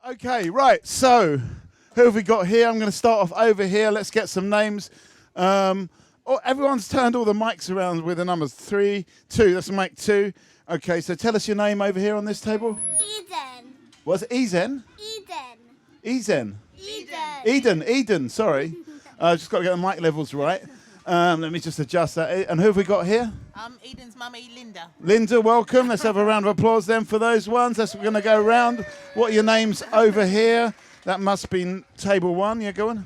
Okay, right. So, who have we got here? I'm going to start off over here. Let's get some names. Everyone's turned all the mics around with the numbers. 3, 2. That's mic 2. Okay, so tell us your name over here on this table. Eden. What's it? Ezen? Eden. Eden. Eden. Sorry. I've just got to get the mic levels right. Let me just adjust that. And who have we got here? Eden's mummy, Linda. Linda, welcome. Let's have a round of applause then for those ones. We're going to go around. What are your names over here? That must be table 1. Yeah, go on.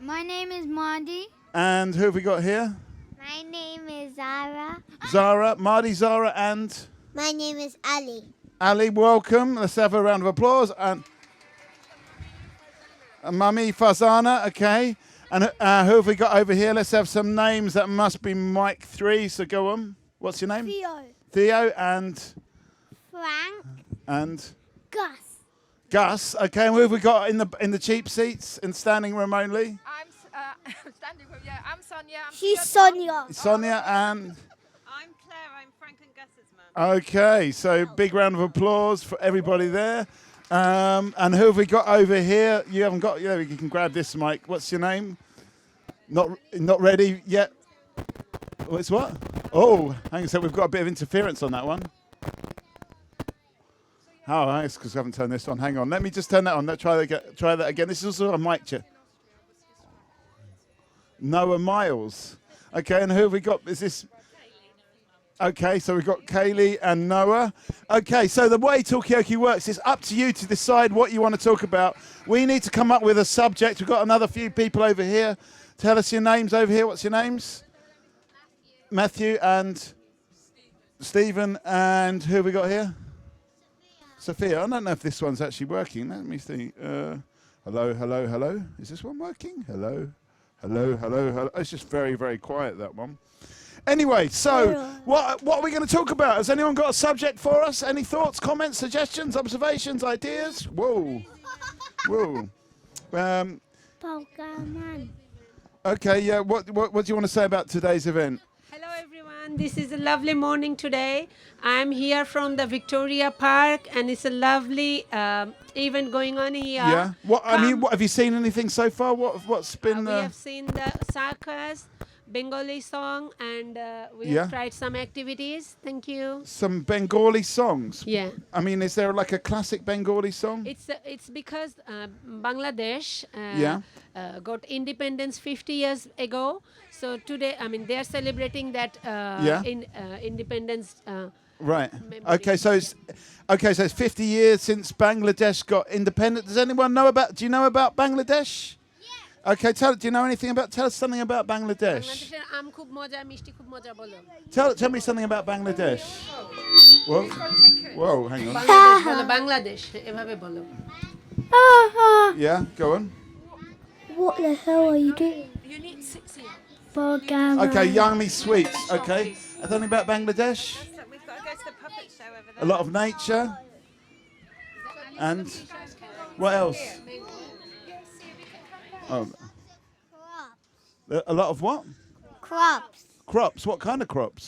My name is Mardi. And who have we got here? My name is Zara. Zara, Mardi, Zara, and My name is Ali. Ali, welcome. Let's have a round of applause. And Mummy, Fazana, okay. And who have we got over here? Let's have some names. That must be mic 3, so go on. What's your name? Theo and Frank. And Gus. Gus. Okay, and who have we got in the cheap seats and standing room only? I'm standing with, I'm Sonia. She's Sonia. Sonia and I'm Claire. I'm Frank and Gus's mum. okay, so big round of applause for everybody there. And who have we got over here? You haven't got. Yeah, you can grab this mic. What's your name? Not ready yet. Oh, it's what? Oh, hang on a sec. We've got a bit of interference on that one. Oh, it's because I haven't turned this on. Hang on. Let me just turn that on. Try that again. This is also a mic check. Noah Miles. Okay, and who have we got? Is this? Okay, so we've got Kaylee and Noah. Okay, so the way Talkaoke works is up to you to decide what you want to talk about. We need to come up with a subject. We've got another few people over here. Tell us your names over here. What's your names? Matthew and Stephen. And who have we got here? Sophia. I don't know if this one's actually working. Let me see. Hello. Is this one working? Hello. It's just very, very quiet, that one. Anyway, so what are we going to talk about? Has anyone got a subject for us? Any thoughts, comments, suggestions, observations, ideas? Whoa. Pokemon. Okay, yeah. What do you want to say about today's event? Hello everyone, this is a lovely morning today. I'm here from the Victoria Park and it's a lovely event going on here. Yeah. What have you seen anything so far? What's been? We have seen the circus, Bengali song, and we Yeah. have tried some activities. Thank you. Some Bengali songs. Yeah. I mean, is there like a classic Bengali song? It's because Bangladesh Yeah. got independence 50 years ago. So today, they are celebrating that Yeah. independence. Right. Memory. Okay, so it's 50 years since Bangladesh got independent. Does anyone know about? Do you know about Bangladesh? Yeah. Okay, do you know anything about? Tell us something about Bangladesh. বাংলাদেশের আম খুব মজা মিষ্টি খুব মজা বলো Tell me something about Bangladesh. Whoa, hang on. Bangladesh বলো বাংলাদেশ এভাবে বলো Yeah, go on. What the hell are you doing? You need 60. Pokemon. Okay, yummy sweets. Okay, something about Bangladesh. We've got to go to the puppet show over A there. lot of nature. And what else? Oh, a lot of what? Crops. Crops. What kind of crops?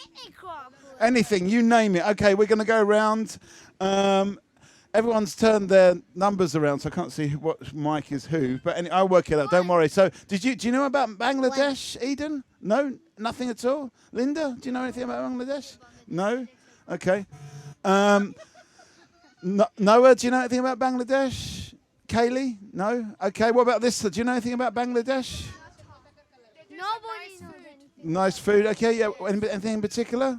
Any crop. Anything, you name it. Okay, we're going to go around. Everyone's turned their numbers around, so I can't see what mic is who. But I'll work it out. Don't worry. So, do you know about Bangladesh, Eden? No, nothing at all. Linda, do you know anything about Bangladesh? No. Okay. Noah, do you know anything about Bangladesh? Kaylee? No. Okay. What about this? Do you know anything about Bangladesh? Nobody knows anything. Nice food. Okay. Yeah. Anything in particular?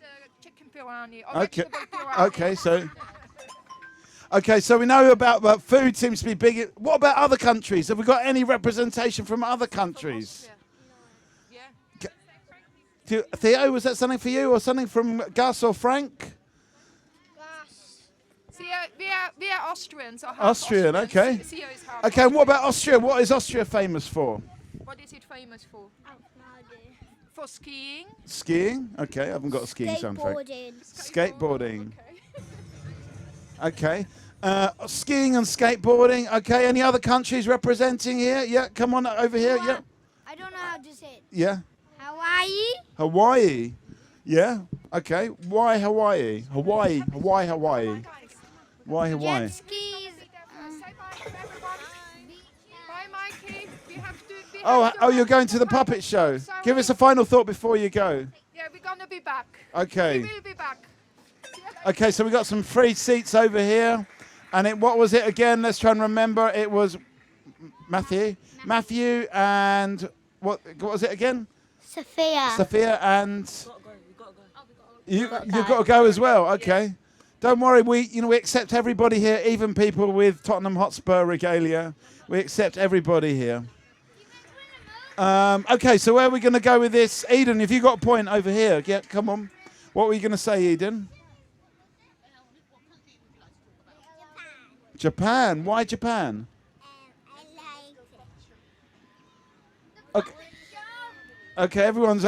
The chicken biryani. Okay. Okay, so we know about food seems to be big. What about other countries? Have we got any representation from other countries? Yeah. Theo, was that something for you or something from Gus or Frank? See, we are Austrians. Or half Austrian, okay. Theo is half Okay, and what about Austria? What is Austria famous for? What is it famous for? For skiing. Skiing? Okay, I haven't got a skiing soundtrack. Skateboarding. Okay. Skiing and skateboarding. Okay, any other countries representing here? Yeah, come on over here. Yeah. I don't know how to say it. Yeah. Hawaii. Hawaii. Yeah. Okay. Why Hawaii? Hawaii. Why Hawaii? Jet skis. Say bye to everyone. Bye, Mikey. We have to. Oh, you're going to the puppet show. Sorry. Give us a final thought before you go. Yeah, we're gonna be back. Okay. We will be back. Okay, so we got some free seats over here. And what was it again? Let's try and remember. It was Matthew and what was it again? Sophia and you've got to go as well. Okay. Don't worry, we accept everybody here, even people with Tottenham Hotspur regalia. We accept everybody here. Okay, so where are we going to go with this? Eden, if you got a point over here, yeah, come on. What were you going to say, Eden? Japan. Why Japan? Okay. Okay, everyone's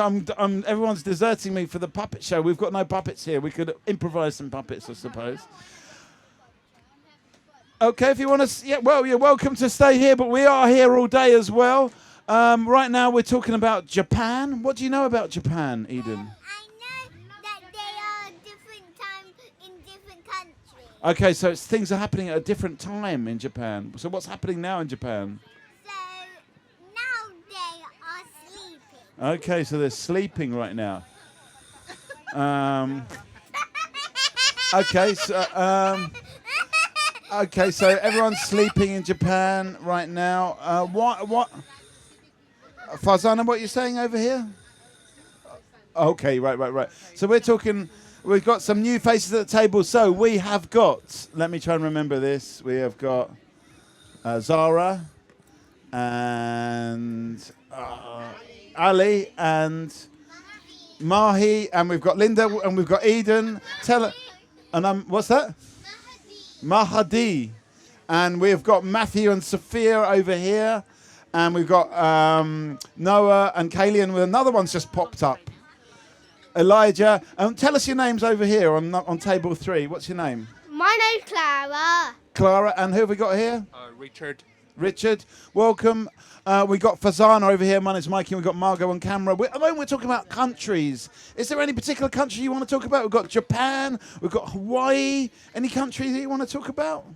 deserting me for the puppet show. We've got no puppets here. We could improvise some puppets, I suppose. Okay, if you want to, you're welcome to stay here, but we are here all day as well. Right now, we're talking about Japan. What do you know about Japan, Eden? I know that they are different times in different countries. Okay, so things are happening at a different time in Japan. So what's happening now in Japan? So now they are sleeping. Okay, so they're sleeping right now. Okay, so everyone's sleeping in Japan right now. What? Farzana, what are you saying over here? Okay, right. So we've got some new faces at the table. So we have got, let me try and remember this. We have got Zara and Ali and Mahi, and we've got Linda and we've got Eden. And what's that? Mahadi. And we've got Matthew and Sophia over here. And we've got Noah and Kaylee, and another one's just popped up. Elijah. Tell us your names over here on table 3. What's your name? My name's Clara. Clara. And who have we got here? Richard. Richard. Welcome. We got Fazana over here. My name's Mikey. We've got Margot on camera. At the moment, we're talking about countries. Is there any particular country you want to talk about? We've got Japan. We've got Hawaii. Any country that you want to talk about?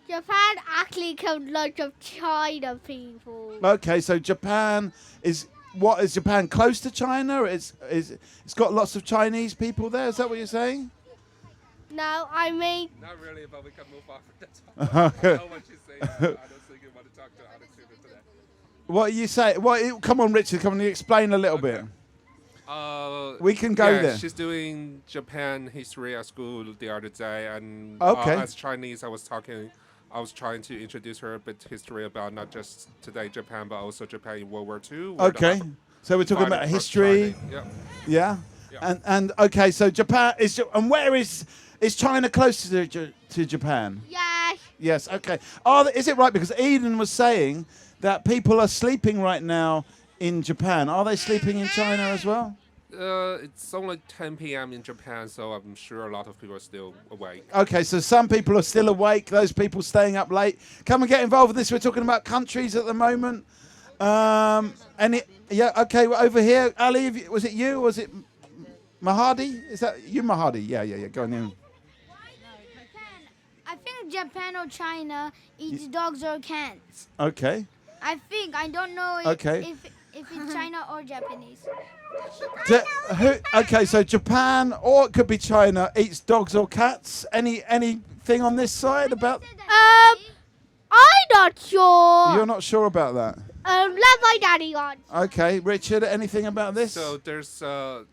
Japan actually killed lots of China people. Okay, so Japan is... What is Japan close to China? It's got lots of Chinese people there. Is that what you're saying? No, I mean... Not really, but we can move on from that. I know what you're saying. I don't think you want to talk to other students today. What you say? Come on, Richard. Come on, you explain a little bit. We can go there. She's doing Japan history at school the other day, and Okay. As Chinese, I was trying to introduce her a bit history about not just today Japan, but also Japan in World War II. Okay, so we're talking about history. Yeah. Yeah. And okay, so Japan is, and where is China close to Japan? Yes. Yes. Okay. Is it right? Because Eden was saying that people are sleeping right now in Japan. Are they sleeping in China as well? It's only 10 p.m. in Japan, so I'm sure a lot of people are still awake. Okay, so some people are still awake. Those people staying up late. Come and get involved with this. We're talking about countries at the moment. Okay, well, over here, Ali. Was it you? Or was it Mahadi? Is that you, Mahadi? Yeah. Go on in. I think Japan or China eats dogs or cats. Okay. I don't know if it's China or Japanese. Okay, so Japan, or it could be China, eats dogs or cats. Anything on this side about? I'm not sure. You're not sure about that? Let my daddy on. Okay, Richard, anything about this? So there's a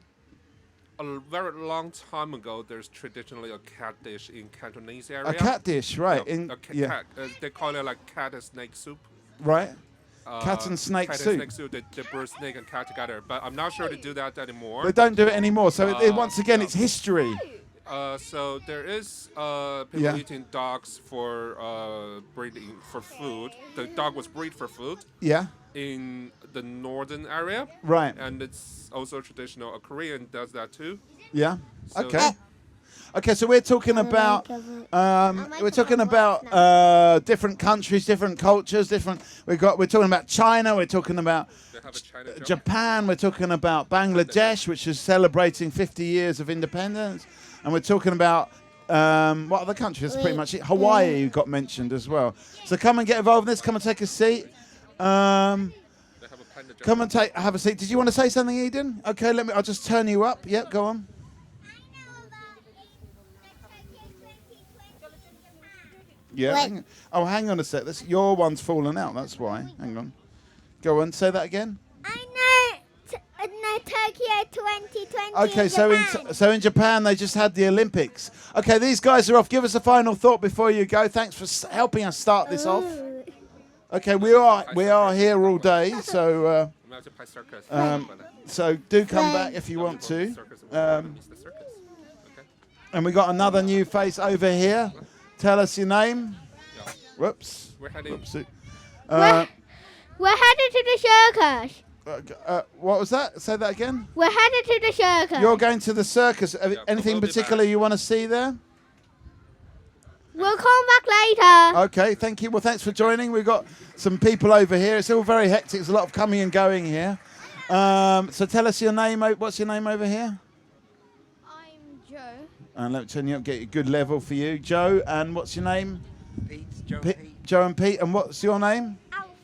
very long time ago, there's traditionally a cat dish in Cantonese area. A cat dish, right? Cat, they call it like cat and snake soup. Right. Cat and snake cat soup. And snake soup. They brew snake and cat together, but I'm not sure to do that anymore. They don't do it anymore. So once again, it's history. So there is people eating dogs for breeding for food. The dog was bred for food. Yeah. In the northern area. Right. And it's also traditional. A Korean does that too. Yeah. So Okay, so we're talking about different countries, different cultures, We're talking about China. We're talking about Japan. We're talking about Bangladesh, which is celebrating 50 years of independence. and we're talking about what other countries? That's pretty much it. Hawaii got mentioned as well. So come and get involved in this. Come and take a seat. Come and have a seat. Did you want to say something, Eden? Okay, I'll just turn you up. Yep, go on. Yeah. Hang on a sec. Your one's fallen out. That's why. Hang on. Go on. Say that again. I know Tokyo 2020. Okay, in so in Japan they just had the Olympics. Okay, these guys are off. Give us a final thought before you go. Thanks for helping us start this off. Okay, we are here all day, so do come back if you want to. And we got another new face over here. Tell us your name. Whoops. We're heading. We're headed to the circus. What was that? Say that again. We're headed to the circus. You're going to the circus. Anything in particular you want to see there? We'll come back later. Okay, thank you. Well, thanks for joining. We've got some people over here. It's all very hectic. There's a lot of coming and going here. So tell us your name. What's your name over here? I'm Joe. And let me turn you up, get a good level for you. Joe, and what's your name? Pete, Pete. Joe and Pete. And what's your name? Alfie.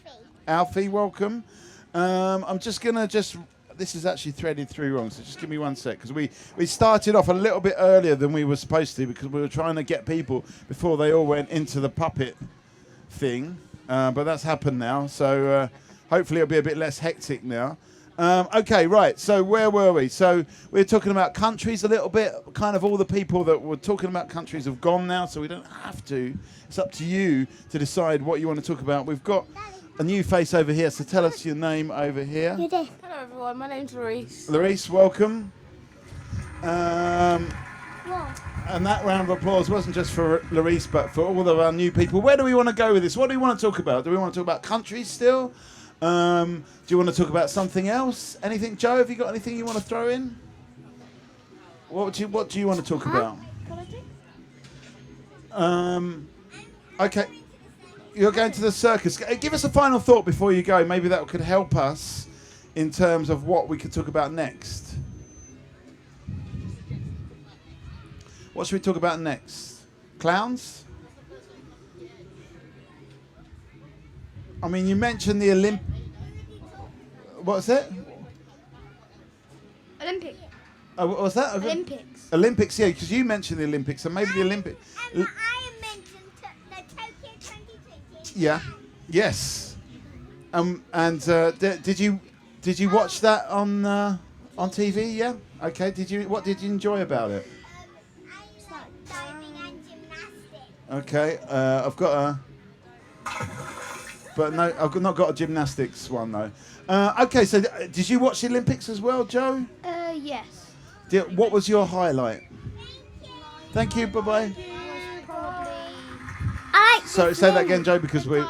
Alfie, welcome. I'm just going to this is actually threaded through wrong, so just give me 1 sec, because we started off a little bit earlier than we were supposed to, because we were trying to get people before they all went into the puppet thing, but that's happened now, so hopefully it'll be a bit less hectic now. Okay, right, so where were we? So we were talking about countries a little bit, kind of all the people that were talking about countries have gone now, so we don't have to. It's up to you to decide what you want to talk about. We've got a new face over here, so tell us your name over here. Hello everyone, my name's Larice. Larice, welcome. And that round of applause wasn't just for Larice, but for all of our new people. Where do we want to go with this? What do we want to talk about? Do we want to talk about countries still? Do you want to talk about something else? Anything, Joe? Have you got anything you want to throw in? What do you want to talk about? Okay. You're going to the circus. Give us a final thought before you go. Maybe that could help us in terms of what we could talk about next. What should we talk about next? Clowns? I mean, you mentioned the What's it? Olympics. Oh, what was that? Olympics. Olympics, yeah, because you mentioned the Olympics, so maybe the Olympics. And I mentioned the Tokyo 2020. Yeah. Yes. Did you watch that on TV? Yeah. Okay. What did you enjoy about it? Diving and gymnastics. Okay. I've got but no, I've not got a gymnastics one though. Okay. So did you watch the Olympics as well, Joe? Yes. What was your highlight? Thank you. Bye bye. So say that again, Joe, because we're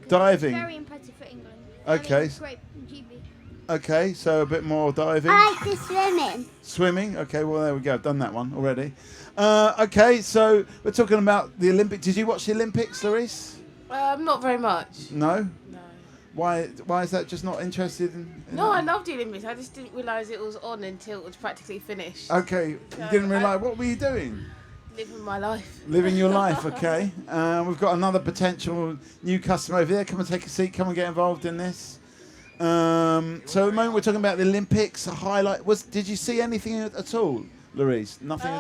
diving. Very impressive for England. Okay. Great GB. Okay, so a bit more diving. I like the swimming. Swimming. Okay, well there we go. I've done that one already. Okay, so we're talking about the Olympics. Did you watch the Olympics, Larice? Not very much. No. No. Why is that just not interested in No, I that? love the Olympics. I just didn't realise it was on until it was practically finished. Okay, you didn't realise. What were you doing? Living my life. Living your life, okay. We've got another potential new customer over there. Come and take a seat. Come and get involved in this. So at the moment we're talking about the Olympics. A highlight did you see anything at all, Larice? Nothing.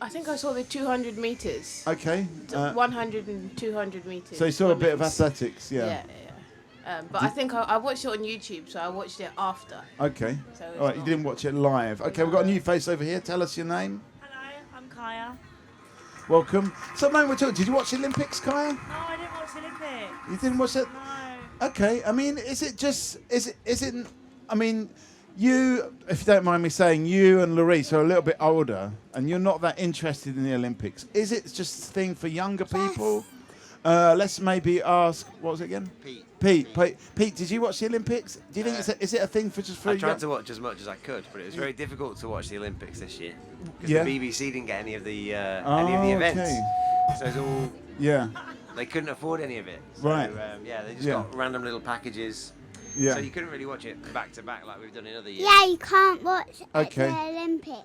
I think I saw the 200 meters. Okay. 100 and 200 meters. So you saw a bit of athletics, yeah. Yeah. But I think I watched it on YouTube, so I watched it after. Okay. So All right, you didn't watch it live. Okay, we've got a new face over here. Tell us your name. Hello, I'm Kaya. Welcome. So, man, did you watch the Olympics, Kaya? No, I didn't watch the Olympics. You didn't watch it? No. Okay. I mean, I mean, you, if you don't mind me saying, you and Larice are a little bit older, and you're not that interested in the Olympics. Is it just a thing for younger people? Let's maybe ask, what was it again? Pete, did you watch the Olympics? Do you think is it a thing for just for? I tried to watch as much as I could, but it was very difficult to watch the Olympics this year because Yeah. the BBC didn't get any of the events. Okay. So it's all Yeah. they couldn't afford any of it. So, Right. they just Yeah. got random little packages. Yeah. So you couldn't really watch it back to back like we've done in other years. Yeah, you can't watch Okay. the Olympics.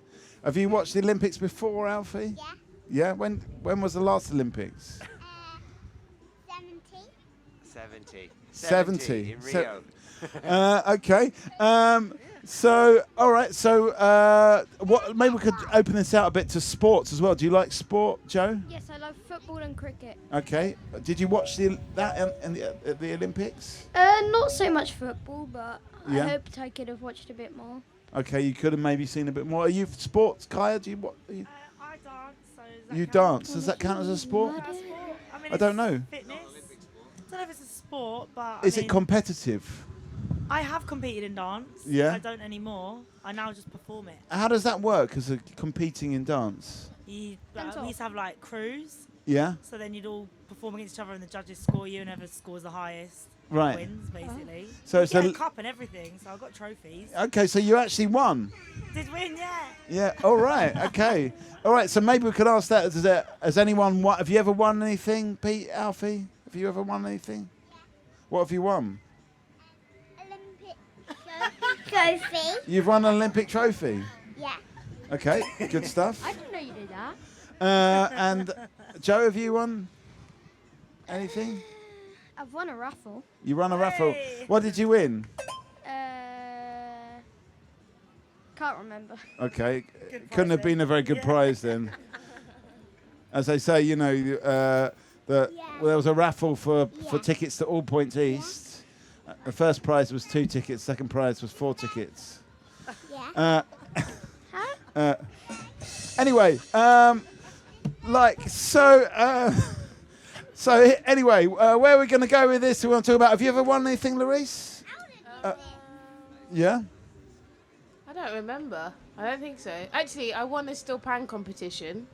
Have you watched the Olympics before, Alfie? Yeah. Yeah. When was the last Olympics? 70. 70 in Rio. Okay. So, all right. So, what? Maybe we could open this out a bit to sports as well. Do you like sport, Joe? Yes, I love football and cricket. Okay. Did you watch that in the Olympics? Not so much football, but Yeah. I hoped I could have watched a bit more. Okay, you could have maybe seen a bit more. Are you sports, Kaya? Do you what? I dance, so does that You count? dance? Does that count as a sport? Sport? I mean, I don't it's know. Fitness. I don't know if it's a sport, but Is I it mean, competitive? I have competed in dance. Yeah. I don't anymore. I now just perform it. How does that work as a competing in dance? We used to have like crews, Yeah. so then you'd all perform against each other, and the judges score you, and whoever scores the highest Right. wins, basically. So You it's get a a cup and everything, so I got trophies. Okay, so you actually won. Did win, yeah. Yeah. All right. Okay. All right. So maybe we could ask that. Has anyone won? Have you ever won anything, Pete, Alfie? Have you ever won anything? What have you won? Olympic trophy. You've won an Olympic trophy. Yeah. Okay. Good stuff. I didn't know you did that. And Joe, have you won anything? I've won a raffle. You won a raffle. Hey. What did you win? Can't remember. Okay. Good Couldn't prize have been a very good Yeah. prize then. As they say, you know, well, there was a raffle for tickets to All Points East. The first prize was 2 tickets. Second prize was 4 tickets. Yeah. Anyway, so anyway, where are we going to go with this? We want to talk about. Have you ever won anything, Larice? Yeah. I don't remember. I don't think so. Actually, I won a steel pan competition,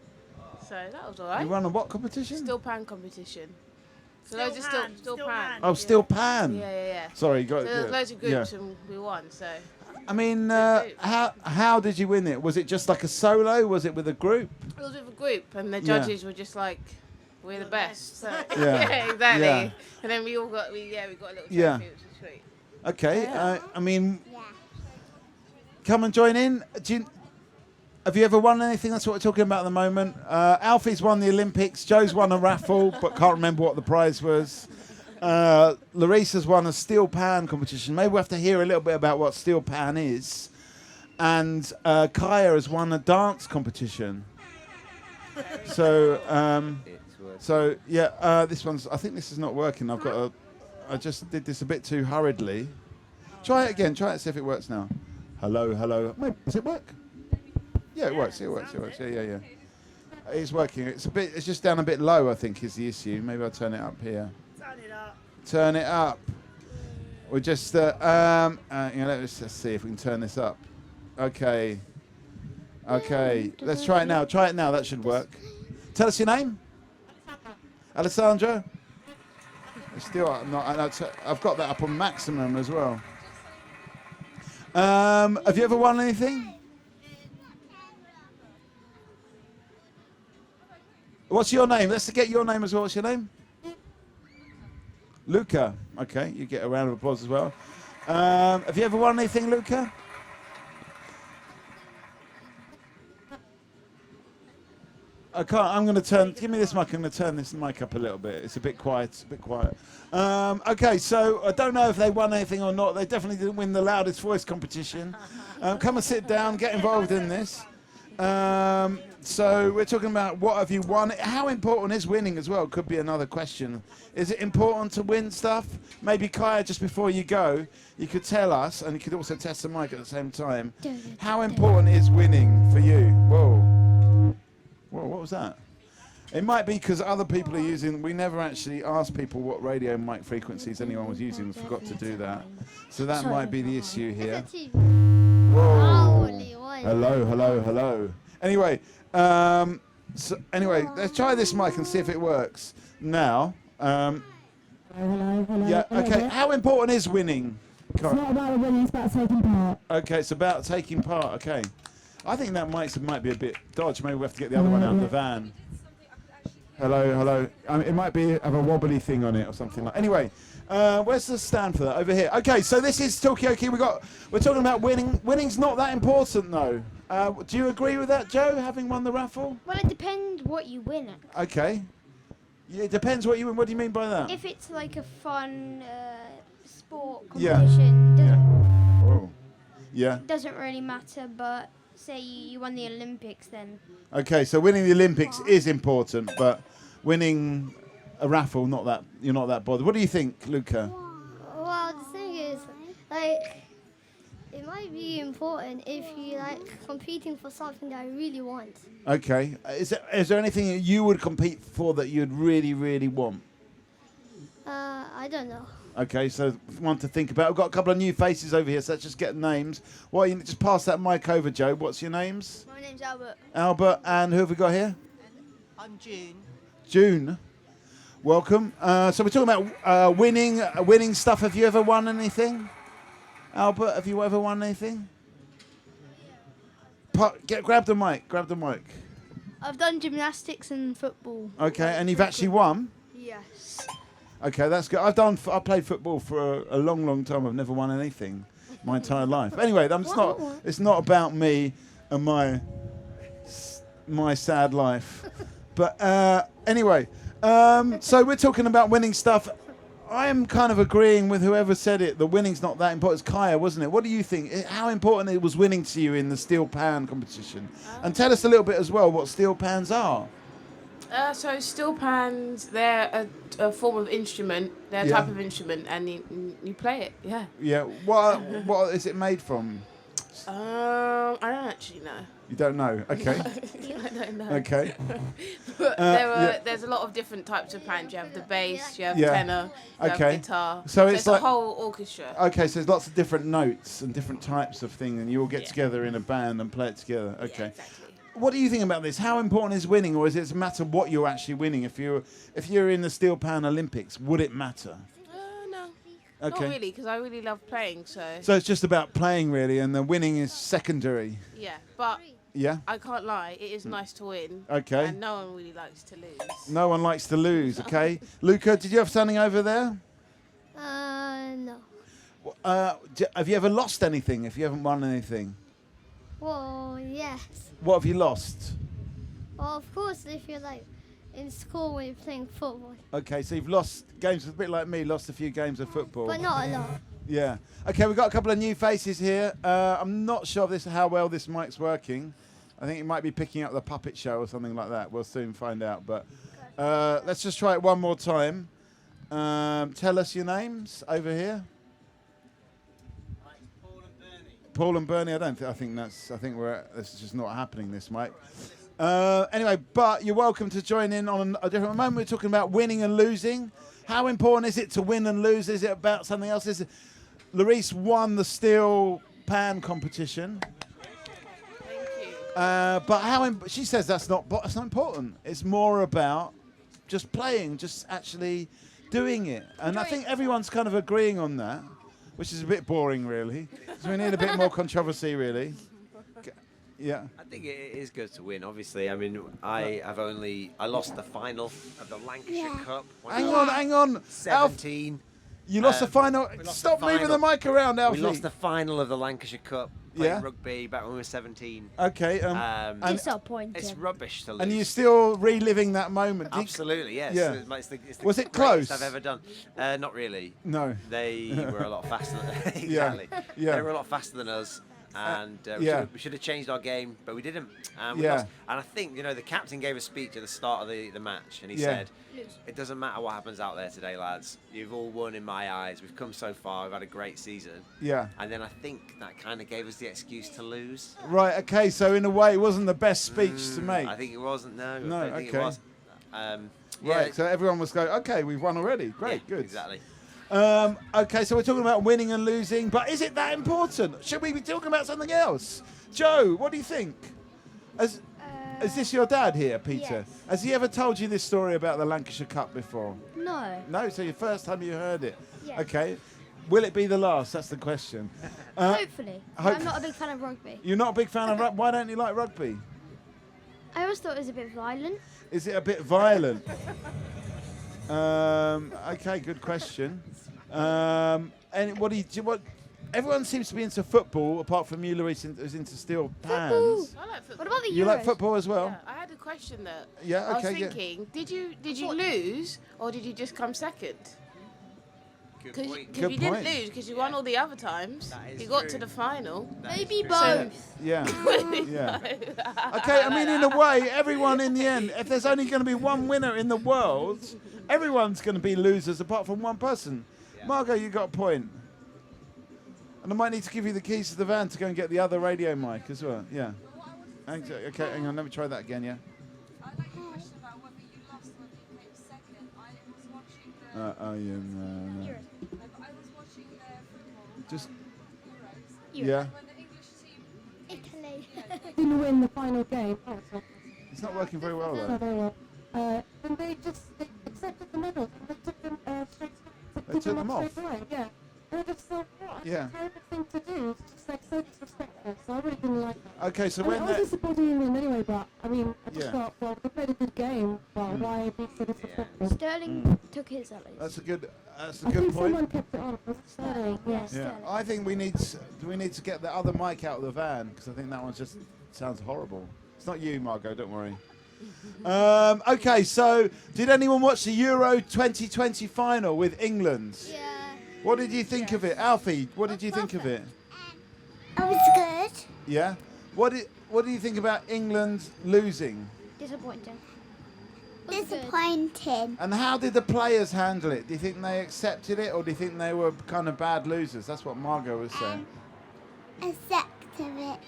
so that was alright. You won a what competition? Steel pan competition. So Steel loads of pan, steel steel pan. pan. Oh, steel pan. Yeah. Sorry, you got So there was loads of groups yeah. and we won. So I mean, how did you win it? Was it just like a solo? Was it with a group? it was with a group, and the Yeah. judges were just like, "We're the best." So Yeah. exactly. Yeah. And then we all got we got a little trophy, Yeah. which was sweet. Okay. Yeah. I mean, Yeah. come and join in. Have you ever won anything? That's what we're talking about at the moment. Alfie's won the Olympics. Joe's won a raffle, but can't remember what the prize was. Larissa's won a steel pan competition. Maybe we'll have to hear a little bit about what steel pan is. And Kaya has won a dance competition. So, this one's. I think this is not working. I just did this a bit too hurriedly. Try it again. Try it. See if it works now. Hello. Wait, does it work? Yeah, it works. Yeah. It's working. It's just down a bit low, I think, is the issue. Maybe I'll turn it up here. Turn it up. We're just let's just see if we can turn this up. Okay. Let's try it now. That should work. Tell us your name. Alessandro. I've got that up on maximum as well. Have you ever won anything? What's your name? Let's get your name as well. What's your name? Luca. Okay, you get a round of applause as well. Have you ever won anything, Luca? I can't. I'm going to turn. Give me this mic. I'm going to turn this mic up a little bit. It's a bit quiet. Okay, so I don't know if they won anything or not. They definitely didn't win the loudest voice competition. Come and sit down. Get involved in this. So we're talking about what have you won. How important is winning as well? Could be another question. Is it important to win stuff? Maybe Kaya, just before you go, you could tell us, and you could also test the mic at the same time. How important is winning for you? Whoa, what was that? It might be because other people are using. We never actually asked people what radio mic frequencies anyone was using. We forgot to do that. So that might be the issue here. Whoa. Hello. Anyway, let's try this mic and see if it works. Now, yeah, okay. How important is winning? It's not about winning, it's about taking part. Okay, it's about taking part. Okay, I think that might be a bit dodgy. Maybe we have to get the other one out of the van. Hello. It might have a wobbly thing on it or something like. Anyway, Where's the stand for that? Over here. Okay, so this is Talkaoke. We're talking about winning. Winning's not that important, though. Do you agree with that, Joe, having won the raffle? Well, it depends what you win at. Okay. Yeah, it depends what you win. What do you mean by that? If it's like a fun sport Yeah. competition, Oh. Yeah. doesn't really matter. But say you won the Olympics, then Okay, so winning the Olympics is important, but winning a raffle, you're not that bothered. What do you think, Luca? Well, the thing is, like, it might be important if you like competing for something that I really want. Okay. Is there anything that you would compete for that you'd really, really want? I don't know. Okay, so one to think about. We've got a couple of new faces over here, so let's just get names. Well, you just pass that mic over, Joe. What's your names? My name's Albert. Albert, and who have we got here? I'm June. June. Welcome. So we're talking about winning stuff. Have you ever won anything? Albert, have you ever won anything? Grab the mic. Grab the mic. I've done gymnastics and football. Okay, and you've actually won? Yes. Okay, that's good. I played football for a long, long time. I've never won anything my entire life. Anyway, it's not about me and my sad life. But anyway, so we're talking about winning stuff. I am kind of agreeing with whoever said it. The winning's not that important. It's Kaya, wasn't it? What do you think? How important it was winning to you in the steel pan competition? And tell us a little bit as well what steel pans are. So steel pans, they're a form of instrument. They're a type of instrument, and you play it. Yeah. Yeah. What is it made from? I don't actually know. You don't know. Okay. I don't know. Okay. But there's a lot of different types of pans. You have the bass, you have tenor, you have guitar. So it's a like whole orchestra. Okay, so there's lots of different notes and different types of thing, and you all get together in a band and play it together. Okay. Yeah, exactly. What do you think about this? How important is winning, or is it a matter what you're actually winning? If you're in the steel pan Olympics, would it matter? No. Okay. Not really, because I really love playing. So it's just about playing, really, and the winning is secondary. yeah, but Yeah. I can't lie. It is nice to win. Okay. And no one really likes to lose. No one likes to lose. Okay. Luca, did you have something over there? No. Have you ever lost anything? If you haven't won anything, Well, yes. what have you lost? Well, of course, if you're like in school when you're playing football, Okay, so you've lost games, a bit like me, lost a few games of football. but not a lot. Yeah. Okay, we've got a couple of new faces here. I'm not sure how well this mic's working. I think it might be picking up the puppet show or something like that. We'll soon find out. But let's just try it one more time. Tell us your names over here. Paul and Bernie. I think this is just not happening. This mic. Anyway, but you're welcome to join in on a different moment. We're talking about winning and losing. How important is it to win and lose? Is it about something else? Larice won the steel pan competition. Thank you. But she says that's not important. It's more about just playing, just actually doing it. And I think everyone's kind of agreeing on that, which is a bit boring, really. So we need a bit more controversy, really. Yeah. I think it is good to win, obviously. I mean, I lost the final of the Lancashire Cup. Hang on. 17. You lost the final. Stop moving the mic around, Alfie. We lost the final of the Lancashire Cup. Playing rugby back when we were 17. Okay. Disappointing. It's rubbish to lose. And you're still reliving that moment. Absolutely, yes. Yeah. It's the Was it greatest close? I've ever done. Not really. No. They were a lot faster than Yeah. They were a lot faster than us. And we should have changed our game, but we didn't. We lost. And I think, the captain gave a speech at the start of the match, and he said, it doesn't matter what happens out there today, lads. You've all won in my eyes. We've come so far. We've had a great season. Yeah. And then I think that kind of gave us the excuse to lose. Right, okay, so in a way it wasn't the best speech to make. I think it wasn't, no. No, I don't think okay. it was. Right, so everyone was going, okay, we've won already. Great, good. Exactly. Okay, so we're talking about winning and losing, but is it that important? Should we be talking about something else? Joe, what do you think? Is this your dad here, Peter? Yes. Has he ever told you this story about the Lancashire Cup before? No. No, so your first time you heard it? Yes. Okay. Will it be the last? That's the question. Hopefully. I'm not a big fan of rugby. You're not a big fan of rugby? Why don't you like rugby? I always thought it was a bit violent. Is it a bit violent? Okay, good question. And what? Everyone seems to be into football, apart from you, Louise, who's into steel pans. I like football. What about the Euros? You like football as well? Yeah, I had a question though. Yeah, I was okay, thinking, did you lose or did you just come second? Good Because point. you didn't lose because you won all the other times. That is You got true. to the final. Maybe both. Yeah. Yeah. Okay, I mean, in a way, everyone in the end, if there's only going to be one winner in the world, everyone's going to be losers apart from one person. Yeah. Margot, you got a point. And I might need to give you the keys to the van to go and get the other radio mic as well. Yeah. Okay, hang on, let me try that again, yeah? I'd like a question about whether you lost or you came second. I was watching the. No. I was watching the football. Just, Euros. yeah. When the English team. Italy. Didn't win the final game. Oh, sorry. It's not working very well, No, though. very well. And they accepted the medals. And they took them straight away. They took them off? Straight away, yeah. And I just thought, what? Yeah. It's a terrible thing to do. It's just like so disrespectful. So I really didn't like that. Okay, so I mean, when I was that... supporting England anyway, but I mean, I just Yeah. thought, well, they played a good game. Well, why be so disrespectful? Sterling took his at least. That's a good I point. think someone kept it on. Was it Sterling? Yes. Yeah, I think we need to get the other mic out of the van because I think that one just sounds horrible. It's not you, Margot. Don't worry. Okay, so did anyone watch the Euro 2020 final with England? Yeah. What did you think of it, Alfie? What did you think of it? It was good. Yeah. What do you think about England losing? Disappointing. Disappointing. And how did the players handle it? Do you think they accepted it, or do you think they were kind of bad losers? That's what Margot was saying. Accepted it.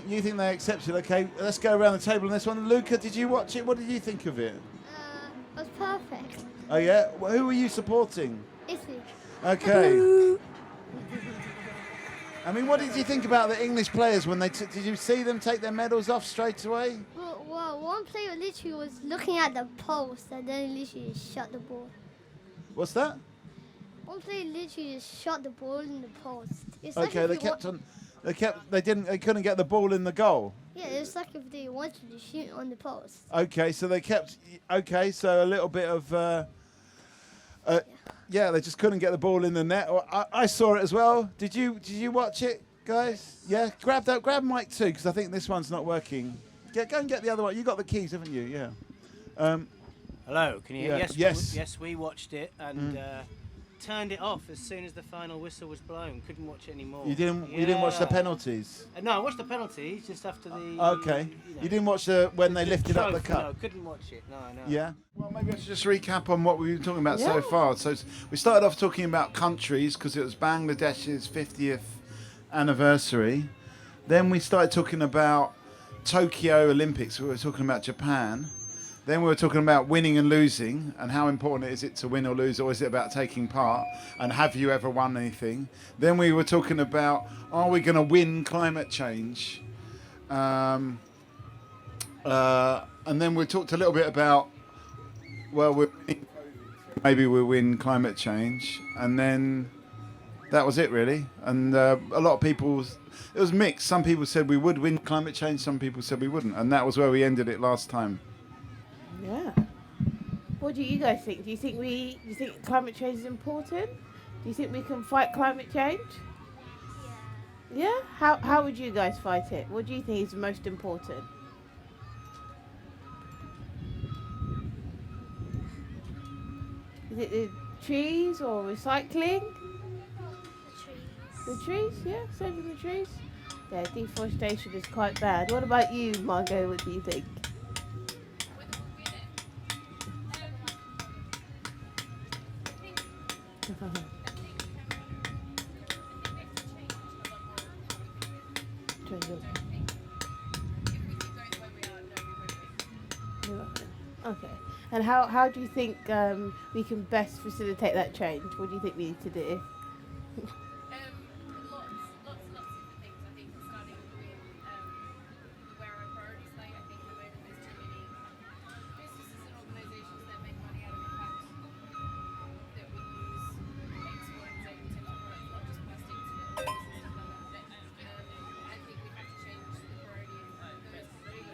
You think they accepted? Okay, let's go around the table on this one. Luca, did you watch it? What did you think of it? It was perfect. Oh yeah. Well, who were you supporting? Italy. Okay. I mean, what did you think about the English players when they did you see them take their medals off straight away? Well, one player literally was looking at the post and then literally shot the ball. What's that? One player literally just shot the ball in the post. It's Okay, they kept on. They couldn't get the ball in the goal. Yeah, it's like if they wanted to shoot on the post. Okay, so they kept. Okay, so a little bit of. Yeah, they just couldn't get the ball in the net. I saw it as well. Did you watch it, guys? Yeah, grab mic too, because I think this one's not working. Go and get the other one. You got the keys, haven't you? Yeah. Hello, can you hear? Yeah. Yes, we watched it and turned it off as soon as the final whistle was blown. Couldn't watch it anymore. You didn't watch the penalties. No, I watched the penalties just after the. Okay. You didn't watch when they lifted up the trophy, cup. No, couldn't watch it. No. Yeah. Well, maybe I should just recap on what we've been talking about so far. So we started off talking about countries because it was Bangladesh's 50th anniversary. Then we started talking about Tokyo Olympics. We were talking about Japan. Then we were talking about winning and losing and how important is it to win or lose, or is it about taking part, and have you ever won anything? Then we were talking about, are we going to win climate change? And then we talked a little bit about, well, maybe we'll win climate change. And then that was it, really. And a lot of people, it was mixed. Some people said we would win climate change, some people said we wouldn't. And that was where we ended it last time. Yeah. What do you guys think? Do you think climate change is important? Do you think we can fight climate change? Yeah. How would you guys fight it? What do you think is most important? Is it the trees or recycling? The trees, yeah, saving the trees. Yeah, deforestation is quite bad. What about you, Margot? What do you think? Okay. And how do you think we can best facilitate that change? What do you think we need to do? Lots of different things. I think starting with where our priorities lie. I think at the moment there's too many businesses and organisations that make money out of impact that we use X, Y, and Z in terms of products, not just plastics, but oils and stuff like that. I think we have to change the priority of those big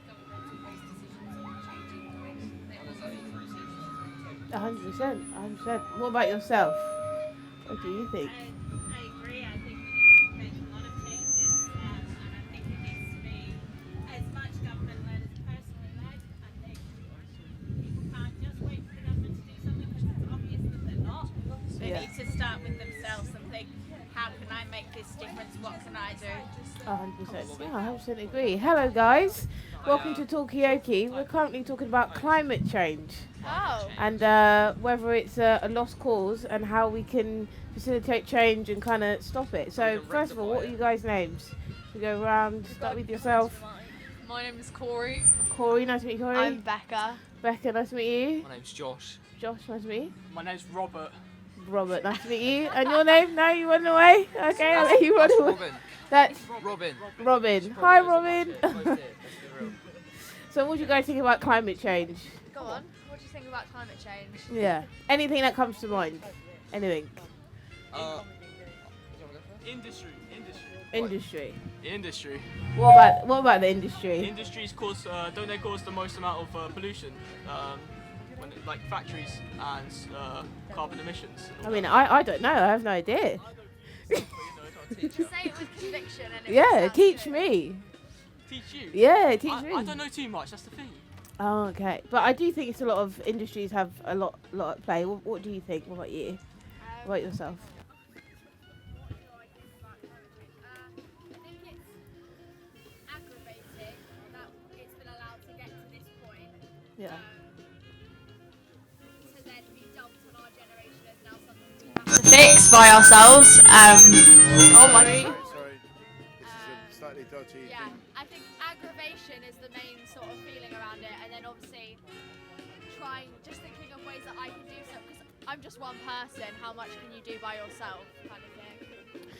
governmental waste decisions on changing the way they also make decisions. 100%. 100%. What about yourself? What do you think? I agree. I think we need to make a lot of changes, and I think it needs to be as much government-led as personally-led. I think people can't just wait for the government to do something because it's obvious that they're not. They need to start with themselves and think, how can I make this difference? What can I do? 100%. Yeah, I 100% agree. Hello, guys. Welcome to Talkaoke. We're currently talking about climate change. Oh. And whether it's a lost cause and how we can facilitate change and kind of stop it. So, first of all, what are you guys' names? We go around, start with yourself. My name is Corey. Corey, nice to meet you, Corey. I'm Becca. Becca, nice to meet you. My name's Josh. Josh, nice to meet you. My name's Robert. Robert, nice to meet you. And your name? No, you run away? Okay, I'll let you run away. Robin. That's Robin. Robin. Hi, Robin. So what do you guys think about climate change? Go on. What do you think about climate change? Yeah. Anything that comes to mind? Anything? Industry. Industry. What about the industry? Industries cause don't they cause the most amount of pollution? When like factories and carbon emissions. I mean, I don't know. I have no idea. Say it with conviction. And Yeah, teach me. Teach you? Yeah, teach me. I don't know too much. That's the thing. Oh, okay. But I do think it's a lot of industries have a lot at play. What do you think? What about you? What about yourself? I think it's aggravating that it's been allowed to get to this point. Yeah. To then be dumped on our generation as now something we have to fix by ourselves. Oh my. Sorry. This is a slightly dodgy. Yeah, I think aggravation is the main sort of feeling around it, and then obviously just thinking of ways that I can do so, because I'm just one person, how much can you do by yourself, kind of thing.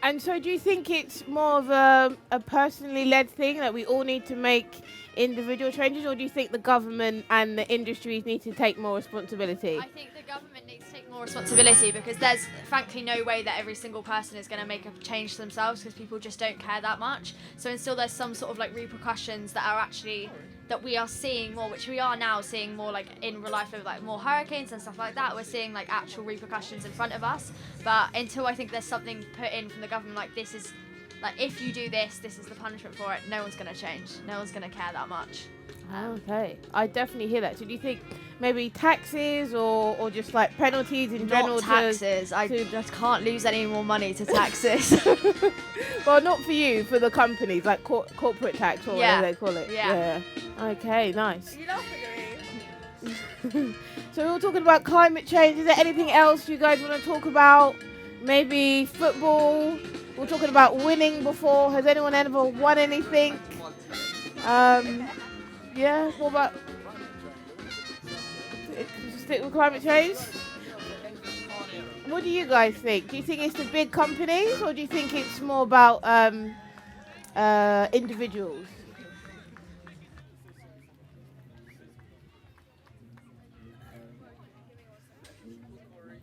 And so do you think it's more of a personally led thing that we all need to make individual changes, or do you think the government and the industries need to take more responsibility? I think the government needs to take more responsibility, because there's frankly no way that every single person is going to make a change themselves, because people just don't care that much. So until there's some sort of like repercussions that are actually that we are seeing more, which we are now seeing more like in real life with like more hurricanes and stuff like that, we're seeing like actual repercussions in front of us. But until I think there's something put in from the government, like this is like, if you do this, this is the punishment for it, no one's going to change. No one's going to care that much. Okay, I definitely hear that. So do you think maybe taxes or just like penalties in general? Not taxes. I can't lose any more money to taxes. Well, not for you, for the companies, like corporate tax or whatever they call it. Yeah. Okay, nice. You laughing at me? So we were talking about climate change. Is there anything else you guys want to talk about? Maybe football. We're talking about winning before. Has anyone ever won anything? Yeah, what about... Stick with climate change? What do you guys think? Do you think it's the big companies, or do you think it's more about individuals?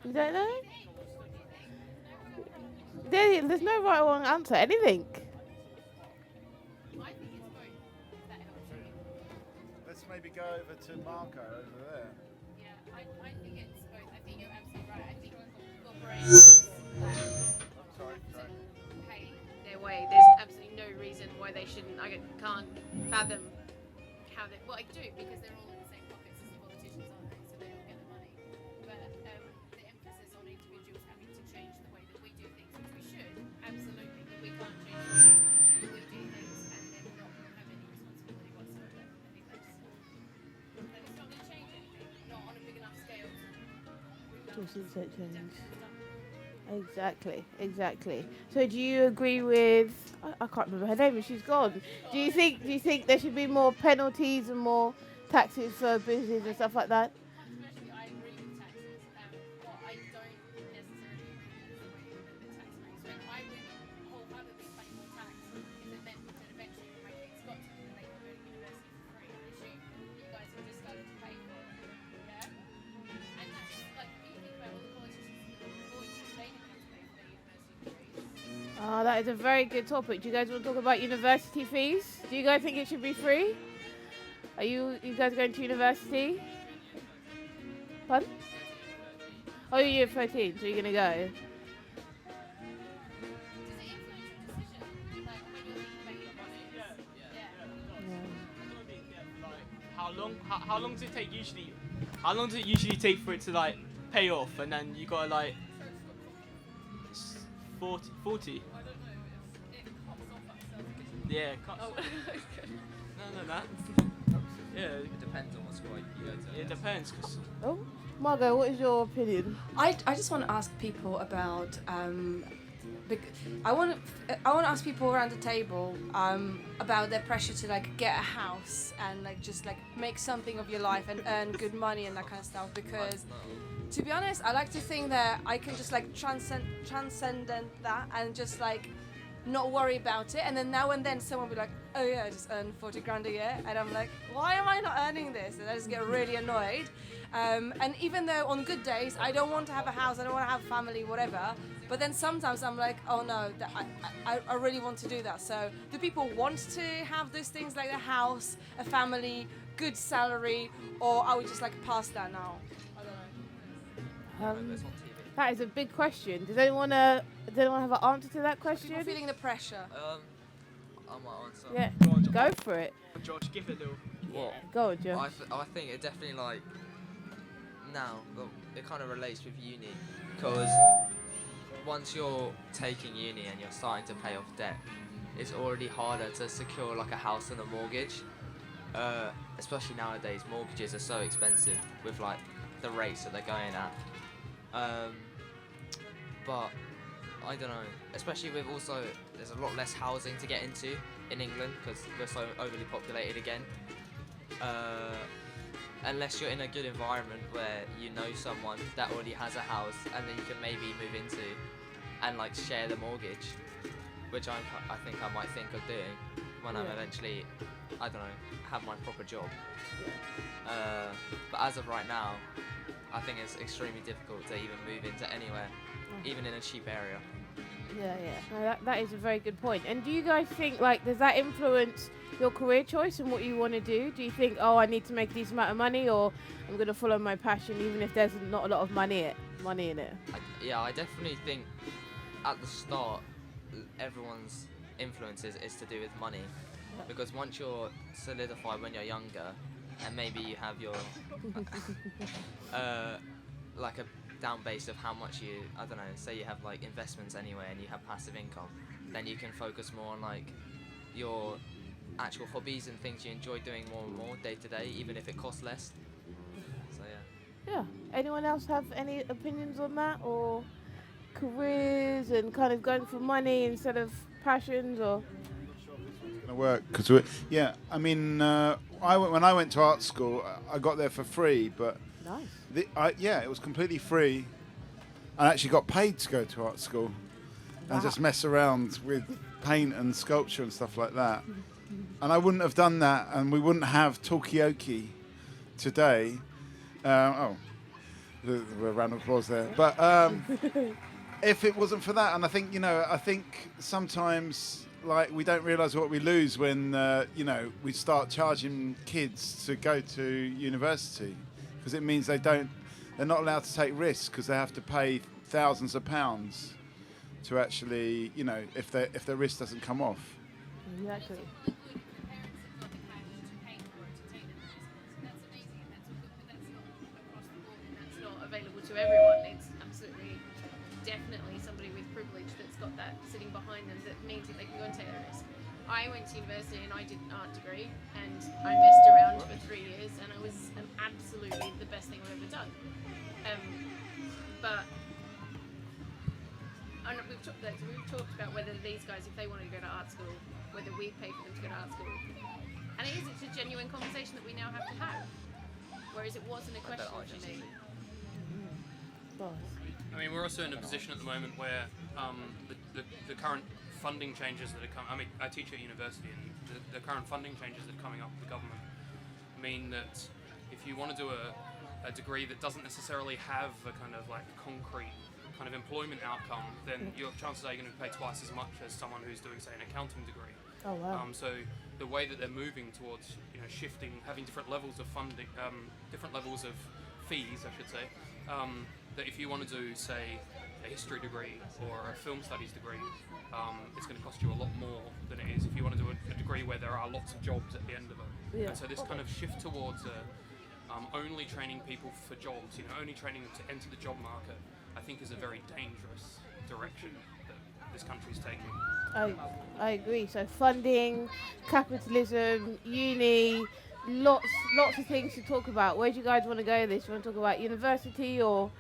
You don't know? There's no right or wrong answer. Anything. Let's maybe go over to Marco over there. Yeah, I think it's both. I think you're absolutely right. I think corporations pay their way. There's absolutely no reason why they shouldn't. I can't fathom how they. Well, I do, because they're all in the same pockets as the politicians, aren't they? So they all get the money. But the emphasis on individuals having to change the way that we do things, which we should, absolutely. But we can't change the way that we do things and then not have any responsibility whatsoever. I think that's. That it's not going to change anything, not on a big enough scale. Exactly. So do you agree with? I can't remember her name, but she's gone. Do you think there should be more penalties and more taxes for business and stuff like that? Personally, I agree with taxes. What I don't necessarily agree with is the way that the tax rates went. I would wholeheartedly pay more tax if it meant that eventually when my kids got to them, they could go to university for free. I assume you guys have just started to pay for it. Yeah? And that's like, you think about all the politicians before you, they didn't have to pay for their university degrees. Oh, that is a very good topic. Do you guys want to talk about university fees? Do you guys think it should be free? Are you guys going to university? Pardon? Oh, you're 13, so you're going to go? How long does it take usually? How long does it usually take for it to like pay off, and then you gotta like 40? Yeah. No. Yeah. It depends on what school you go to. It depends. Oh, Margot, what is your opinion? I just want to ask people about I want to ask people around the table about their pressure to like get a house and like just like make something of your life and earn good money and that kind of stuff, because to be honest, I like to think that I can just like transcend that and just like not worry about it, and then now and then someone will be like, oh yeah, I just earned 40 grand a year, and I'm like, why am I not earning this? And I just get really annoyed. And even though on good days I don't want to have a house, I don't want to have a family, whatever, but then sometimes I'm like, oh no, I really want to do that. So do people want to have those things like a house, a family, good salary, or are we just like past that now? I don't know. That is a big question. Does anyone have an answer to that question? People feeling the pressure. I might answer. Yeah, go for it. Josh, give it a little. What? Go on, Josh. I think it definitely like now it kind of relates with uni, because once you're taking uni and you're starting to pay off debt, it's already harder to secure like a house and a mortgage. Especially nowadays, mortgages are so expensive with like the rates that they're going at. But I don't know, especially with also there's a lot less housing to get into in England because we're so overly populated again. Unless you're in a good environment where you know someone that already has a house and then you can maybe move into and like share the mortgage, which I think I might think of doing when I'm eventually, I don't know, have my proper job. But as of right now, I think it's extremely difficult to even move into anywhere, even in a cheap area. Yeah. No, that is a very good point. And do you guys think, like, does that influence your career choice and what you want to do? Do you think, oh, I need to make a decent amount of money, or I'm going to follow my passion even if there's not a lot of money in it? I definitely think at the start, everyone's influences is to do with money. Because once you're solidified when you're younger, and maybe you have your like a down base of how much you, I don't know, say you have like investments anyway and you have passive income, then you can focus more on like your actual hobbies and things you enjoy doing more and more day to day, even if it costs less. So yeah. Anyone else have any opinions on that, or careers and kind of going for money instead of passions, or? Gonna work because I mean, when I went to art school, I got there for free, but nice. It was completely free. I actually got paid to go to art school and just mess around with paint and sculpture and stuff like that. And I wouldn't have done that, and we wouldn't have Talkaoke today. The round of applause there. But if it wasn't for that, and I think sometimes like we don't realise what we lose when we start charging kids to go to university, because it means they're not allowed to take risks because they have to pay thousands of pounds to actually, if their risk doesn't come off. Exactly. Available to everyone. It's absolutely, definitely somebody with privilege that's got that sitting behind them that means that they can go and take a risk. I went to university and I did an art degree, and I messed around for 3 years, and it was absolutely the best thing I've ever done. But we've talked about whether these guys, if they want to go to art school, whether we pay for them to go to art school, and it's a genuine conversation that we now have to have, whereas it wasn't a question for me. I mean, we're also in a position at the moment where the current funding changes that are coming. I mean, I teach at university, and the current funding changes that are coming up with the government mean that if you want to do a degree that doesn't necessarily have a kind of like concrete kind of employment outcome, then your chances are you're going to pay twice as much as someone who's doing, say, an accounting degree. Oh wow! So the way that they're moving towards, shifting, having different levels of funding, different levels of fees, I should say. That if you want to do, say, a history degree or a film studies degree, it's going to cost you a lot more than it is if you want to do a degree where there are lots of jobs at the end of it. Yeah. And so this kind of shift towards only training people for jobs, only training them to enter the job market, I think is a very dangerous direction that this country's taking. I agree. So funding, capitalism, uni, lots of things to talk about. Where do you guys want to go with this? You want to talk about university or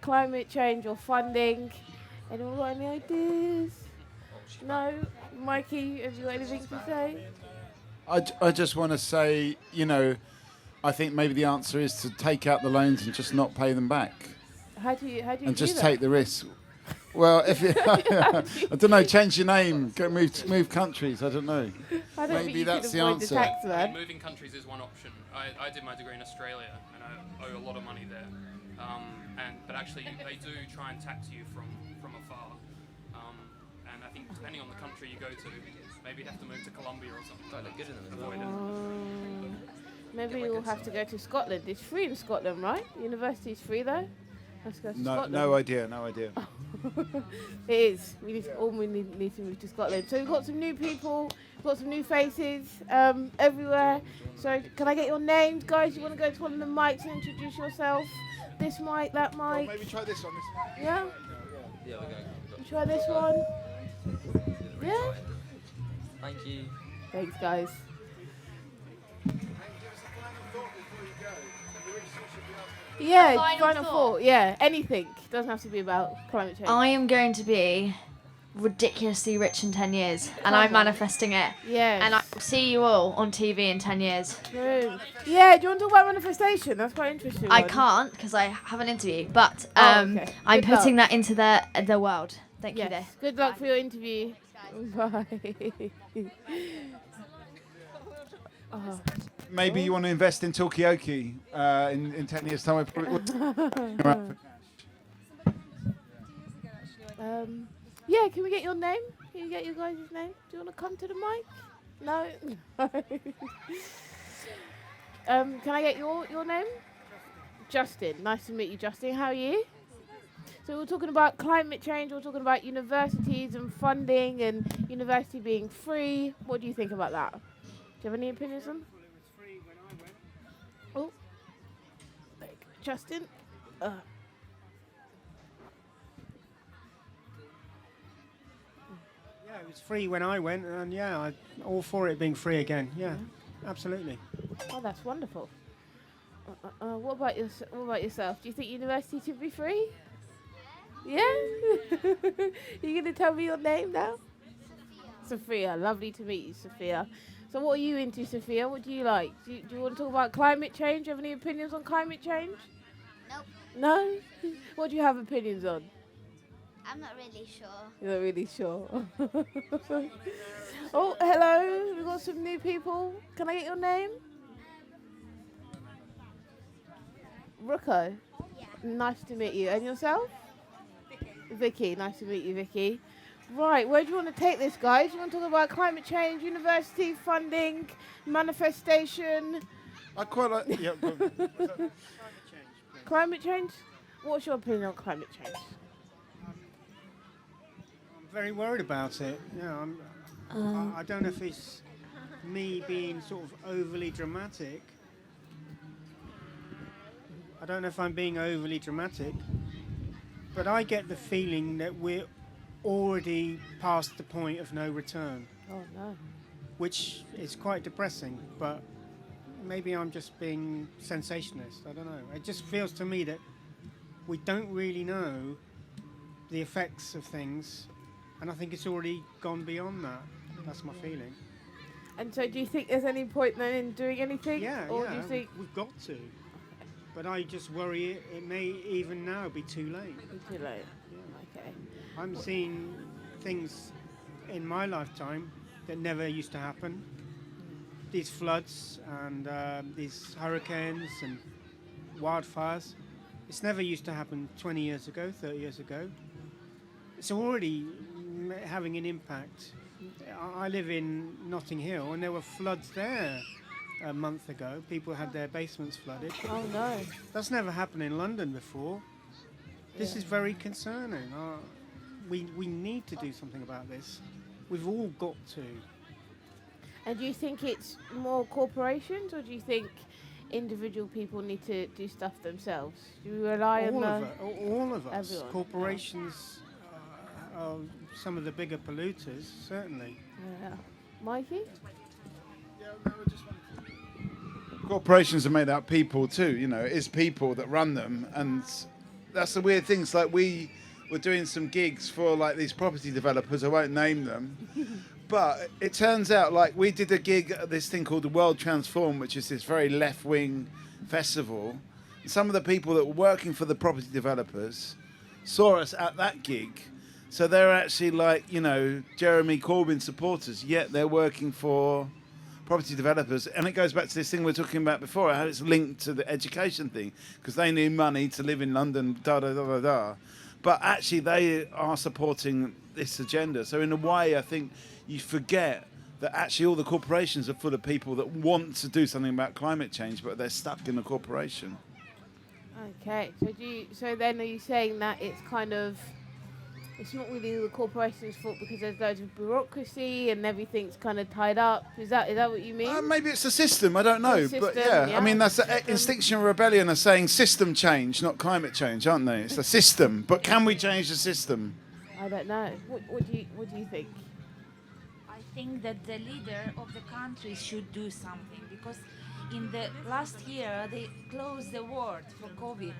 climate change or funding? Anyone got any ideas? No? Mikey, have you got anything to say? I just want to say, I think maybe the answer is to take out the loans and just not pay them back. How do you and do just that? take the risk. Well, if you, I don't know, change your name, move countries. I don't know. I don't Maybe that's the answer. Moving countries is one option. I did my degree in Australia, and I owe a lot of money there. But actually, they do try and tax you from afar. And I think depending on the country you go to, maybe you have to move to Colombia or something. Don't look good in them. Avoid it. Maybe you'll have to go to Scotland. It's free in Scotland, right? University's free though. Let's go to Scotland. No idea. It is. We need to move to Scotland. So we've got some new people, we've got some new faces everywhere. So can I get your names, guys? You want to go to one of the mics and introduce yourself? This mic, that mic. Well, maybe try this one. Yeah? Yeah, we're going. You try this one. Yeah? Thank you. Thanks, guys. Yeah, final thought. Yeah, anything. Doesn't have to be about climate change. I am going to be ridiculously rich in 10 years, and I'm manifesting it. Yes. And I will see you all on TV in 10 years. True. Yeah, do you want to talk about manifestation? That's quite interesting. I one. can't because I have an interview, but Okay. I'm Good putting luck. that into the world. Thank you, Yes. there. Good luck for your interview. Bye. Oh. Maybe you want to invest in Talkaoke in 10 years' time. Yeah, can we get your name? Can you get your guys' name? Do you want to come to the mic? No? Can I get your name? Justin. Nice to meet you, Justin. How are you? So we're talking about climate change, we're talking about universities and funding and university being free. What do you think about that? Do you have any opinions on? Oh, there you go. Justin. Yeah, it was free when I went, and yeah, I'm all for it being free again. Yeah, absolutely. Oh, that's wonderful. What about yourself? Do you think university should be free? Yeah? You going to tell me your name now? Sophia. Lovely to meet you, Sophia. So what are you into, Sophia? What do you like? Do you want to talk about climate change? Do you have any opinions on climate change? Nope. No? What do you have opinions on? I'm not really sure. You're not really sure. Oh, hello. We've got some new people. Can I get your name? Ruko. Yeah. Nice to meet you. And yourself? Vicky. Nice to meet you, Vicky. Right, where do you want to take this, guys? You want to talk about climate change, university funding, manifestation? I quite like. Yeah. Climate change? What's your opinion on climate change? I'm very worried about it. Yeah, I don't know if it's me being sort of overly dramatic. I don't know if I'm being overly dramatic, but I get the feeling that we're already past the point of no return. Oh, no. Which is quite depressing, but maybe I'm just being sensationalist. I don't know. It just feels to me that we don't really know the effects of things, and I think it's already gone beyond that. That's my feeling. And so do you think there's any point then in doing anything? Yeah, or yeah, do you think we've got to. But I just worry it may even now be too late. Too late. Okay. I'm seeing things in my lifetime that never used to happen. These floods and these hurricanes and wildfires. It's never used to happen 20 years ago, 30 years ago. It's already having an impact. I live in Notting Hill and there were floods there a month ago. People had their basements flooded. Oh no. That's never happened in London before. This is very concerning. We need to do something about this. We've all got to. And do you think it's more corporations, or do you think individual people need to do stuff themselves? Do we rely on all of us. Everyone? Corporations are some of the bigger polluters, certainly. Yeah. Mikey? Corporations are made out of people too, you know. It's people that run them, and that's the weird thing. It's like we were doing some gigs for like these property developers, I won't name them, but it turns out like we did a gig at this thing called the World Transform, which is this very left-wing festival. Some of the people that were working for the property developers saw us at that gig, so they're actually like, you know, Jeremy Corbyn supporters, yet they're working for property developers. And it goes back to this thing we were talking about before, how it's linked to the education thing, because they need money to live in London, da-da-da-da-da. But actually they are supporting this agenda. So in a way, I think you forget that actually all the corporations are full of people that want to do something about climate change, but they're stuck in a corporation. Okay. So then are you saying that it's kind of, it's not really the corporation's fault because there's loads of bureaucracy and everything's kind of tied up? Is that what you mean? Maybe it's the system, I don't know. But yeah, I mean, that's Extinction Rebellion are saying system change, not climate change, aren't they? It's the system. But can we change the system? I don't know. What do you think? I think that the leader of the country should do something, because in the last year they closed the world for COVID.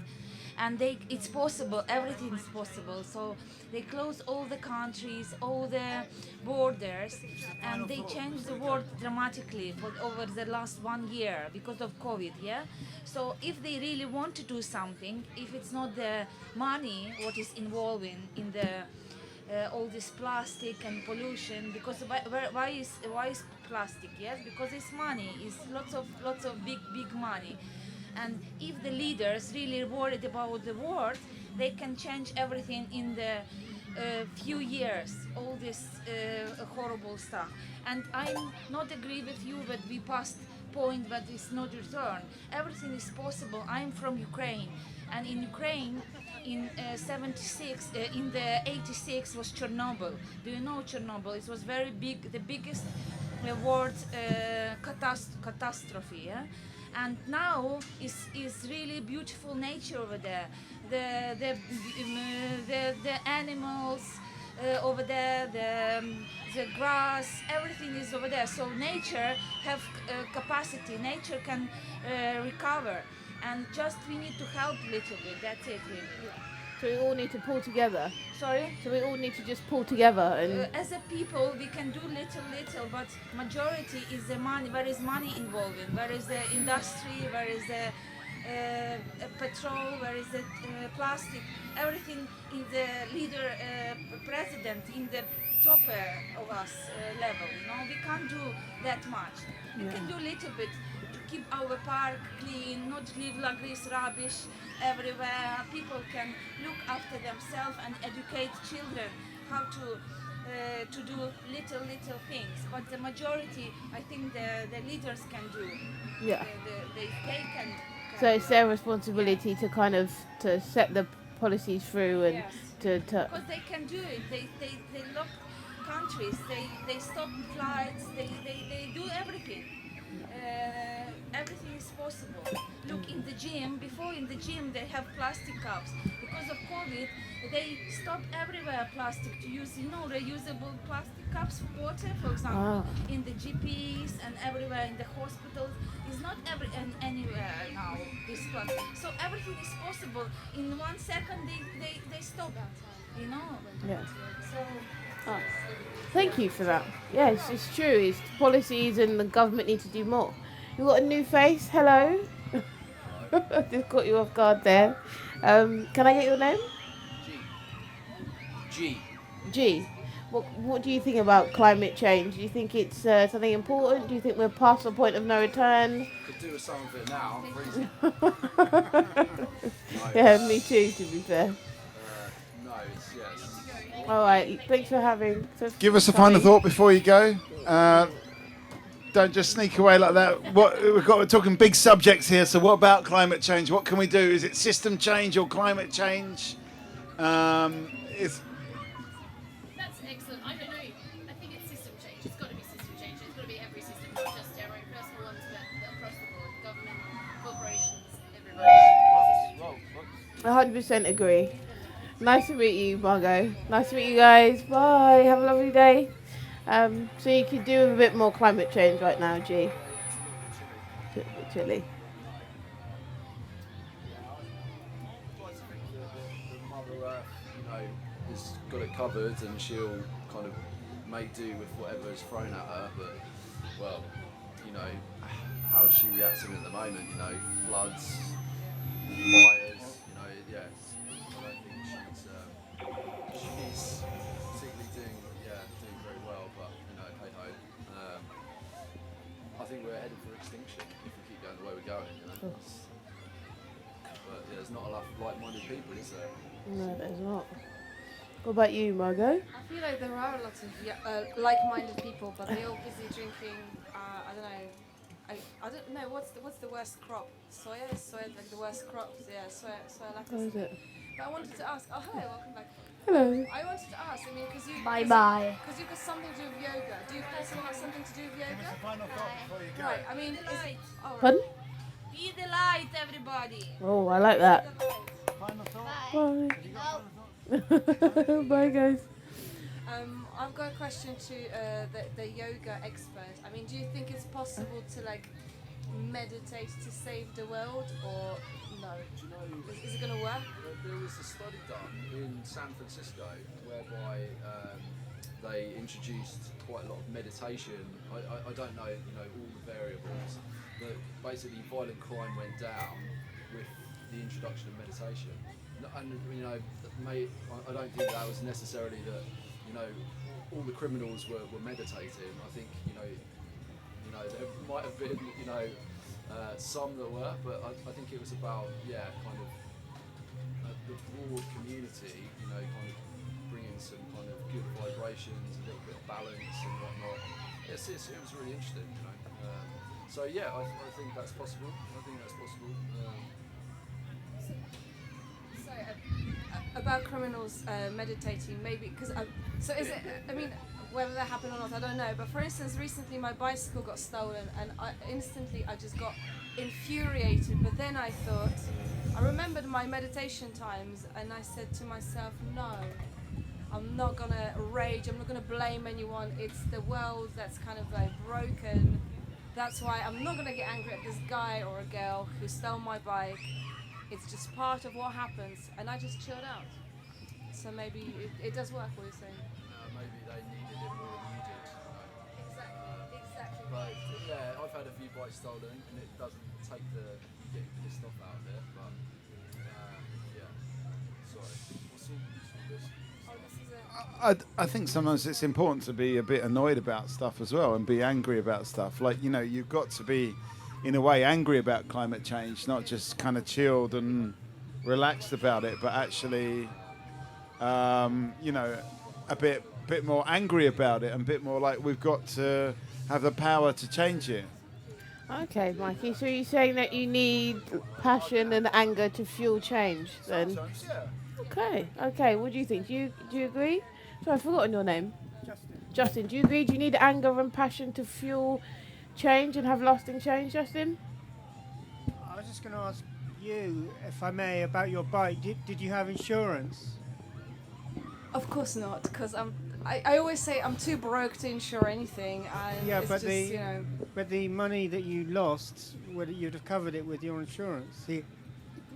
And it's possible, everything is possible. So they close all the countries, all the borders, and they changed the world dramatically for over the last 1 year because of COVID, yeah? So if they really want to do something, if it's not the money what is involving in the all this plastic and pollution, because why is plastic? Yes, because it's money, it's lots of big money. And if the leaders really worried about the world, they can change everything in the few years, all this horrible stuff. And I'm not agree with you that we passed point that is not return. Everything is possible. I'm from Ukraine, and in Ukraine, in '76, in the '86 was Chernobyl. Do you know Chernobyl? It was very big, the biggest world catastrophe. Yeah? And now is really beautiful nature over there. The animals over there, the grass, everything is over there. So nature have capacity. Nature can recover, and just we need to help a little bit. That's it, really. So we all need to pull together. Sorry? So we all need to just pull together and. As a people, we can do little, but majority is the money. Where is money involved? Where is the industry? Where is the petrol? Where is the plastic? Everything is the leader, president in the top of us level. You know, we can't do that much. We can do little bit to keep our park clean, not leave like this rubbish everywhere. People can look after themselves and educate children how to do little things. But the majority, I think the leaders can do. Yeah. They can. So it's their responsibility to kind of to set the policies through and to. Because they can do it. They lock countries. They stop flights. They do everything. Everything is possible. Look in the gym. Before in the gym they have plastic cups. Because of COVID, they stopped everywhere plastic to use. You know, reusable plastic cups for water, for example, in the GPs and everywhere in the hospitals. It's not anywhere now. This plastic. So everything is possible. In 1 second they stop. You know. Yeah. So. Oh. Thank you for that. Yes, it's true. It's policies and the government need to do more. You got a new face. Hello. I just caught you off guard there. Can I get your name? G. What do you think about climate change? Do you think it's something important? Do you think we're past the point of no return? Could do with some of it now. Yeah, me too, to be fair. No, it's yes. All right, thanks for having. Give us a final thought before you go. Don't just sneak away like that. We're talking big subjects here. So what about climate change? What can we do? Is it system change or climate change? It's That's excellent. I don't know. I think it's system change. It's got to be system change. It's got to be every system, not just our own personal ones, but across the board. Government, corporations, everybody. 100% agree. Nice to meet you, Margot. Nice to meet you guys. Bye. Have a lovely day. So you could do with a bit more climate change right now, G. Chilly. The Mother Earth, has got it covered, and she'll kind of make do with whatever is thrown at her. But, well, how she reacting at the moment? Floods, fires. Yes. I don't think she's particularly doing very well. But hey ho. I think we're headed for extinction if we keep going the way we're going. But there's not enough like-minded people, is there? No, there's not. What about you, Margot? I feel like there are lots of like-minded people, but they're all busy drinking. I don't know. I don't know what's the worst crop. Soya like the worst crops. Yeah, soya lactose. What is it? But I wanted to ask. Oh, hello, welcome back. Hello. I wanted to ask. Because you. Bye-bye. Because you've got something to do with yoga. Do you personally have something to do with yoga? What's the final thought before you go? Right. I mean, is it? Oh, right. Pardon? Be the light, everybody. Oh, I like that. Final thought? Bye. Bye, guys. I've got a question to the yoga expert. I mean, do you think it's possible to meditate to save the world, or no? Do you know, is it going to work? There was a study done in San Francisco whereby they introduced quite a lot of meditation. I don't know, all the variables, but basically violent crime went down with the introduction of meditation. And I don't think that was necessarily that all the criminals were meditating. I think there might have been some that were, but I think it was about kind of the broad community, kind of bringing some kind of good vibrations, a little bit of balance and whatnot. It was really interesting, So I think that's possible. About criminals meditating, maybe because so is it? I mean, whether that happened or not, I don't know. But for instance, recently my bicycle got stolen, and I just got infuriated. But then I remembered my meditation times, and I said to myself, no, I'm not gonna rage. I'm not gonna blame anyone. It's the world that's kind of broken. That's why I'm not gonna get angry at this guy or a girl who stole my bike. It's just part of what happens, and I just chilled out. So maybe it does work, what you're saying. Maybe they needed it more than you did. Exactly. But I've had a few bikes stolen, and it doesn't take the getting pissed off out of it. But sorry. What's all this? I think sometimes it's important to be a bit annoyed about stuff as well and be angry about stuff. You've got to be, in a way, angry about climate change, not just kind of chilled and relaxed about it, but actually, a bit more angry about it and a bit more like we've got to have the power to change it. Okay, Mikey. So you're saying that you need passion and anger to fuel change, then? Sometimes, yeah. Okay. What do you think? Do you agree? So I've forgotten your name. Justin. Do you agree? Do you need anger and passion to fuel change and have lasting change, Justin? I was just going to ask you, if I may, about your bike. Did you have insurance? Of course not, because I always say I'm too broke to insure anything. And Yeah, it's but just, but the money that you lost, you'd have covered it with your insurance.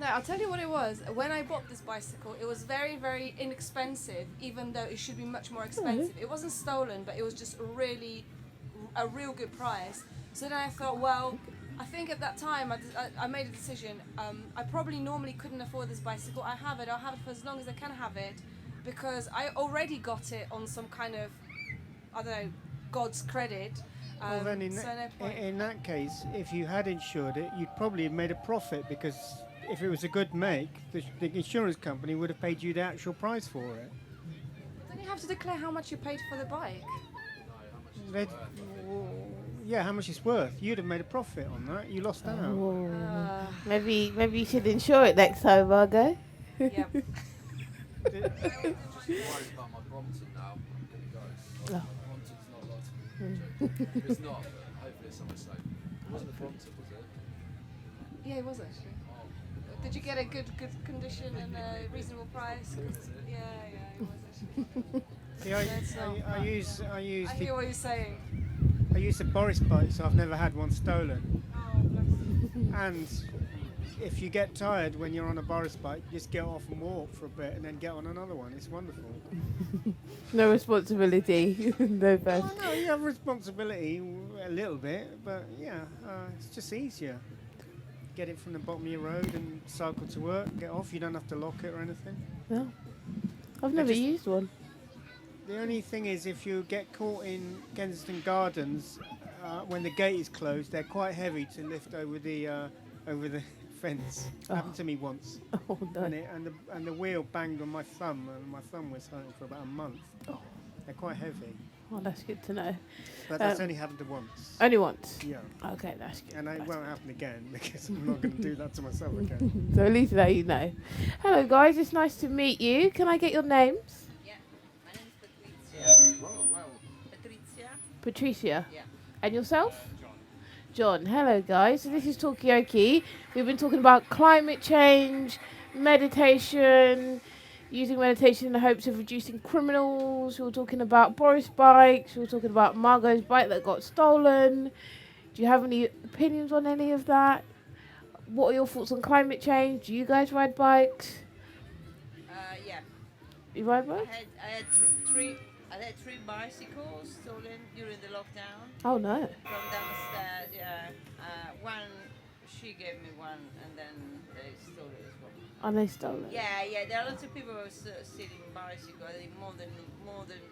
No, I'll tell you what it was. When I bought this bicycle, it was very, very inexpensive, even though it should be much more expensive. It wasn't stolen, but it was just a real good price. So then I thought, well, I think at that time I made a decision. I probably normally couldn't afford this bicycle. I'll have it for as long as I can have it, because I already got it on some kind of, I don't know, God's credit. Well, then in that case, if you had insured it, you'd probably have made a profit, because if it was a good make, the insurance company would have paid you the actual price for it. Then you have to declare how much you paid for the bike. yeah, how much it's worth. You'd have made a profit on that. You lost out. Maybe you should insure it next time, Margot. Yep. I'm just worried about my Brompton now. I'm going to go. Oh. Brompton's not allowed to be It's not, but hopefully it's somewhere safe. It wasn't the Brompton, was it? Yeah, it was actually. Did you get a good condition and a reasonable price? Yeah, it was actually. See, I use I hear what you're saying. I use the Boris bike, so I've never had one stolen. And if you get tired when you're on a Boris bike, just get off and walk for a bit, and then get on another one. It's wonderful. No responsibility, no bad. Oh, no, you have responsibility a little bit, but yeah, it's just easier. Get it from the bottom of your road and cycle to work. Get off. You don't have to lock it or anything. No, I've never used one. The only thing is, if you get caught in Kensington Gardens when the gate is closed, they're quite heavy to lift over the fence. Happened to me once. Oh no! And the wheel banged on my thumb, and my thumb was hurting for about a month. Oh. They're quite heavy. Oh, that's good to know. But that's only happened once. Only once? Yeah. Okay, that's good. And it won't happen again because I'm not going to do that to myself again. So at least now you know. Hello guys, it's nice to meet you. Can I get your names? Yeah, my name is Patricia. Patricia. Patricia? Yeah. And yourself? John. Hello guys, so this is Talkaoke. We've been talking about climate change, meditation, using meditation in the hopes of reducing criminals. We were talking about Boris bikes. We were talking about Margot's bike that got stolen. Do you have any opinions on any of that? What are your thoughts on climate change? Do you guys ride bikes? Yeah. You ride bikes? I had three bicycles stolen during the lockdown. Oh no. From downstairs, yeah. One, she gave me one, and then they stole it as well. And they stole it? Yeah. There are lots of people who are stealing bicycles. I think more than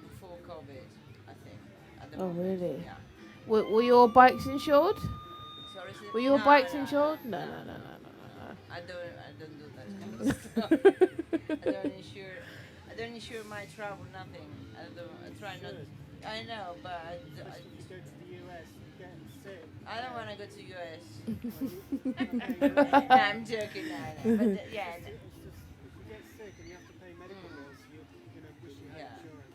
before COVID, I think. At the moment. Really? Yeah. Were your bikes insured? Sorry, Were your bikes insured? No. I don't do that kind of stuff. I don't insure my travel, nothing. I try not. I know, but You go to the US, you get sick. I don't want to go to US. No, I'm joking. No. But yeah. If you get sick and you have to pay medical bills, you're going to wish you had insurance.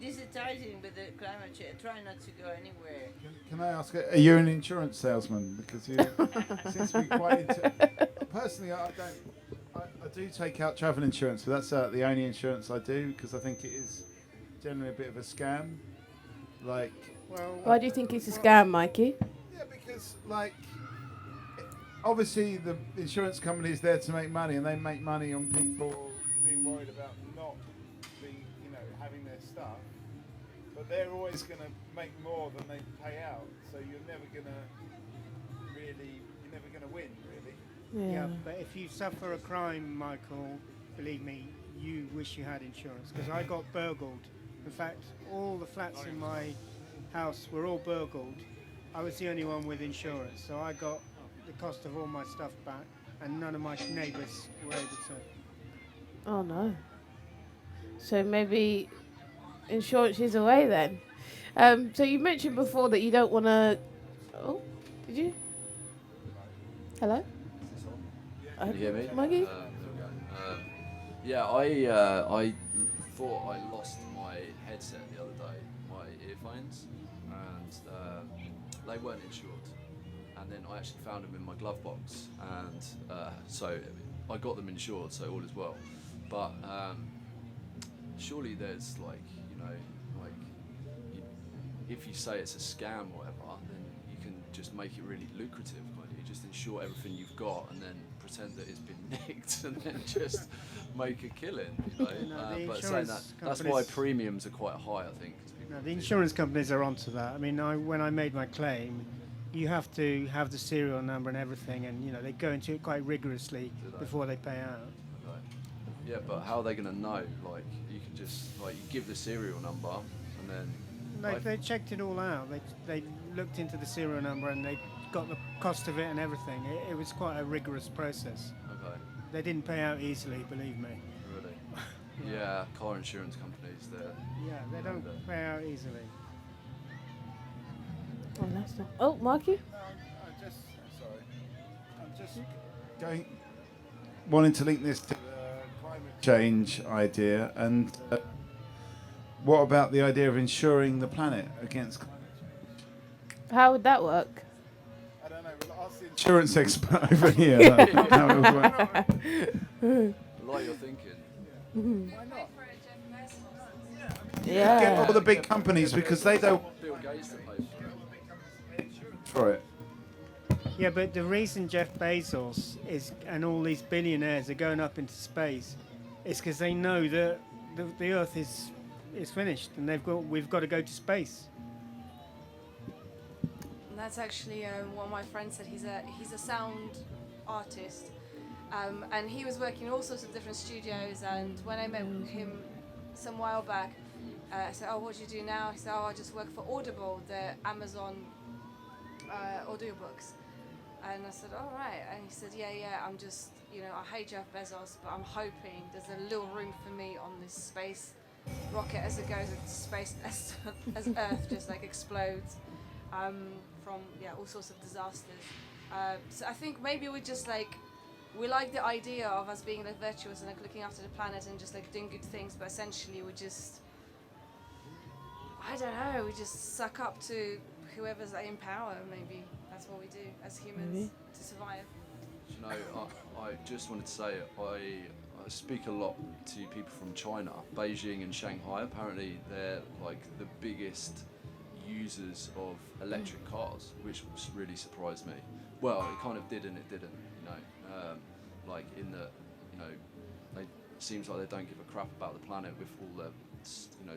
This is ties in with the climate change. Try not to go anywhere. Can I ask, are you an insurance salesman? Because you seem to be quite into... Personally, I do take out travel insurance, but that's the only insurance I do, because I think it is generally a bit of a scam. Like... Why do you think it's a scam, Mikey? Yeah, because, like... Obviously, the insurance company is there to make money, and they make money on people being worried about not being, having their stuff. But they're always going to make more than they pay out, so you're never going to win, really. Yeah, but if you suffer a crime, Michael, believe me, you wish you had insurance. Because I got burgled. In fact, all the flats in my house were all burgled. I was the only one with insurance, so I got the cost of all my stuff back, and none of my neighbours were able to. Oh no. So maybe insurance is away then. So you mentioned before that you don't want to... Oh, did you? Hello? Can you hear me? Maggie? Yeah, I thought I lost my headset the other day, my earphones, and they weren't insured. And then I actually found them in my glove box, and so I got them insured, so all is well. But surely there's if you say it's a scam or whatever, then you can just make it really lucrative. You just insure everything you've got and then pretend that it's been nicked and then just make a killing. But saying that's why premiums are quite high, I think. No, the insurance companies are onto that. I mean, when I made my claim, you have to have the serial number and everything, and they go into it quite rigorously before they pay out. Okay. Yeah, but how are they going to know? You can just you give the serial number and then. They checked it all out. They looked into the serial number and they got the cost of it and everything. It was quite a rigorous process. Okay. They didn't pay out easily, believe me. Really? Yeah, car insurance companies. Yeah, they don't pay out easily. Oh, that's not. Oh, Marky. I'm just wanting to link this to the climate change idea, and what about the idea of insuring the planet against climate change? How would that work? I don't know. We'll ask the insurance expert over here. How it would work. Like you're thinking. Why not? Yeah. Get all the big companies because they don't Bill Gates to pay for it. Yeah, but the reason Jeff Bezos and all these billionaires are going up into space is because they know that the Earth is finished and we've got to go to space. And that's actually what my friend said. He's a sound artist, and he was working in all sorts of different studios. And when I met him some while back, I said, "Oh, what do you do now?" He said, "Oh, I just work for Audible, the Amazon audiobooks." And I said, "All right." And he said, "Yeah, I'm just, I hate Jeff Bezos, but I'm hoping there's a little room for me on this space rocket as it goes into space as Earth just like explodes from all sorts of disasters." So I think maybe we just we like the idea of us being like virtuous and like looking after the planet and just like doing good things, but essentially we just, I don't know, we just suck up to whoever's in power. Maybe that's what we do as humans to survive. You know, I just wanted to say I speak a lot to people from China, Beijing and Shanghai. Apparently they're like the biggest users of electric cars, which really surprised me. Well, it kind of did and it didn't, like in the, it seems like they don't give a crap about the planet with all the,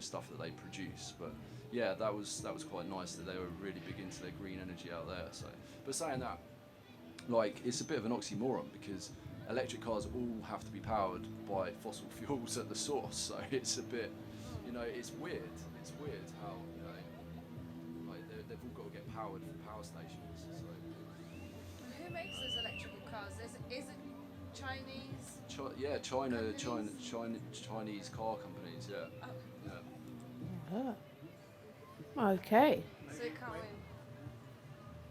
stuff that they produce. But yeah, that was quite nice that they were really big into their green energy out there. So, but saying that, it's a bit of an oxymoron because electric cars all have to be powered by fossil fuels at the source. So it's a bit, it's weird. It's weird how they've all got to get powered from power stations. So. Who makes those electrical cars? Is it Chinese? Chinese car companies. Yeah. Oh. Okay. So you can't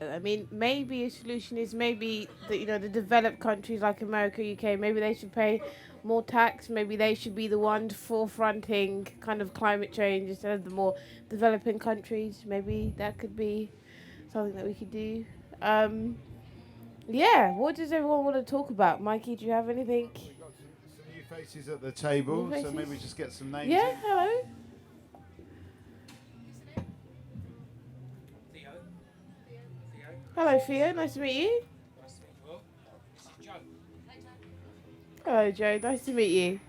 win. I mean, maybe a solution is maybe the developed countries like America, UK, maybe they should pay more tax. Maybe they should be the ones forefronting kind of climate change instead of the more developing countries. Maybe that could be something that we could do. Yeah, what does everyone want to talk about? Mikey, do you have anything? We've got some new faces at the table, so maybe just get some names. Yeah, in. hello. Hello, Theo. Nice to meet you. Hello, Joe. Nice to meet you.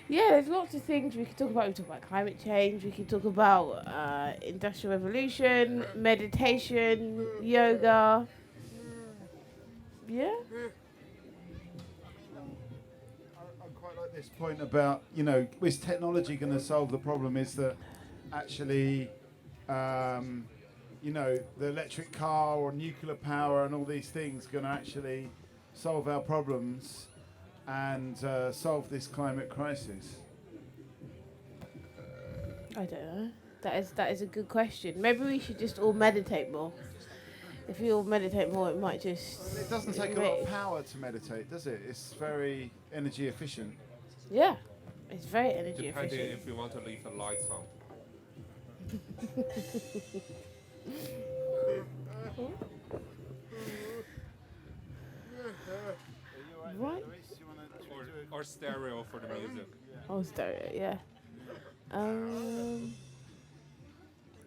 Yeah, there's lots of things we could talk about. We could talk about climate change. We could talk about industrial revolution, meditation, yoga. Yeah. I quite like this point about, is technology going to solve the problem? Is that actually, the electric car or nuclear power and all these things going to actually solve our problems and solve this climate crisis? I don't know. That is a good question. Maybe we should just all meditate more. If we all meditate more, it might just... It doesn't take a lot of power to meditate, does it? It's very energy efficient. Yeah, it's very energy Depending efficient. if you want to leave the lights on. Right. Or stereo for the music. Oh, stereo, yeah.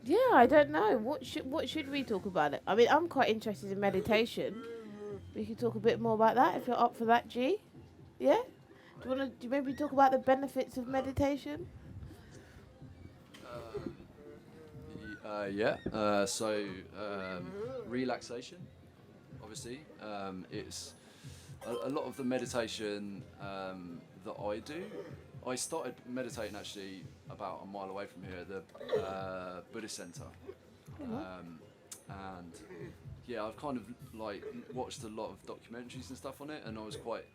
Yeah, I don't know. What should we talk about it? I mean, I'm quite interested in meditation. We could talk a bit more about that if you're up for that, G. Yeah? Do you maybe talk about the benefits of meditation? Relaxation, obviously. It's a lot of the meditation that I do. I started meditating actually about a mile away from here at the Buddhist Center. And yeah, I've kind of watched a lot of documentaries and stuff on it, and I was quite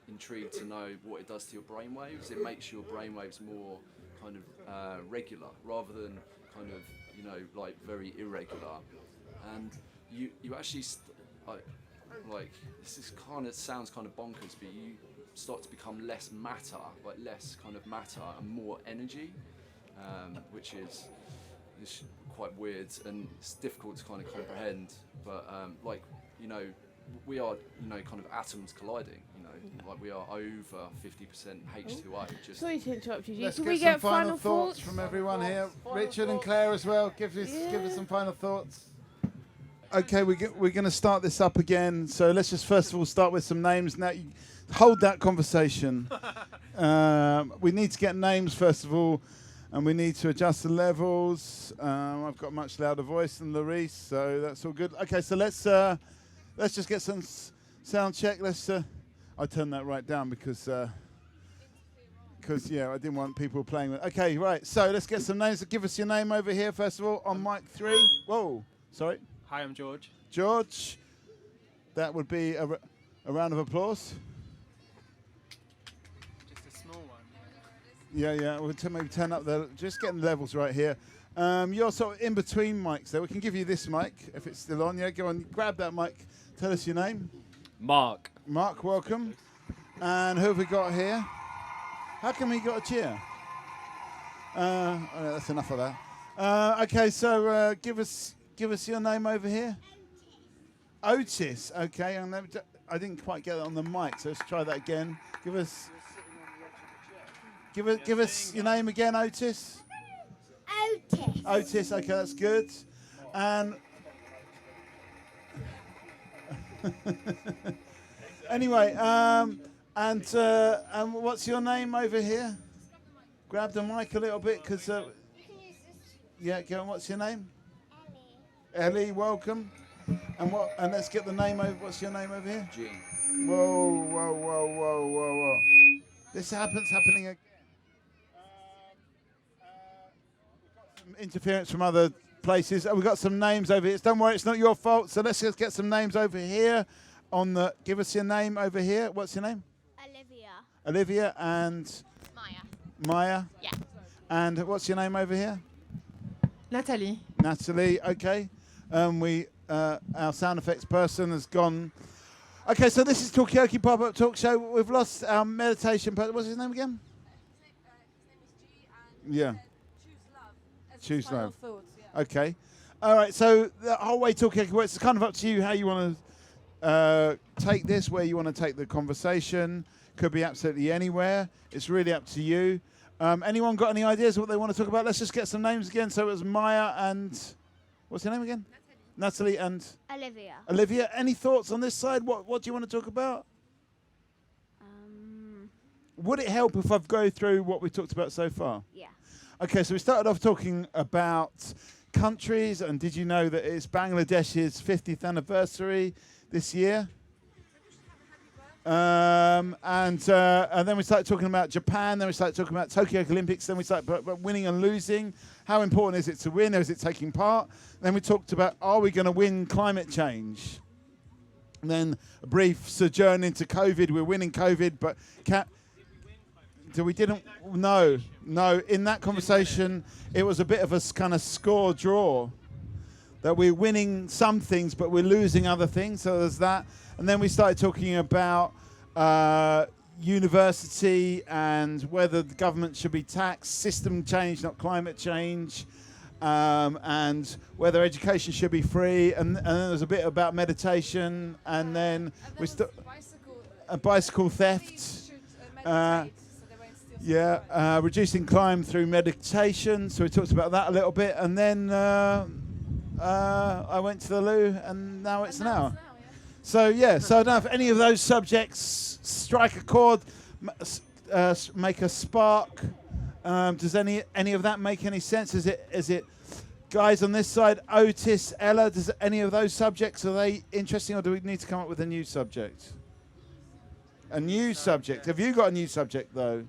intrigued to know what it does to your brainwaves. It makes your brainwaves more kind of regular rather than kind of very irregular. and you actually like this is sounds kind of bonkers, but you start to become less matter, like less kind of matter and more energy, which is quite weird and it's difficult to kind of comprehend. But like, you know, we are, you know, kind of atoms colliding. You know, like we are over 50% H2O. Just Sorry to interrupt you. Let's Can get we some get final thoughts from everyone here. Richard and Claire as well. Give us some final thoughts. Okay, we're going to start this up again. So let's just first of all start with some names. Now, hold that conversation. We need to get names first of all, and we need to adjust the levels. I've got a much louder voice than Larice, so that's all good. Okay, so let's just get some sound check. I turned that right down because yeah, I didn't want people playing with. Okay, right. So let's get some names. Give us your name over here first of all on mic 3. Whoa, sorry. Hi, I'm George. George, that would be a round of applause. Just a small one. Yeah. We'll maybe turn up just getting the levels right here. You're sort of in between mics there. We can give you this mic if it's still on. Yeah, go on, grab that mic. Tell us your name. Mark. Mark, welcome. And who have we got here? How come we got a cheer? Oh, no, that's enough of that. Okay, so give us your name over here. Otis. Okay, I didn't quite get it on the mic, so let's try that again. Give us your name again, Otis. Otis. Okay, that's good. And anyway, and what's your name over here? Grab the mic a little bit, because yeah, go on. What's your name? Ellie, welcome. And let's get the name over. What's your name over here? Gene. Whoa. This happening again. We've got some interference from other places. We've got some names over here. Don't worry, it's not your fault. So let's just get some names over here. Give us your name over here. What's your name? Olivia and Maya. Yeah. And what's your name over here? Natalie. Natalie, okay. Our sound effects person has gone. Okay, so this is Talkaoke Pop-Up Talk Show. We've lost our meditation person. What's his name again? Yeah. Choose love. Okay. All right, so the whole way Talkaoke works, it's kind of up to you how you want to take this, where you want to take the conversation. Could be absolutely anywhere. It's really up to you. Anyone got any ideas of what they want to talk about? Let's just get some names again. So it was Maya and... What's your name again? Natalie and... Olivia. Olivia, any thoughts on this side? What do you want to talk about? Would it help if I go through what we've talked about so far? Yeah. Okay, so we started off talking about countries, and did you know that it's Bangladesh's 50th anniversary this year? And then we started talking about Japan, then we started talking about Tokyo Olympics, then we started about winning and losing. How important is it to win, or is it taking part? Then we talked about, are we going to win climate change? And then a brief sojourn into COVID. We're winning COVID, but we didn't. No. In that conversation, it was a bit of a kind of score draw. That we're winning some things, but we're losing other things. So there's that. And then we started talking about university and whether the government should be taxed, system change, not climate change, and whether education should be free. And then there was a bit about meditation, and then we bicycle theft. Reducing crime through meditation. So we talked about that a little bit, and then I went to the loo, and now it's an hour. So I don't know if any of those subjects strike a chord, make a spark. Does any of that make any sense? Is it guys on this side, Otis, Ella? Does any of those subjects, are they interesting, or do we need to come up with a new subject? A new subject. Have you got a new subject though?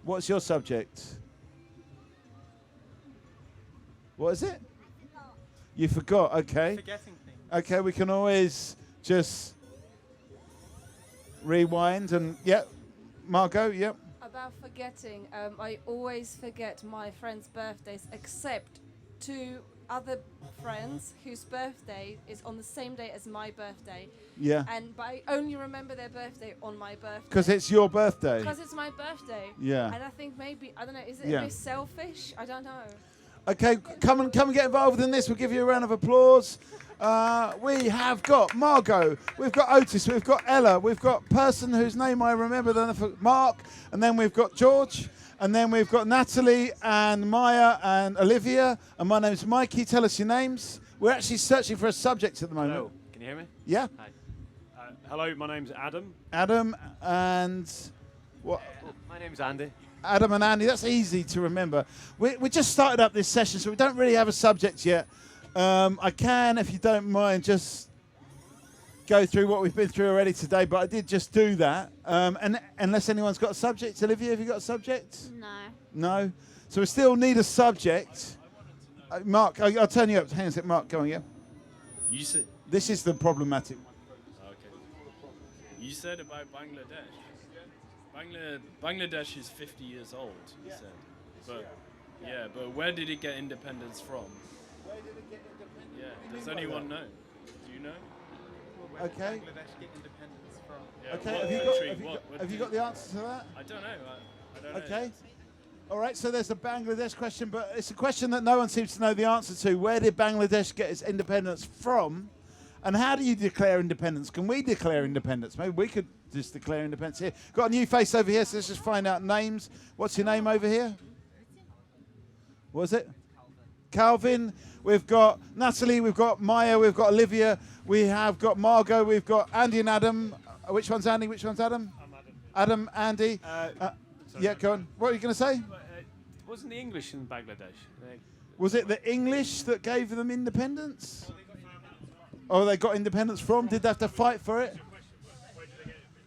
What's your subject? What is it? You forgot. Okay. Forgetting things. Okay, we can always just rewind and Margot, yep. About forgetting, I always forget my friends' birthdays except 2 other friends whose birthday is on the same day as my birthday. Yeah. But I only remember their birthday on my birthday. Because it's your birthday. Because it's my birthday. Yeah. And I think maybe, I don't know, is it Yeah. a bit selfish? I don't know. Okay, come and get involved in this. We'll give you a round of applause. We have got Margot, we've got Otis, we've got Ella, we've got person whose name I remember, then Mark, and then we've got George, and then we've got Natalie and Maya and Olivia, and my name's Mikey. Tell us your names. We're actually searching for a subject at the moment. Hello, can you hear me? Yeah. Hi. Hello, my name's Adam. Adam and what? My name's Andy. Adam and Andy, that's easy to remember. We just started up this session, so we don't really have a subject yet. I can, if you don't mind, just go through what we've been through already today, but I did just do that. And unless anyone's got a subject. Olivia, have you got a subject? No. No? So we still need a subject. Mark, I'll turn you up. Hang on a sec. Mark, go on, yeah? You said. This is the problematic one. Okay. You said about Bangladesh. Bangladesh is 50 years old, you said. But where did it get independence from? Where did it get independence? Yeah. Does anyone know? Do you know? Where did Bangladesh get independence from? Yeah, Okay, have you got the answer to that? I don't know. I don't know. Okay. All right, so there's a Bangladesh question, but it's a question that no one seems to know the answer to. Where did Bangladesh get its independence from? And how do you declare independence? Can we declare independence? Maybe we could just declare independence here. Got a new face over here, so let's just find out names. What's your name over here? What is it? Calvin. We've got Natalie, we've got Maya, we've got Olivia, we have got Margot, we've got Andy and Adam. Which one's Andy, which one's Adam? I'm Adam. Adam, Andy. Yeah, go on. What are you going to say? Wasn't the English in Bangladesh? Was it the English that gave them independence? Oh, they got independence from? Did they have to fight for it?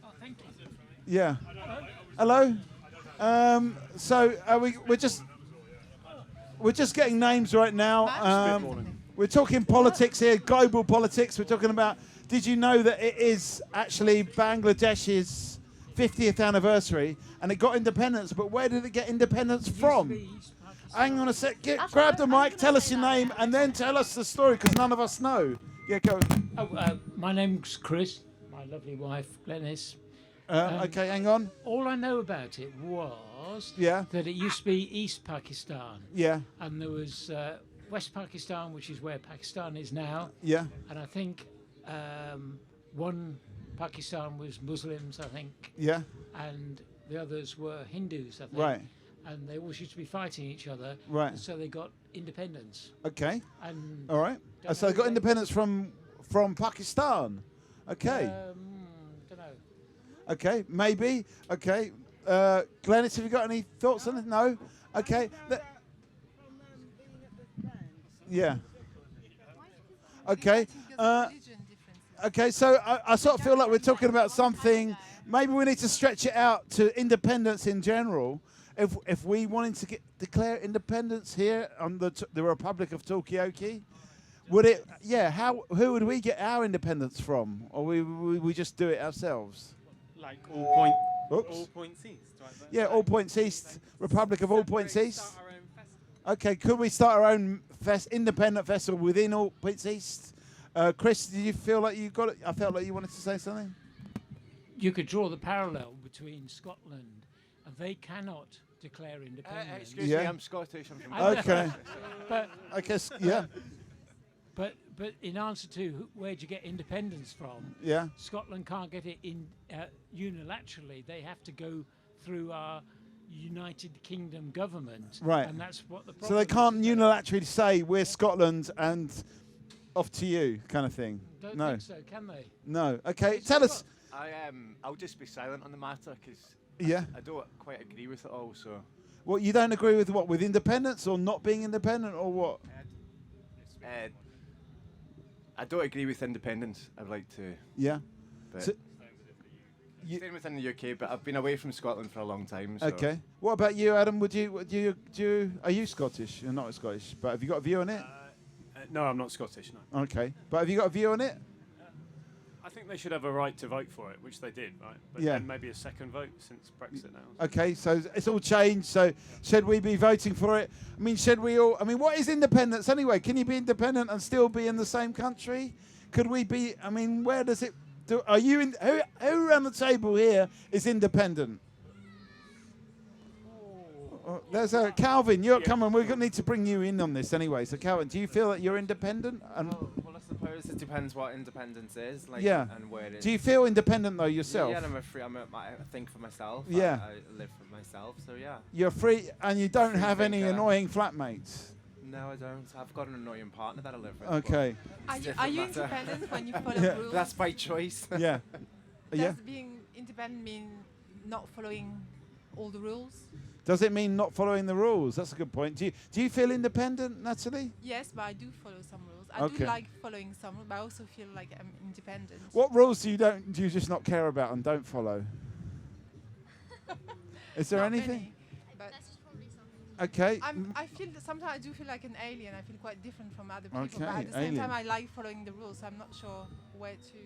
Oh, thank you. Yeah. Hello? So we're just getting names right now. We're talking politics here, global politics. We're talking about, did you know that it is actually Bangladesh's 50th anniversary and it got independence, but where did it get independence from? Hang on a sec, grab the mic, tell us your name, and then tell us the story, because none of us know. Yeah, go. My name's Chris, my lovely wife, Glenys. Okay, hang on. All I know about it was that it used to be East Pakistan. Yeah. And there was West Pakistan, which is where Pakistan is now. Yeah. And I think one Pakistan was Muslims, I think. Yeah. And the others were Hindus, I think. Right. And they always used to be fighting each other. Right. And so they got independence. Okay. And all right. So they got independence from Pakistan. Okay. Don't know. Okay, maybe. Okay. Glenys, have you got any thoughts on it? No? Okay. Yeah. Okay. Okay, so I sort of feel like we're talking about something. Maybe we need to stretch it out to independence in general. If we wanted to declare independence here on the Republic of Talkaoke, would it? Yeah. Who would we get our independence from, or we just do it ourselves? Like all points east. Right? Yeah, all points east. Republic of all points east. Okay, could we start our own independent festival within all points east? Chris, did you feel like you got it? I felt like you wanted to say something. You could draw the parallel between Scotland, and they cannot declare independence. Excuse me, I'm Scottish. I'm from Okay. But I guess, yeah. But in answer to where'd you get independence from? Yeah. Scotland can't get it in unilaterally. They have to go through our United Kingdom government. Right. And that's what the problem So they can't unilaterally say we're Scotland and off to you, kind of thing. Don't No. think so, can they? No. Okay. Tell us. I'll just be silent on the matter because I don't quite agree with it all. So. Well, you don't agree with what? With independence or not being independent or what? I don't agree with independence. I'd like to. Yeah. But So- staying within the UK, but I've been away from Scotland for a long time. So. Okay. What about you, Adam? Are you Scottish? You're not Scottish, but have you got a view on it? No, I'm not Scottish. No. Okay. But have you got a view on it? I think they should have a right to vote for it, which they did, right? But Yeah. then maybe a second vote since Brexit now. Okay, so it's all changed. So should we be voting for it? I mean, should we all? I mean, what is independence anyway? Can you be independent and still be in the same country? Could we be? I mean, where does it? Are you in? Who around the table here is independent? Oh, there's a Calvin. You're coming. We're gonna need to bring you in on this anyway. So Calvin, do you feel that you're independent? And Well, I suppose it depends what independence is, like, yeah. and where it is. Do you feel independent though yourself? Yeah, I think for myself. Yeah. I live for myself, so yeah. You're free, and you don't Free have any thinker. annoying flatmates. No, I don't. I've got an annoying partner that I live with. Okay. Are you independent when you follow Yeah. rules? That's by choice. Yeah. Yeah. Does being independent mean not following all the rules? Does it mean not following the rules? That's a good point. Do you feel independent, Natalie? Yes, but I do follow some rules. I Okay. do like following some rules, but I also feel like I'm independent. What rules do you just not care about and don't follow? Is there Not anything? many, but Okay. I feel that sometimes I do feel like an alien. I feel quite different from other people, but Okay, at the same time, alien. I like following the rules. I'm not sure where to.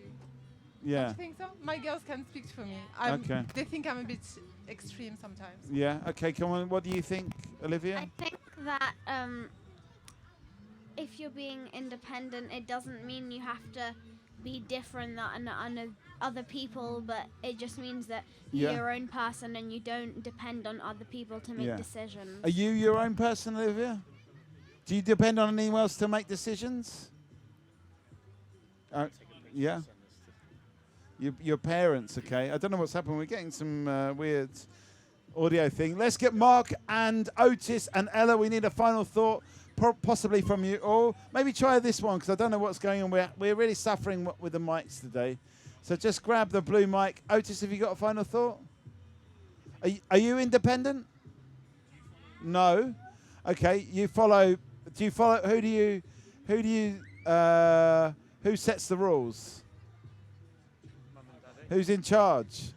Yeah. Don't you think so? My girls can speak for me. Okay. They think I'm a bit extreme sometimes. Yeah. Okay. Come on. What do you think, Olivia? I think that if you're being independent, it doesn't mean you have to be different than other people, but it just means that Yeah. you're your own person and you don't depend on other people to make Yeah. decisions. Are you your own person, Olivia? Do you depend on anyone else to make decisions? Yeah. Your parents, okay. I don't know what's happened. We're getting some weird audio thing. Let's get Mark and Otis and Ella. We need a final thought, possibly from you all. Maybe try this one because I don't know what's going on. We're really suffering with the mics today. So just grab the blue mic. Otis, have you got a final thought? Are you independent? No. Okay. You follow. Do you follow? Who sets the rules? Who's in charge?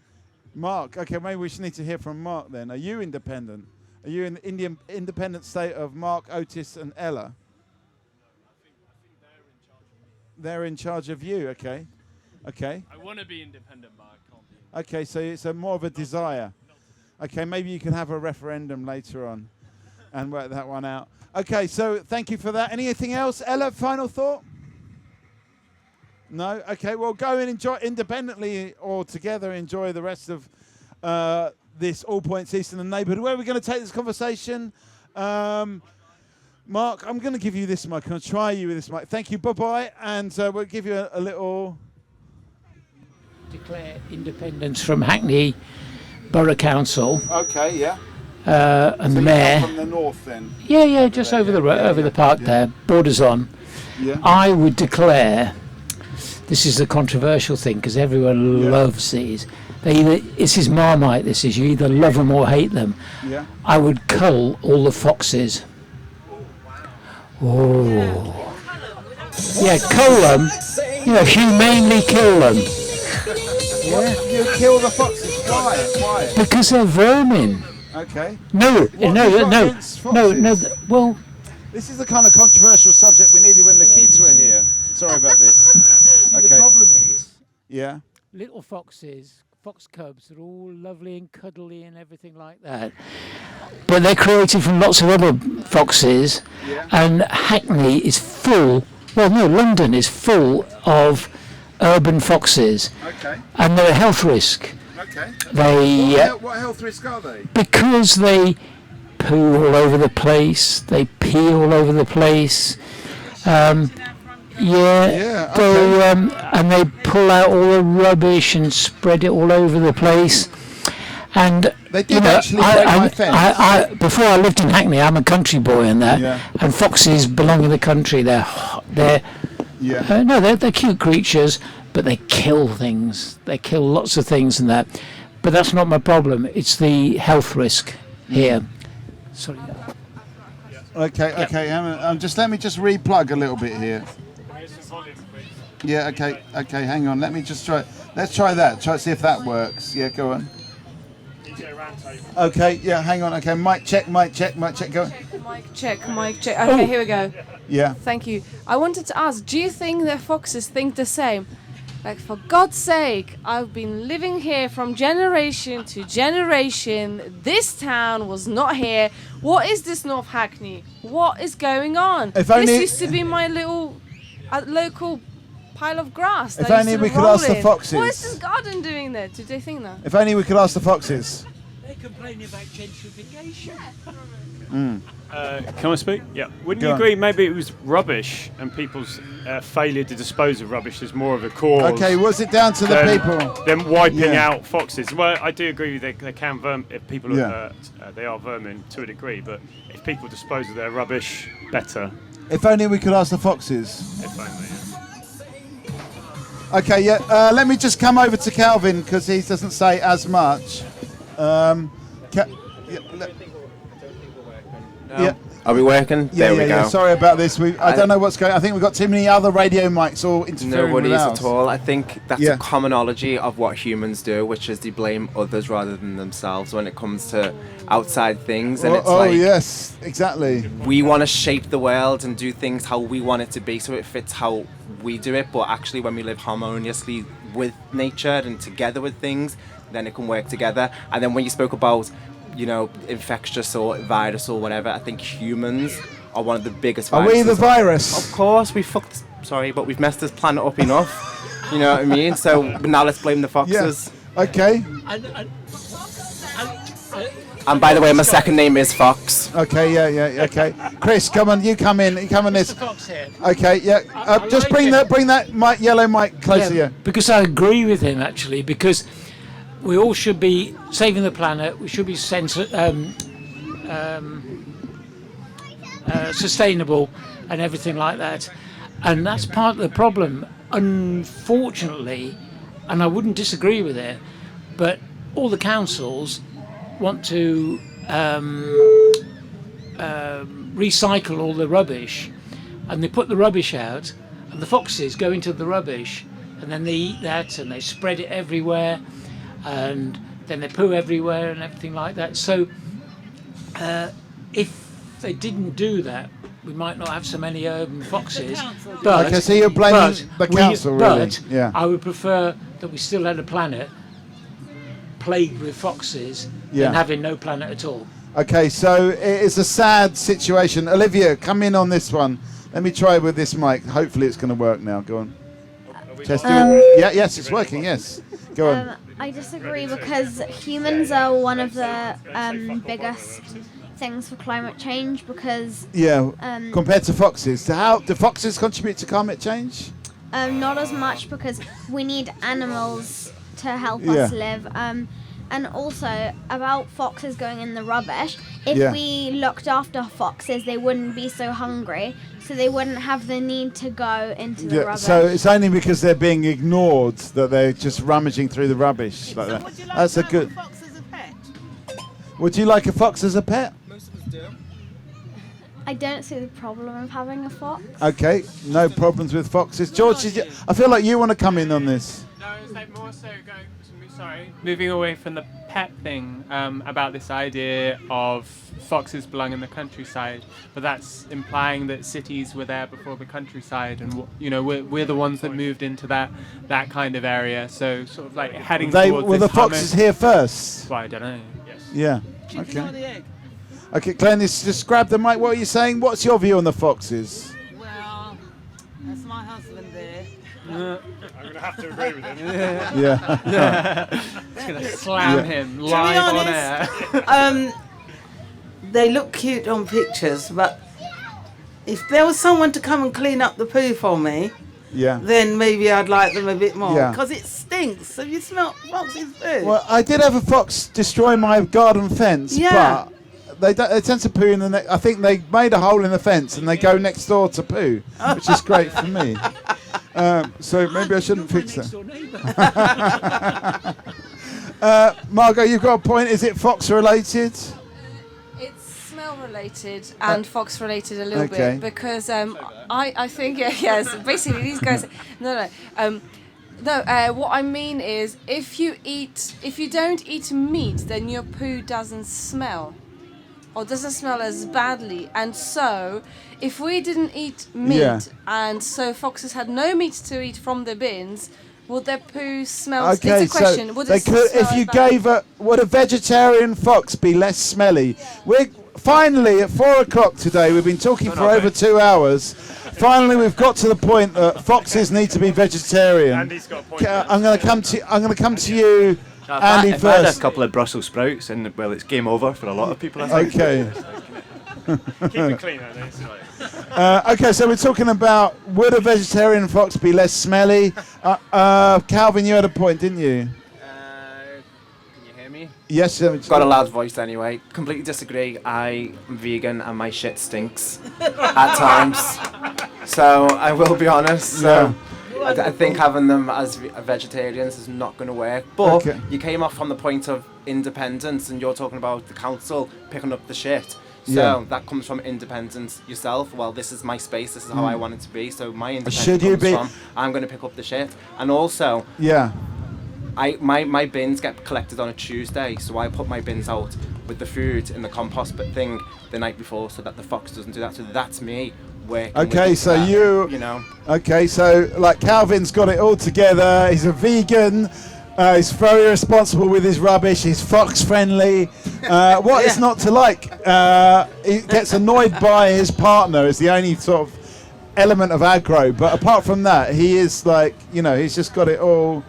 Mark. Okay, maybe we should need to hear from Mark then. Are you independent? Are you in the Indian independent state of Mark, Otis, and Ella? They're in charge of you. Okay. Okay. I want to be independent, but I can't be. Okay, so it's more of a desire. Okay, maybe you can have a referendum later on and work that one out. Okay, so thank you for that. Anything else? Ella, final thought? No? Okay, well, go and enjoy independently or together, enjoy the rest of this All Points Eastern and Neighbourhood. Where are we going to take this conversation? Mark, I'm going to give you this mic. I'm going to try you with this mic. Thank you. Bye-bye. And we'll give you a little... Declare independence from Hackney Borough Council. Okay, yeah. And so the mayor. From the north then? Yeah, just over the park there, borders on. Yeah. I would declare, this is the controversial thing because everyone loves these. This is Marmite, this is, you either love them or hate them. Yeah. I would cull all the foxes. Oh. Yeah, cull them. Humanely kill them. Yeah. You kill the foxes. Why? Because they're vermin. Okay. No. Well, this is the kind of controversial subject we needed when the kids were here. Sorry about this. See, the problem is, yeah, little foxes, fox cubs, are all lovely and cuddly and everything like that. But they're created from lots of other foxes, and Hackney is full. Well, no, London is full of urban foxes, and they're a health risk. Okay. What health risk are they? Because they poo all over the place, they pee all over the place. And they pull out all the rubbish and spread it all over the place. And they did actually break my fence. Before I lived in Hackney, I'm a country boy and that. And foxes belong in the country. They're cute creatures, but they kill things. They kill lots of things and that. But that's not my problem. It's the health risk here. Sorry. Okay. Let me just replug a little bit here. Yeah. Okay. Hang on. Let me just try. Let's try that. Try to see if that works. Yeah. Go on. Okay. Yeah. Hang on. Okay. Mic check. Go. Mic check. Okay, here we go. Yeah. Thank you. I wanted to ask, do you think that foxes think the same? Like, for God's sake, I've been living here from generation to generation. This town was not here. What is this North Hackney? What is going on? If only- This used to be my little local pile of grass. If that I used only to we could roll ask the in. foxes. What is this garden doing there? Did they think that? If only we could ask the foxes. They're complaining about gentrification. Can I speak? Yeah. Wouldn't Go you on. agree maybe it was rubbish and people's failure to dispose of rubbish is more of a cause? Okay, was it down to the people? Them wiping Yeah. out foxes. Well, I do agree they can if people Yeah. are hurt, they are vermin to a degree, but if people dispose of their rubbish better. If only we could ask the foxes. If only, yeah. Okay, yeah. Let me just come over to Calvin because he doesn't say as much. Yeah, yeah. Are we working? Yeah, There yeah, we go. yeah. Sorry about this. I don't know what's going on. I think we've got too many other radio mics all interfering Nobody's with ours. at all. I think that's Yeah. a commonology of what humans do, which is they blame others rather than themselves when it comes to outside things. And it's like, yes, exactly. we want to shape the world and do things how we want it to be so it fits how we do it. But actually, when we live harmoniously with nature and together with things, then it can work together. And then when you spoke about, infectious or virus or whatever, I think humans are one of the biggest Are viruses. we the virus? Of course, but we've messed this planet up enough. You know what I mean? So now let's blame the foxes. Okay. And by the way, my second name is Fox. Okay, yeah, okay. Chris, come on, you come in. You come on this. Fox here. Okay, yeah. Just bring that mic, yellow mic closer. Yeah. Because I agree with him actually. Because we all should be saving the planet. We should be sustainable and everything like that. And that's part of the problem. Unfortunately, and I wouldn't disagree with it, but all the councils want to recycle all the rubbish, and they put the rubbish out, and the foxes go into the rubbish, and then they eat that, and they spread it everywhere, and then they poo everywhere and everything like that. So if they didn't do that, we might not have so many urban foxes. But Okay, so you're blaming the council, really? But Yeah. I would prefer that we still had a planet plagued with foxes Yeah. than having no planet at all. Okay, so it's a sad situation. Olivia, come in on this one. Let me try with this mic. Hopefully it's going to work now. Go on. Testing. Yes, it's working. Yes. Go on. I disagree because humans are one of the biggest things for climate change because Compared to foxes, how do foxes contribute to climate change? not as much because we need animals to help Yeah. us live. And also about foxes going in the rubbish. If Yeah. we looked after foxes, they wouldn't be so hungry, so they wouldn't have the need to go into the rubbish. So it's only because they're being ignored that they're just rummaging through the rubbish like that. That's a good. Would you like a fox as a pet? I don't see the problem of having a fox. Okay, no problems with foxes. George, I feel like you want to come in on this. No, it's like more so moving away from the pet thing about this idea of foxes belong in the countryside, but that's implying that cities were there before the countryside, and we're the ones that moved into that kind of area. So sort of like heading towards Were this the foxes here first? Well, I don't know. Yeah. Okay. Okay, Glennis, just grab the mic. What are you saying? What's your view on the foxes? Well, that's my husband there. I'm going to have to agree with him. Yeah. Just going to slam him To be live on honest, air. They look cute on pictures, but if there was someone to come and clean up the poo for me, Yeah. then maybe I'd like them a bit more. Yeah. Because it stinks. Have you smelt fox's poo? Well, I did have a fox destroy my garden fence, Yeah. but they tend to poo in the I think they made a hole in the fence and they go next door to poo, which is great for me. So maybe I shouldn't fix that. Margot, you've got a point. Is it fox related? It's smell related and fox related a little okay. bit because I think yes basically these guys no what I mean is if you don't eat meat, then your poo doesn't smell or doesn't smell as badly. And so if we didn't eat meat and so foxes had no meat to eat from the bins, Would their poo smell? Okay, it's a question. so Would they it could, smell if you bad? gave would a vegetarian fox be less smelly? We're finally at 4 o'clock today. We've been talking for over 2 hours. Finally, we've got to the point that foxes need to be vegetarian. Andy's got a point. I'm going to come to you, Andy, If I had a first. couple of Brussels sprouts, and well, it's game over for a lot of people. I think. Okay. Keep it clean, Andy. It's fine. Okay, so we're talking about would a vegetarian fox be less smelly? Calvin, you had a point, didn't you? Can you hear me? Yes. Got a loud voice anyway. Completely disagree. I'm vegan and my shit stinks at times. So I will be honest. So I think having them as vegetarians is not going to work. But you came off from the point of independence, and you're talking about the council picking up the shit. So that comes from independence yourself. Well, this is my space. This is how I want it to be. So my independence comes from I'm going to pick up the shit. And also, my bins get collected on a Tuesday, so I put my bins out with the food in the compost thing the night before, so that the fox doesn't do that. So that's me working. Okay, so that, you know. Okay, so like Calvin's got it all together. He's a vegan. He's very responsible with his rubbish. He's fox friendly. What is not to like? He gets annoyed by his partner. Is the only sort of element of aggro. But apart from that, he is like, he's just got it all.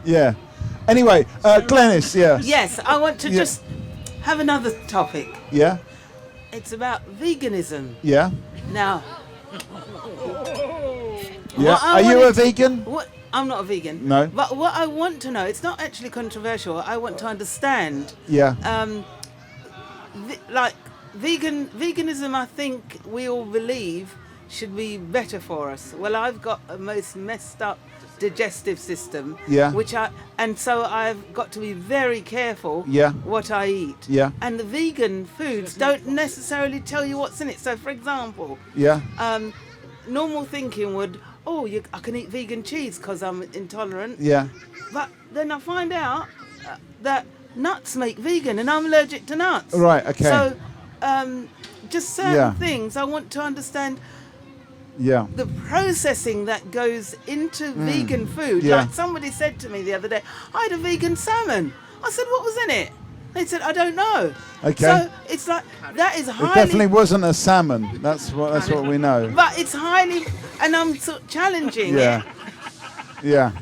Yeah. Anyway, Glenys, yeah. Yes, I want to just have another topic. Yeah. It's about veganism. Yeah. Now. Yeah. Are you a vegan? I'm not a vegan. No. But what I want to know, it's not actually controversial. I want to understand. Yeah. Veganism, I think we all believe should be better for us. Well, I've got a most messed up digestive system. Yeah. So I've got to be very careful. Yeah. What I eat. Yeah. And the vegan foods don't necessarily tell you what's in it. So, for example. Yeah. Normal thinking would, I can eat vegan cheese because I'm intolerant. Yeah. But then I find out that nuts make vegan, and I'm allergic to nuts. Right. Okay. So, just certain things I want to understand. Yeah. The processing that goes into vegan food. Yeah. Like somebody said to me the other day, I had a vegan salmon. I said, what was in it? They said, I don't know. Okay. So it's like that is highly. It definitely wasn't a salmon. That's what we know. But it's highly, and I'm sort of challenging. Yeah. Yeah.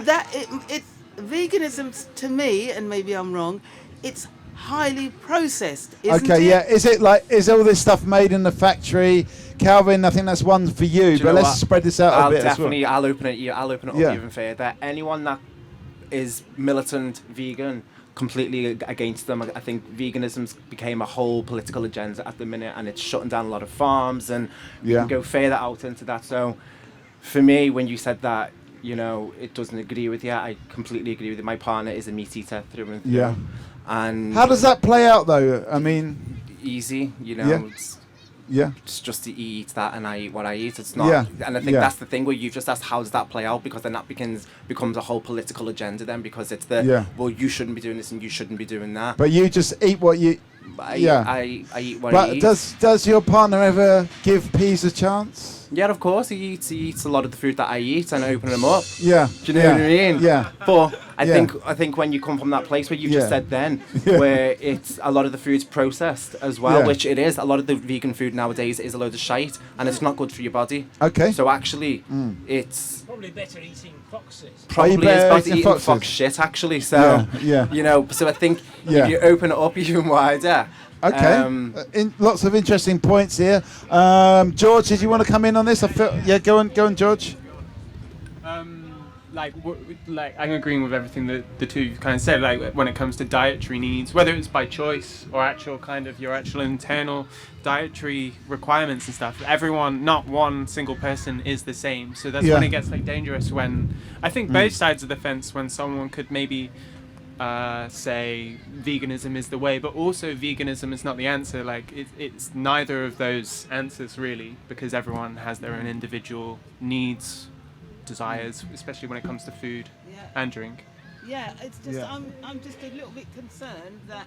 That it's veganism to me, and maybe I'm wrong. It's highly processed. Isn't Okay. it? Yeah. Is all this stuff made in the factory? Calvin, I think that's one for you. Do you But know let's what? spread this out a bit Definitely, as well. I'll open it up even further. Anyone that is militant vegan, completely against them. I think veganism's became a whole political agenda at the minute, and it's shutting down a lot of farms, and you can go further out into that. So for me, when you said that, it doesn't agree with you, I completely agree with you. My partner is a meat eater through and through. Yeah. And how does that play out, though? I mean, easy, it's just to eat that, and I eat what I eat. It's not, and I think that's the thing where you've just asked, how does that play out? Because then that becomes a whole political agenda. Then because it's well, you shouldn't be doing this and you shouldn't be doing that. But you just eat what you. I eat what I But eat. does your partner ever give peas a chance? Yeah, of course. He eats a lot of the food that I eat, and I open them up. Yeah. Do you know what I mean? Yeah. But I think when you come from that place where you just said then, where it's a lot of the food's processed as well, which it is. A lot of the vegan food nowadays is a load of shite, and it's not good for your body. Okay. So actually, it's probably better eating foxes. Probably is better eating fox shit, actually. So so I think if you open it up even wider. Okay. Lots of interesting points here. George, did you want to come in on this? Go on, George. I'm agreeing with everything that the two kind of said. Like when it comes to dietary needs, whether it's by choice or your actual internal dietary requirements and stuff. Everyone, not one single person, is the same. So that's when it gets dangerous. When I think both sides of the fence, when someone could maybe say veganism is the way, but also veganism is not the answer. It's neither of those answers really, because everyone has their own individual needs, desires, especially when it comes to food and drink. Yeah, it's just I'm just a little bit concerned that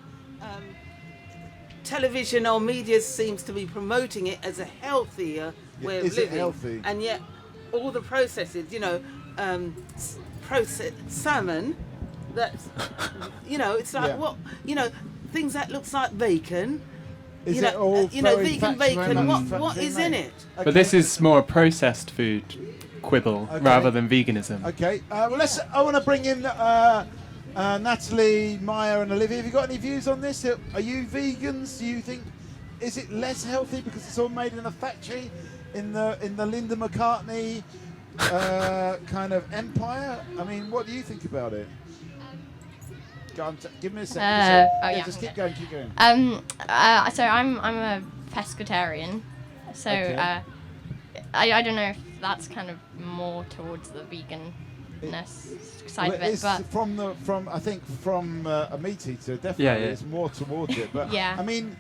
television or media seems to be promoting it as a healthier way of living. Is it healthy? And yet all the processes, processed salmon. That's, it's like things that looks like bacon. Is it all very vegan factual bacon? and What is in it? But this is more processed food quibble rather than veganism. Okay. Well, I want to bring in Natalie, Maya, and Olivia. Have you got any views on this? Are you vegans? Do you think is it less healthy because it's all made in a factory in the Linda McCartney kind of empire? I mean, what do you think about it? Go on, give me a second. Just keep going. So I'm a pescatarian. So Okay. I don't know if that's kind of more towards the veganness side of it, it's but from a meat eater, definitely, Yeah. it's more towards it. But Yeah. I mean,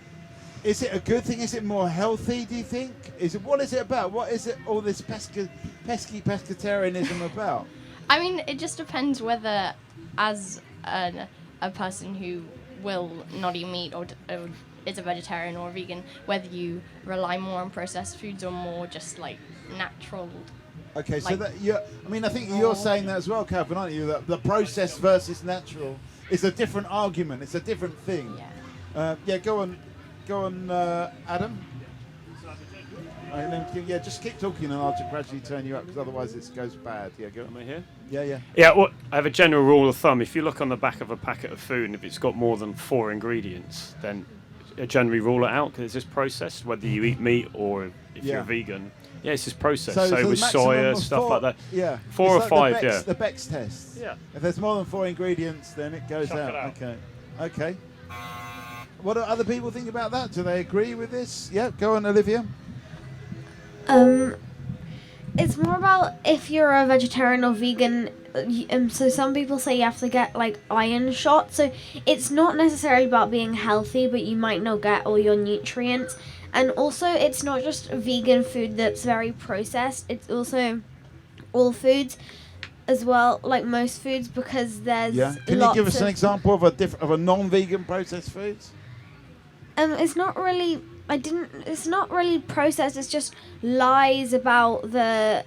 is it a good thing? Is it more healthy? Do you think? What is it about? What is it? All this pesky pescatarianism about? I mean, it just depends whether, as a person who will not eat meat or is a vegetarian or a vegan, whether you rely more on processed foods or more just like natural. Okay, so like, that I think you're saying that as well, Calvin, aren't you? That the processed versus natural is a different argument. It's a different thing. Yeah. Go on, Adam. Just keep talking and I'll just gradually turn you up because otherwise it goes bad. Yeah, go. Am I here? Yeah. Yeah, well, I have a general rule of thumb. If you look on the back of a packet of food and if it's got more than 4 ingredients, then I generally rule it out because it's just processed, whether you eat meat or if you're a vegan. Yeah, it's just processed. So the with maximum soya, of stuff 4, like that. Yeah. 4 It's or like 5, the Beck's test. Yeah. If there's more than 4 ingredients, then it goes Chuck out. it out. Okay. What do other people think about that? Do they agree with this? Yeah, go on, Olivia. It's more about if you're a vegetarian or vegan. So some people say you have to get like iron shots. So it's not necessarily about being healthy, but you might not get all your nutrients. And also, it's not just vegan food that's very processed. It's also all foods as well, like most foods, because there's Can you give us an example of a non-vegan processed foods? It's not really. It's not really processed. It's just lies about the.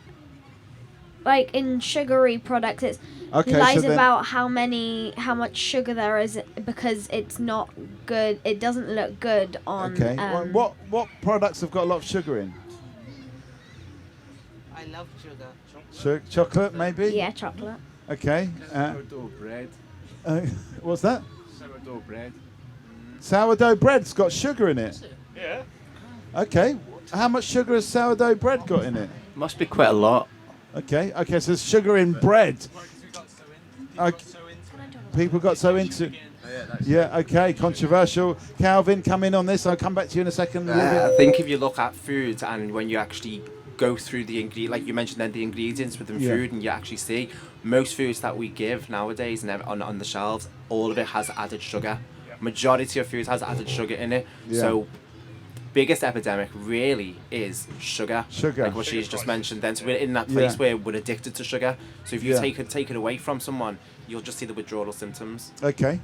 Like in sugary products, it's lies about how much sugar there is because it's not good. It doesn't look good on. Okay. What products have got a lot of sugar in? I love sugar. Chocolate, maybe. Yeah, chocolate. Okay. Sourdough bread. What's that? Sourdough bread. Sourdough bread's got sugar in it. Yeah. Okay. How much sugar has sourdough bread got in it? Must be quite a lot. Okay, so there's sugar in bread. People got so into. Yeah, okay, controversial. Calvin, come in on this. I'll come back to you in a second. I think if you look at foods and when you actually go through the ingredient, like you mentioned, then the ingredients within food, and you actually see most foods that we give nowadays and on the shelves, all of it has added sugar. Majority of foods has added sugar in it. Yeah. So biggest epidemic really is sugar. Like what she's just mentioned then. So we're in that place where we're addicted to sugar. So if you take it away from someone, you'll just see the withdrawal symptoms. Okay.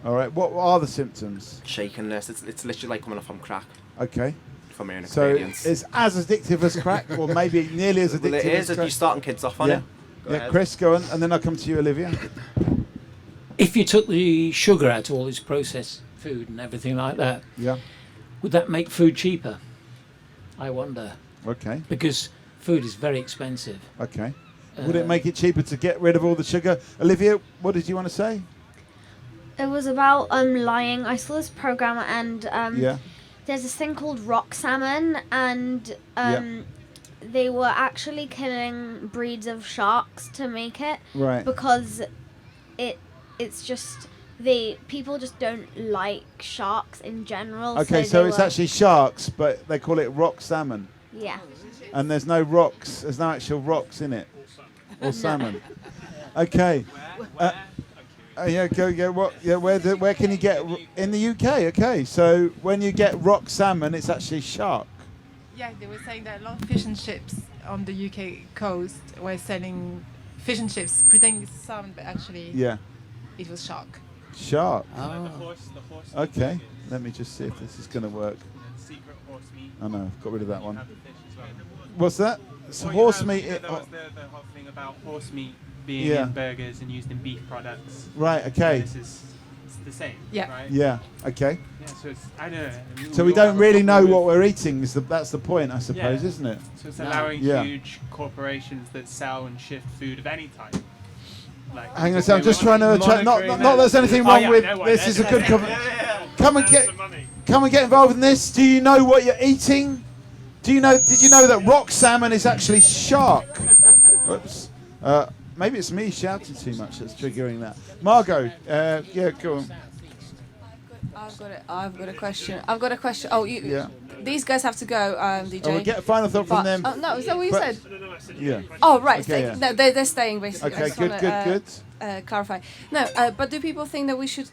All right. What are the symptoms? Shakenness. It's literally like coming off from crack. Okay. From your own So experience. it's as addictive as crack, or maybe nearly as addictive Well, it is as if crack. you're starting kids off on it. Go ahead. Chris, go on, and then I'll come to you, Olivia. If you took the sugar out of all this processed food and everything like that, would that make food cheaper? I wonder. Okay. Because food is very expensive. Okay. Would it make it cheaper to get rid of all the sugar? Olivia, what did you want to say? It was about lying. I saw this program and there's this thing called rock salmon, and they were actually killing breeds of sharks to make it. Right. Because it's just people just don't like sharks in general. Okay, so it's actually sharks, but they call it rock salmon. Yeah. And there's no rocks. There's no actual rocks in it, or salmon. Okay. Where can you get in the UK? Okay, so when you get rock salmon, it's actually shark. Yeah, they were saying that a lot of fish and chips on the UK coast were selling fish and chips, pretending it's salmon, but actually it was shark. Shark. Oh. Okay, let me just see if this is going to work. Secret horse meat. Oh no, I've got rid of that one. What's that? So Well, horse you meat. know, there was the whole thing about horse meat being Yeah. in burgers and used in beef products. Right, okay. This is it's the same. Yeah. Right? Yeah. Okay. Yeah. So it's I don't know. I mean, So we all don't have a really know problem what with- we're eating. That's the point, I suppose, Yeah. isn't it? So it's allowing Yeah. huge corporations that sell and shift food of any type. Like, Hang on a second, I'm just trying to attract. Not there's anything wrong with this. Is a good comment. Come and get involved in this. Do you know what you're eating? Do you know? Did you know that rock salmon is actually shark? Oops. Maybe it's me shouting too much that's triggering that. Margot, yeah, go on. I've got a question. Oh, you. Yeah. These guys have to go, DJ. Oh, we'll get a final thought from them. Oh, no, is that what you But- said? Yeah. Oh, right. Okay, yeah. No, they're staying basically. Okay, I just good, wanna, good. Clarify. No, but do people think that we should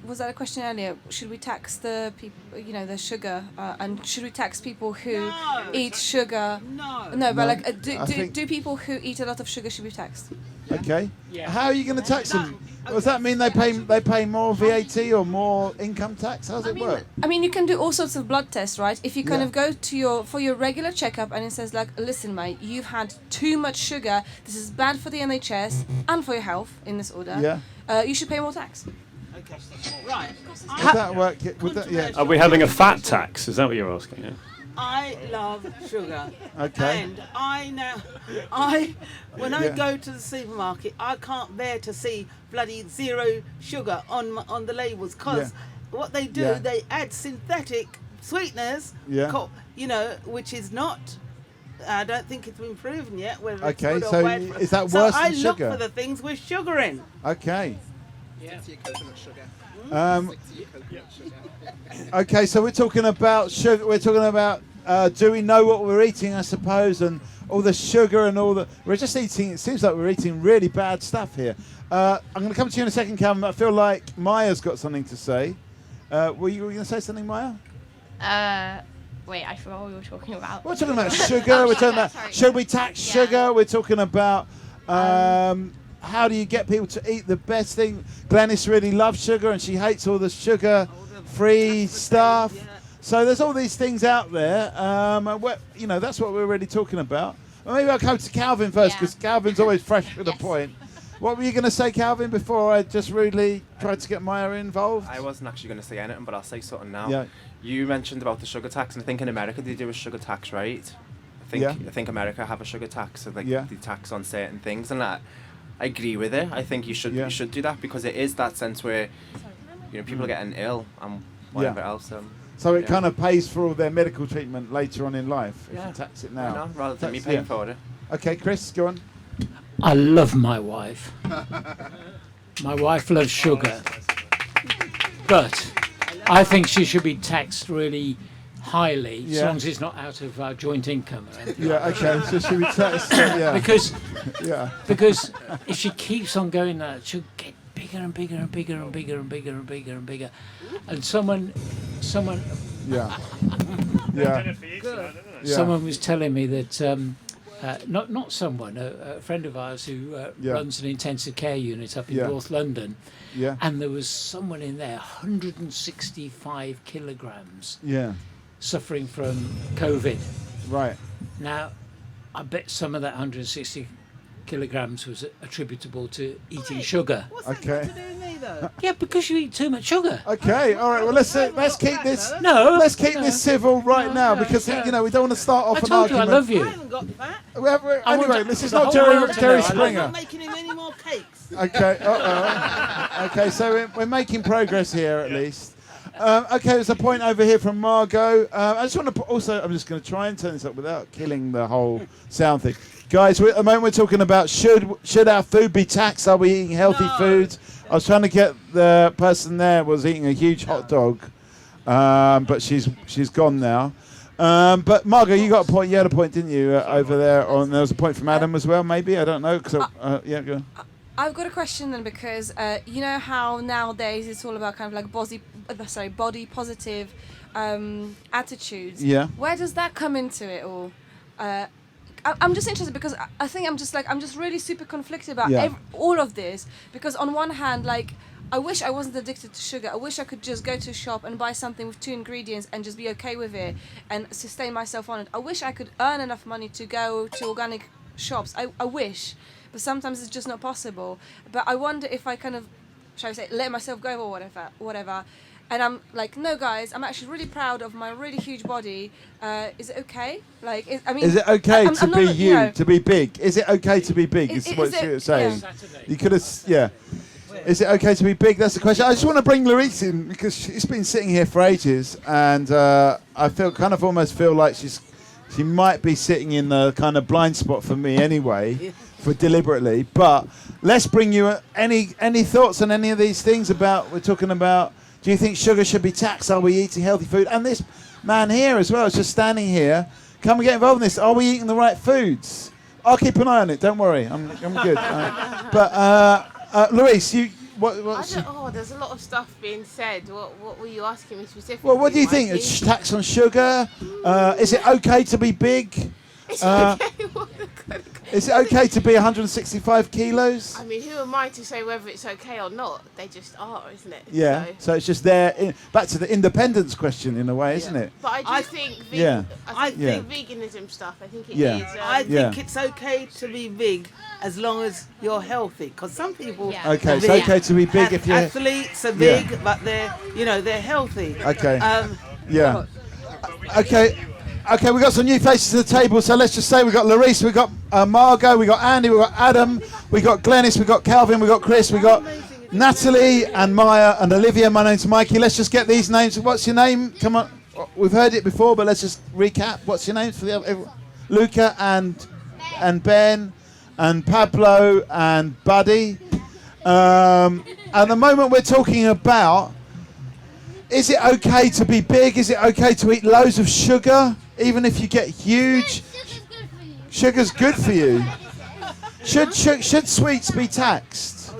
was that a question earlier? Should we tax the people, the sugar, and should we tax people who eat sugar? No, but No. like, I think- do people who eat a lot of sugar should be taxed? Okay. How are you going to tax them? Does that mean they pay more VAT or more income tax? How does it work? I mean, you can do all sorts of blood tests, right? If you kind Yeah. of go to for your regular checkup and it says like, listen, mate, you've had too much sugar. This is bad for the NHS and for your health in this order. Yeah. You should pay more tax. Okay. Right. Would that work? Would that, yeah. Are we having a fat tax? Is that what you're asking? Yeah. I love sugar. Okay. And when I Yeah. go to the supermarket, I can't bear to see bloody zero sugar on the labels because what they do, Yeah. they add synthetic sweeteners, Yeah. which is not. I don't think it's been proven yet whether it's Okay, good or so bad for is that so worse I than look sugar? for the things with sugar in. Okay. Yeah. Coconut sugar. Okay, so we're talking about sugar. We're talking about do we know what we're eating, I suppose, and all the sugar and all the. We're just eating. It seems like we're eating really bad stuff here. I'm going to come to you in a second, Calvin. But I feel like Maya's got something to say. Were you going to say something, Maya? Wait, I forgot what we were talking about. We're talking about sugar. We're talking about should we tax sugar? We're talking about how do you get people to eat the best thing. Glenys really loves sugar and she hates all the sugar-free stuff. So there's all these things out there. That's what we're really talking about. Well, maybe I'll come to Calvin first because Calvin's always fresh with the point. What were you going to say, Calvin, before I just rudely tried to get Maya involved? I wasn't actually going to say anything, but I'll say something now. Yeah. You mentioned about the sugar tax, and I think in America they do a sugar tax, right? I think America have a sugar tax, so they tax on certain things, and I agree with it. I think you should do that because it is that sense where people are getting ill and whatever else. So it kind of pays for all their medical treatment later on in life if you tax it now. I know, rather than me paying for it. Okay, Chris, go on. I love my wife. My wife loves sugar. But I think she should be taxed really highly, as long as it's not out of our joint income. Or anything like Okay, so she would tax, because if she keeps on going that, she'll get bigger and bigger and bigger and bigger and bigger and bigger and bigger. And someone someone was telling me that not someone, a friend of ours who runs an intensive care unit up in North London, and there was someone in there 165 kilograms suffering from COVID. Right. Now, I bet some of that 160 kilograms was attributable to eating sugar. Okay. Yeah, because you eat too much sugar. Okay, all right. Well, let's keep this. Let's keep this civil right now because we don't want to start off an told you I argument. love you. I haven't got fat. Anyway, this is the not whole Jerry world to know I love Springer. I'm not making him any more cakes. Okay. Okay, so we're making progress here at least. Okay, there's a point over here from Margot. I just want to I'm just going to try and turn this up without killing the whole sound thing. Guys, at the moment we're talking about should our food be taxed? Are we eating healthy foods? I was trying to get the person there was eating a huge hot dog, but she's gone now. But Margot, you got a point. You had a point, didn't you, over there? And there was a point from Adam as well, maybe. I don't know. Go on. I've got a question then because you know how nowadays it's all about kind of like body positive attitudes. Yeah. Where does that come into it all? I'm just interested because I think I'm just really super conflicted about all of this because on one hand, like, I wish I wasn't addicted to sugar. I wish I could just go to a shop and buy something with 2 ingredients and just be okay with it and sustain myself on it. I wish I could earn enough money to go to organic shops. I wish, but sometimes it's just not possible. But I wonder if I kind of, shall I say, let myself go or whatever. And I'm like, no, guys, I'm actually really proud of my really huge body. Is it okay? Like, is it okay to be you, to be big? Is it okay to be big? Is what you're saying. Yeah. You could have, yeah. Is it okay to be big? That's the question. I just want to bring Louise in because she's been sitting here for ages, and I almost feel like she might be sitting in the kind of blind spot for me anyway, for deliberately. But let's bring you any thoughts on any of these things about we're talking about. Do you think sugar should be taxed? Are we eating healthy food? And this man here as well is just standing here. Can we get involved in this? Are we eating the right foods? I'll keep an eye on it. Don't worry. I'm good. But Louise, there's a lot of stuff being said. What were you asking me specifically? Well, what do you think? It's tax on sugar? Is it okay to be big? Is it okay to be 165 kilos? I mean, who am I to say whether it's okay or not? They just are, isn't it? Yeah. So it's just there. Back to the independence question in a way, isn't it? But I think veganism stuff. I think it is. I think it's okay to be big as long as you're healthy. Because some people. Yeah. Okay, it's okay to be big if you're. Athletes are big, but they're healthy. Okay. Okay, we've got some new faces to the table, so let's just say we've got Larisse, we've got Margot, we've got Andy, we've got Adam, we've got Glennis, we've got Calvin, we've got Chris, we've got Natalie and Maya and Olivia. My name's Mikey. Let's just get these names. What's your name? Come on. We've heard it before, but let's just recap. What's your names for the other? Luca and Ben and Pablo and Buddy. At the moment we're talking about, is it okay to be big? Is it okay to eat loads of sugar? Even if you get huge, sugar's good for you. Should sweets be taxed?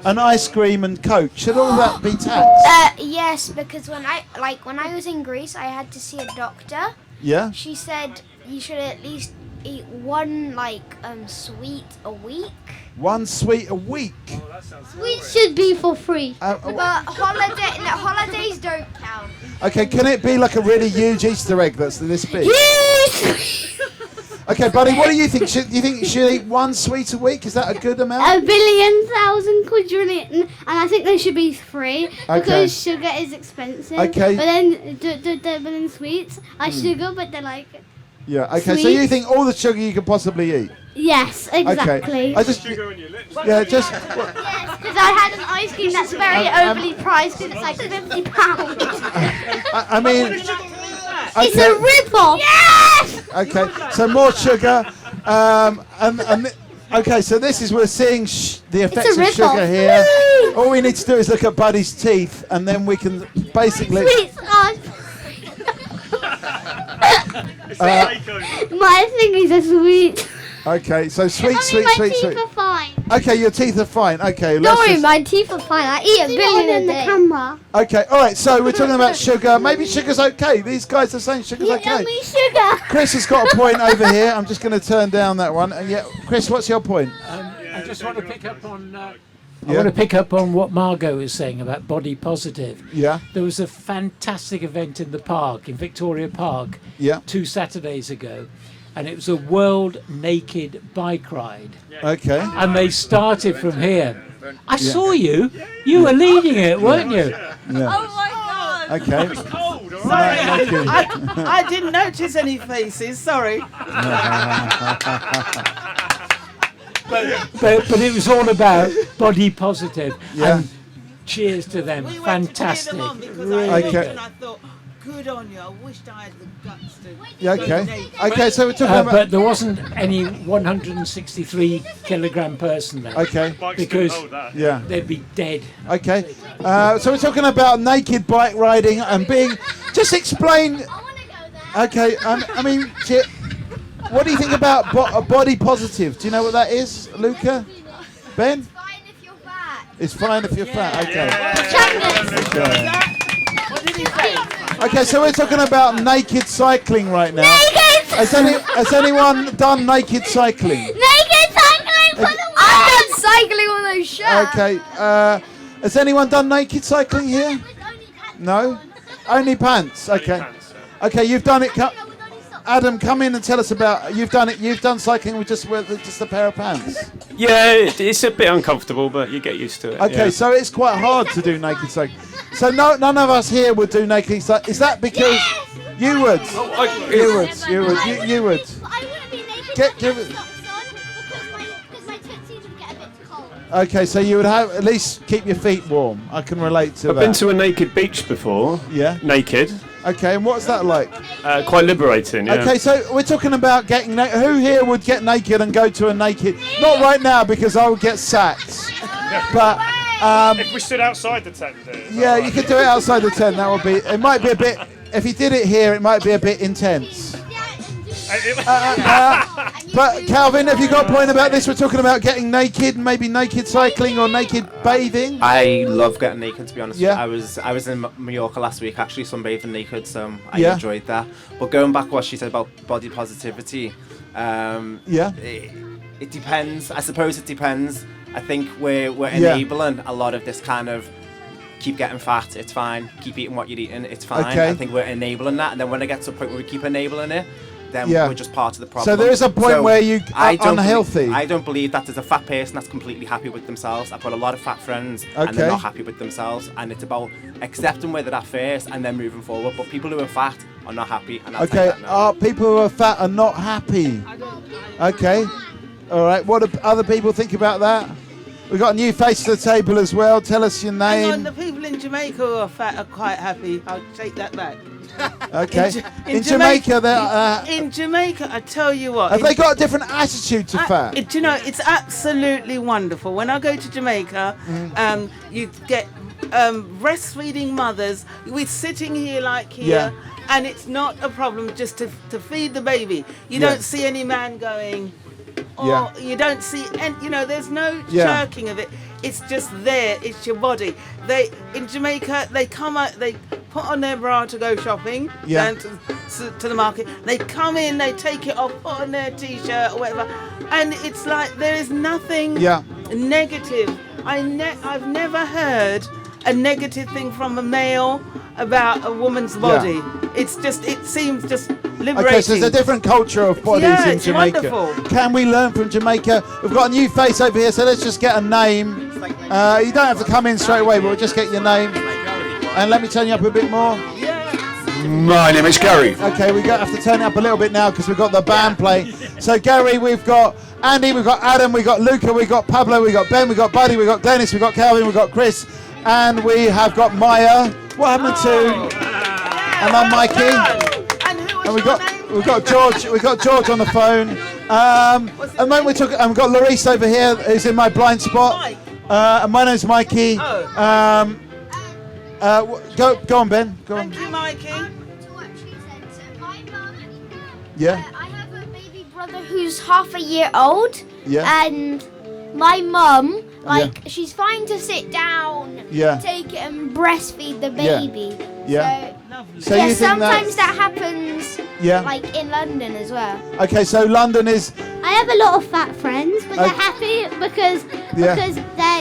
And ice cream and Coke, should all that be taxed? Yes, because when I was in Greece, I had to see a doctor. Yeah. She said you should at least eat one sweet a week. One sweet a week. Sweets should be for free. But holidays don't count. Okay, can it be like a really huge Easter egg that's this big? Okay, buddy, what do you think? Do you think you should eat one sweet a week? Is that a good amount? 1,000,000,000 quadrillion, and I think they should be free because sugar is expensive. Okay. But then sweets are sugar, but they're like. Yeah. Okay. Sweets. So you think all the sugar you could possibly eat? Yes, exactly. Okay. I just. Yeah, just. Yes, because I had an ice cream that's very overly priced because it's like £50. I mean. It's a rip-off. Yes. Okay. So more sugar, okay. So this is we're seeing the effects of sugar here. All we need to do is look at Buddy's teeth, and then we can basically. My thingies are sweet. Okay, so sweet. My teeth are fine. Okay, your teeth are fine. Okay, Don't worry, my teeth are fine. I eat a billion a day. Camera. Okay, all right. So we're talking about sugar. Maybe sugar's okay. These guys are saying sugar's okay. Sugar. Chris has got a point over here. I'm just going to turn down that one. And yeah, Chris, what's your point? I just want to pick up on. I want to pick up on what Margot was saying about body positive. Yeah. There was a fantastic event in the park, in Victoria Park, 2 Saturdays ago, and it was a world naked bike ride. Okay. And they started from here. I saw you. You were leading it, weren't you? Yeah. Oh my God. Okay. Sorry, I didn't notice any faces. Sorry. But it was all about body positive. Yeah. And cheers to them. We Fantastic. Went to cheer them on Really because Okay. and I thought, good on you. I wished I had the guts to. Yeah, okay. Okay, so we're talking about. But there wasn't any 163 kilogram person there. Okay. Because Yeah. they'd be dead. Okay. So we're talking about naked bike riding and being. Just explain. Okay. I mean, what do you think about body positive? Do you know what that is, Luca? Ben? It's fine if you're fat. Okay. What did he say? Okay, so we're talking about naked cycling right now. Has anyone done naked cycling? Naked cycling for the I've done cycling on those shirts. Okay. Has anyone done naked cycling here? No? Only pants. Okay. Okay, you've done it. Adam, come in and tell us about. You've done it. You've done cycling with just a pair of pants. Yeah, it's a bit uncomfortable, but you get used to it. Okay, yeah. so it's quite hard to do naked cycling. So none of us here would do naked cycling. Is that because you would? You would. You would. Give it. Okay, so you would have at least keep your feet warm. I can relate to that. I've been to a naked beach before. Yeah. Naked. Okay, and what's that like? Quite liberating. Yeah. Okay, so we're talking about getting naked. Who here would get naked and go to a naked? Not right now because I would get sacked. But if we stood outside the tent. Yeah, you could do it outside the tent. That would be. It might be a bit. If you did it here, it might be a bit intense. But Calvin, have you got a point about this? We're talking about getting naked, maybe naked cycling or naked bathing. I love getting naked, to be honest. Yeah. I was in Mallorca last week, actually, sunbathing naked, so I Yeah. enjoyed that. But going back to what she said about body positivity, Yeah. it depends. I suppose it depends. I think we're Yeah. enabling a lot of this kind of keep getting fat, it's fine. Keep eating what you're eating, it's fine. Okay. I think we're enabling that, and then when it gets to a point where we keep enabling it, then Yeah. we're just part of the problem. So there is a point where you are unhealthy. I don't believe that there's a fat person that's completely happy with themselves. I've got a lot of fat friends and they're Okay. not happy with themselves, and it's about accepting where they're at first and then moving forward. But people who are fat are not happy, and I'll take Okay, that now. people who are fat are not happy. Okay, all right. What do other people think about that? We've got a new face to the table as well. Tell us your Hang on, name. the people in Jamaica who are fat are quite happy. I'll take that back. Okay. In Jamaica, they're. In Jamaica, I tell you what. Have they got a different attitude to fat? Do you know, it's absolutely wonderful. When I go to Jamaica, you get breastfeeding mothers. We're sitting here like here, and it's not a problem just to feed the baby. You don't see any man going, or you don't see, and there's no shirking of it. It's just there. It's your body. In Jamaica, they come out, they put on their bra to go shopping down to the market. They come in, they take it off, put on their t-shirt or whatever, and it's like there is nothing negative. I've never heard a negative thing from a male about a woman's body. It's just, it seems just liberating. Okay, so there's a different culture of bodies in it's Jamaica. wonderful. Can we learn from Jamaica? We've got a new face over here, so let's just get a name. You don't have to come in straight away, but we'll just get your name. And let me turn you up a bit more. My name is Gary. Okay, we have to turn it up a little bit now because we've got the band playing. So Gary, we've got Andy, we've got Adam, we've got Luca, we've got Pablo, we've got Ben, we've got Buddy, we've got Dennis, we've got Calvin, we've got Chris, and we have got Maya. What happened to? And I'm Mikey. And we've got George on the phone. And then we're talking. We've got Larice over here, who's in my blind spot. And my name's Mikey. Go on, Ben. Go on. Thank you, Mikey. Yeah. I have a baby brother who's half a year old. Yeah. And my mum, she's fine to sit down, Yeah. take it and breastfeed the Yeah. baby. Yeah. So yeah, you think sometimes that happens Yeah. like in London as well. Okay, so London is. I have a lot of fat friends, but they're happy because Yeah.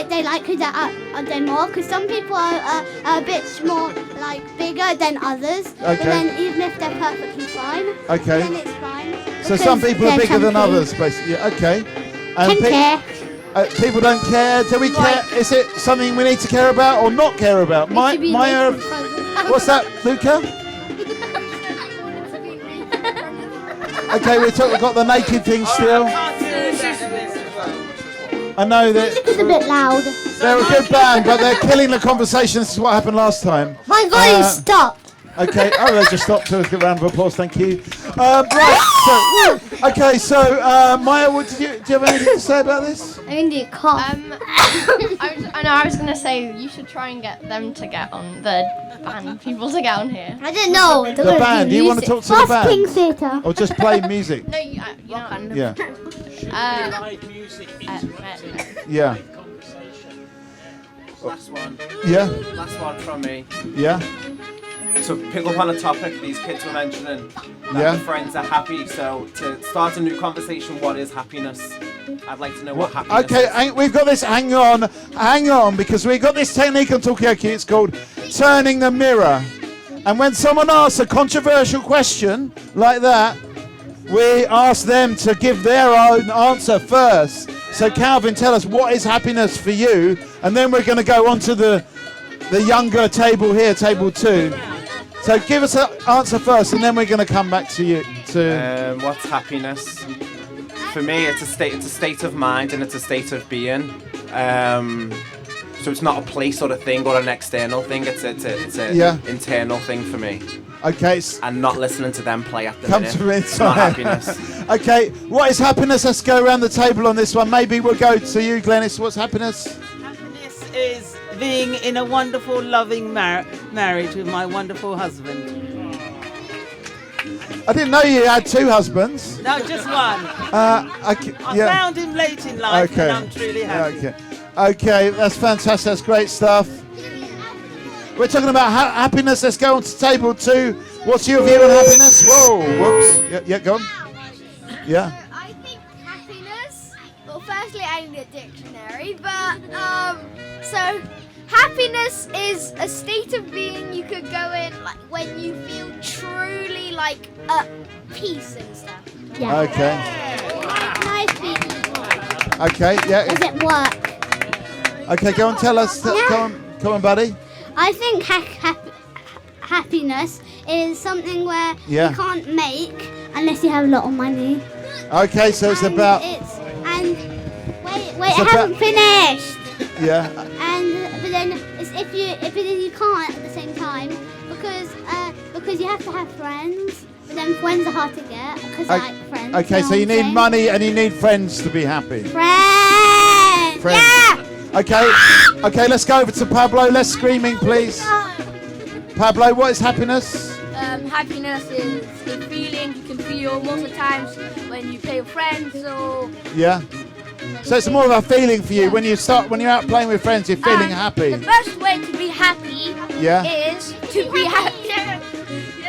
they like who they're more. Because some people are a bit more like bigger than others. Okay. But then even if they're perfectly fine, Okay. then it's fine. So some because people are they're bigger than chunky. others, basically. Yeah, okay. Don't care. People don't care. Do we care? Is it something we need to care about or not care about? Maya. What's that, Luca? Okay, we've got the naked thing still. I know that It's a bit loud. they're a good band, but they're killing the conversation. This is what happened last time. My God, you stopped. Okay, they just stopped. So a round of applause, thank you. Right, so Maya, do you have anything to say about this? I mean, the cough. I was gonna say you should try and get them to get on the band people to get on here. I didn't know. The band. Do you want to talk to the band? King Theatre. Or just play music? No, you know. Yeah. Yeah. Last one. Yeah. Last one from me. Yeah. To pick up on a topic these kids were mentioning, that Yeah. the friends are happy. So to start a new conversation, what is happiness? I'd like to know what happiness Okay, is. we've got this. Hang on, because we've got this technique on Talkaoke. It's called turning the mirror. And when someone asks a controversial question like that, we ask them to give their own answer first. So Calvin, tell us, what is happiness for you? And then we're going to go on to the younger table here, table 2. So give us an answer first, and then we're going to come back to you. What's happiness? For me, it's a state of mind, and it's a state of being. So it's not a place or a thing or an external thing. It's a internal thing for me. Okay. And not listening to them play at the Come minute. to me. It's not happiness. Okay, what is happiness? Let's go around the table on this one. Maybe we'll go to you, Glennis. What's happiness? Happiness is being in a wonderful, loving marriage with my wonderful husband. I didn't know you had 2 husbands. No, just one. Okay, I found him late in life, and I'm truly happy. Okay, that's fantastic. That's great stuff. We're talking about happiness. Let's go on to table 2. What's your view on happiness? Whoa, whoops. Yeah, go on. Yeah. I think happiness. Well, firstly, I need a dictionary, but so happiness is a state of being you could go in like when you feel truly like at peace and stuff. Yeah. Okay. Nice people. Okay. Yeah. Does it work? Okay, go on. Tell us. Come on, buddy. I think happiness is something where you can't make unless you have a lot of money. Okay, so it's about. Wait, I haven't finished. Yeah. But then it's if you can't at the same time because you have to have friends. But then friends are hard to get because I like friends. Okay, so you need money and you need friends to be happy. Friends. Yeah. Okay, let's go over to Pablo. Less screaming, please. Pablo, what is happiness? Happiness is a feeling you can feel most of the times when you play with friends or... Yeah. So it's more of a feeling for you. When you're out playing with friends, you're feeling happy. The best way to be happy is to be happy.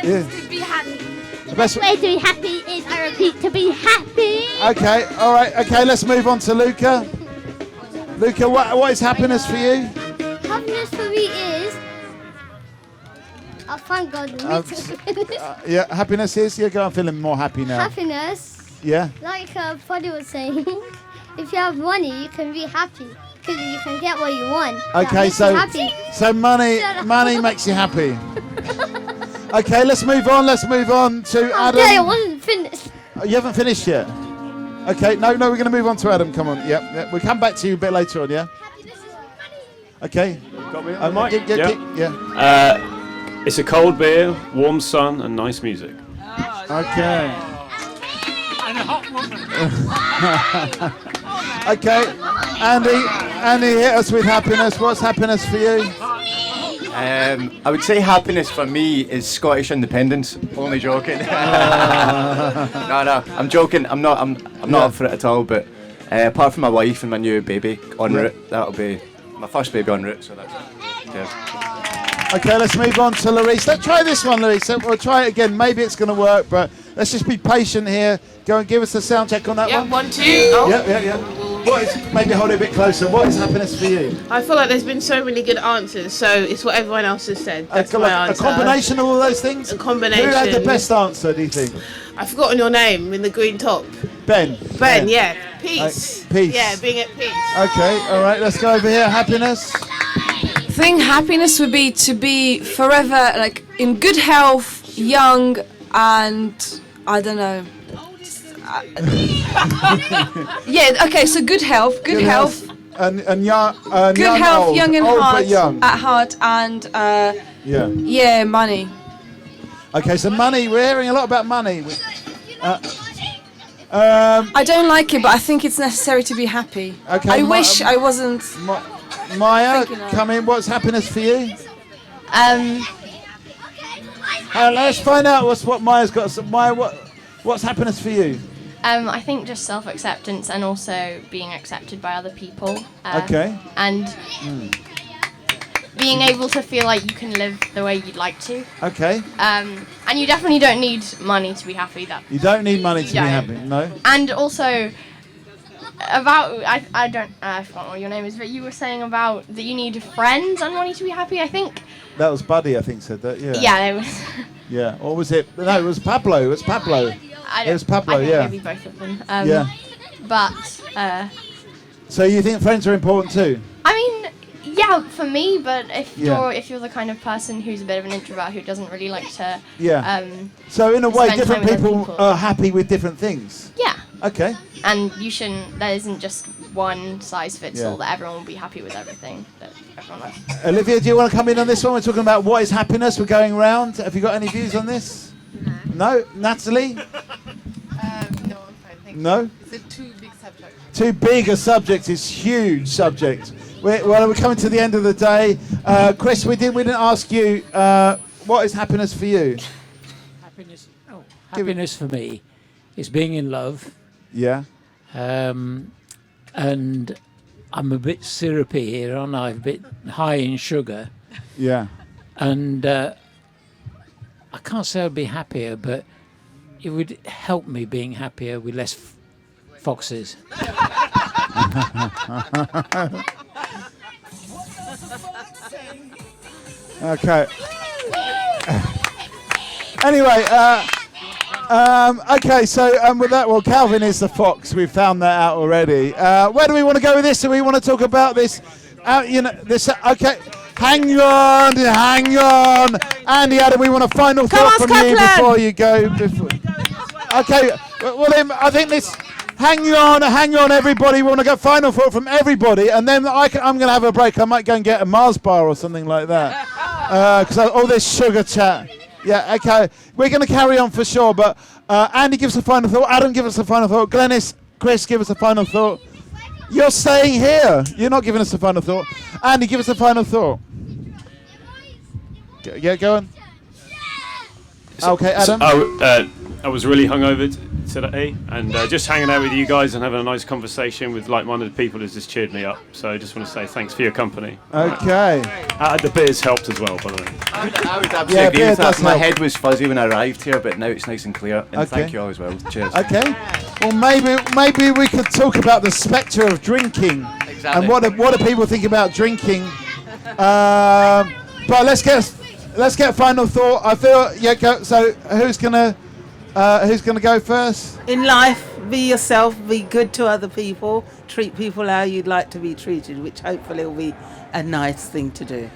To be happy. The best way to be happy is, I repeat, to be happy. Okay, all right. Okay, let's move on to Luca. Luca, what is happiness for you? Happiness for me is... Oh, thank God. Yeah, happiness is? Yeah, go on, feeling more happy now. Happiness. Yeah. Like Foddy was saying, if you have money, you can be happy because you can get what you want. Okay, so money makes you happy. Okay, let's move on. Let's move on to Adam. Yeah, it wasn't finished. Oh, you haven't finished yet. Okay, no, we're going to move on to Adam. Come on, yeah. We'll come back to you a bit later on, yeah. Okay. Got me? Yeah. It's a cold beer, warm sun, and nice music. Okay. And a hot woman. Okay, Andy, hit us with happiness. What's happiness for you? I would say happiness for me is Scottish independence. Only joking. No, I'm joking. I'm not up for it at all. But apart from my wife and my new baby en route, that'll be my first baby en route. So that's it. Cheers. Okay, let's move on to Larice. Let's try this one, Larice. We'll try it again. Maybe it's going to work, but let's just be patient here. Go and give us a sound check on that one. 1, 2. Oh. Yeah. Maybe hold it a bit closer. What is happiness for you? I feel like there's been so many good answers, so it's what everyone else has said. That's my answer. A combination of all those things? A combination. Who had the best answer, do you think? I've forgotten your name in the green top. Ben, yeah. Peace. Peace. Yeah, being at peace. Okay, all right, let's go over here. Happiness? I think happiness would be to be forever like in good health, young, and I don't know. Yeah, okay, so good health. And young. Good young, health, old, young and old heart, but young. at heart, and yeah, money. Okay, so money. We're hearing a lot about money. I don't like it, but I think it's necessary to be happy. Okay, I wish I wasn't. Maya, come in. What's happiness for you? Let's find out what Maya's got. So Maya, what's happiness for you? I think just self-acceptance and also being accepted by other people. Okay. And being able to feel like you can live the way you'd like to. Okay. And you definitely don't need money to be happy. You don't need money to be happy, no? And also, I forgot what your name is, but you were saying about that you need friends and wanting to be happy, I think. That was Buddy, I think, said that. Yeah. Yeah, it was. Yeah. Or was it? No, it was Pablo. It was Pablo. I It was Pablo. I think Yeah. maybe both of them. Yeah. But So you think friends are important too? I mean, yeah, for me. But if Yeah. you're the kind of person who's a bit of an introvert who doesn't really like to. Yeah. So in a way, spend different time with other people are happy with different things. Yeah. Okay. And you shouldn't. There isn't just one size fits Yeah. all that everyone will be happy with everything. That everyone likes. Olivia, do you want to come in on this one? We're talking about what is happiness. We're going round. Have you got any views on this? No. Natalie? No, I'm fine. Thank No? you. It's a too big subject. Too big a subject. It's huge subject. We're coming to the end of the day. Chris, we didn't ask you what is happiness for you. Happiness for me is being in love. Yeah. And I'm a bit syrupy here, aren't I? A bit high in sugar. Yeah. And I can't say I'd be happier, but it would help me being happier with less foxes. Okay. Anyway, okay, so with that, well, Calvin is the fox. We've found that out already. Where do we want to go with this? Do we want to talk about this? This. Okay, hang on. Andy, Adam, we want a final thought from you before you go. Okay, well, then I think this. Hang on, everybody. We want to get final thought from everybody, and then I'm going to have a break. I might go and get a Mars bar or something like that, because all this sugar chat. Yeah, okay. We're going to carry on for sure, but Andy, give us a final thought. Adam, give us a final thought. Glenys, Chris, give us a final thought. You're staying here. You're not giving us a final thought. Andy, give us a final thought. Yeah, go on. Okay, Adam. I was really hungover today, and just hanging out with you guys and having a nice conversation with like-minded people has just cheered me up. So I just want to say thanks for your company. Okay. The beers helped as well, by the way. I would absolutely agree with that. My head was fuzzy when I arrived here, but now it's nice and clear. And thank you all as well. Cheers. Okay. Well, maybe we could talk about the spectre of drinking and what do people think about drinking. But let's get a final thought. I feel go. So who's gonna go first? In life, be yourself, be good to other people, treat people how you'd like to be treated, which hopefully will be a nice thing to do.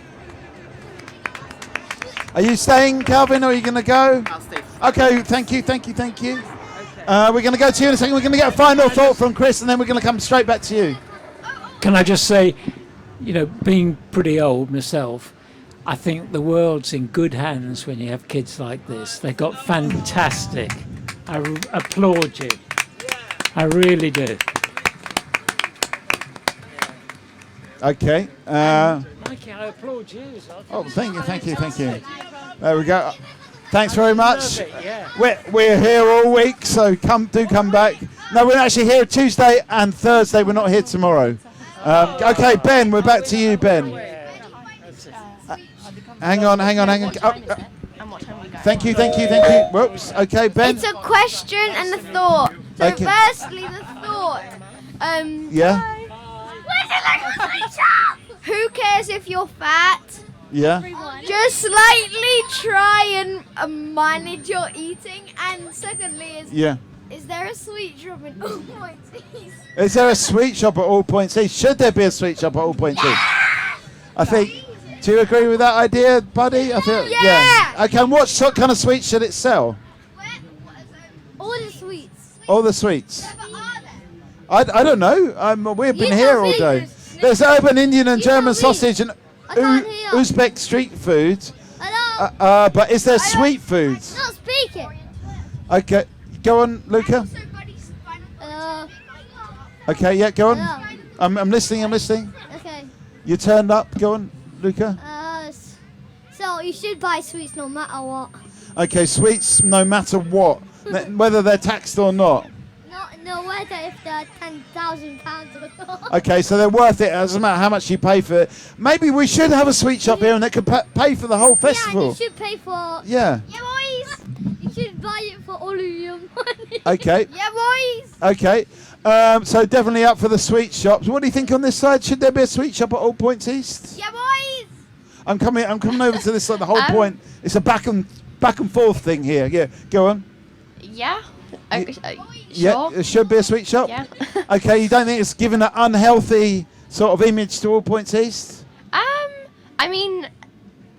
Are you staying, Calvin, or are you going to go? I'll stay. Okay, thank you. We're going to go to you in a second. We're going to get a final thought from Chris, and then we're going to come straight back to you. Can I just say, being pretty old myself, I think the world's in good hands when you have kids like this. They got fantastic. I applaud you. I really do. Okay. Mikey, I applaud you. Oh, thank you. There we go. Thanks very much. We're here all week, so come back. No, we're actually here Tuesday and Thursday. We're not here tomorrow. Okay, Ben, we're back to you, Ben. Hang on. Thank you. Whoops. Okay, Ben. It's a question and a thought. So Okay. firstly, the thought. Yeah. Who cares if you're fat? Yeah. Just slightly try and manage your eating. And secondly, is there a sweet shop in All Points East? Is there a sweet shop at All Points East? Should there be a sweet shop at All Points East? I think. Do you agree with that idea, buddy? I feel. Yeah. Okay. And what kind of sweets should it sell? All the sweets. All the sweets. I don't know. We've been here all day. speak. There's urban Indian and German speak. sausage and I can't hear. Uzbek street food. Hello. But is there sweet foods? Not speaking. Okay. Go on, Luca. Okay. Yeah. Go on. Hello. I'm listening. Okay. You turned up. Go on, Luca. So you should buy sweets no matter what. Okay. Sweets, no matter what, whether they're taxed or not. No matter if they're £10,000 or not. Okay, so they're worth it. It doesn't matter how much you pay for it. Maybe we should have a sweet shop here and that could pay for the whole festival. Yeah, and you should pay for. Yeah. Yeah, boys. You should buy it for all of your money. Okay. Yeah, boys. Okay. So definitely up for the sweet shops. What do you think on this side? Should there be a sweet shop at All Points East? Yeah, boys. I'm coming over to this side. The whole point. It's a back and forth thing here. Yeah, go on. Yeah. Yeah, Sure. it should be a sweet shop. Yeah. Okay, you don't think it's given an unhealthy sort of image to All Points East? I mean,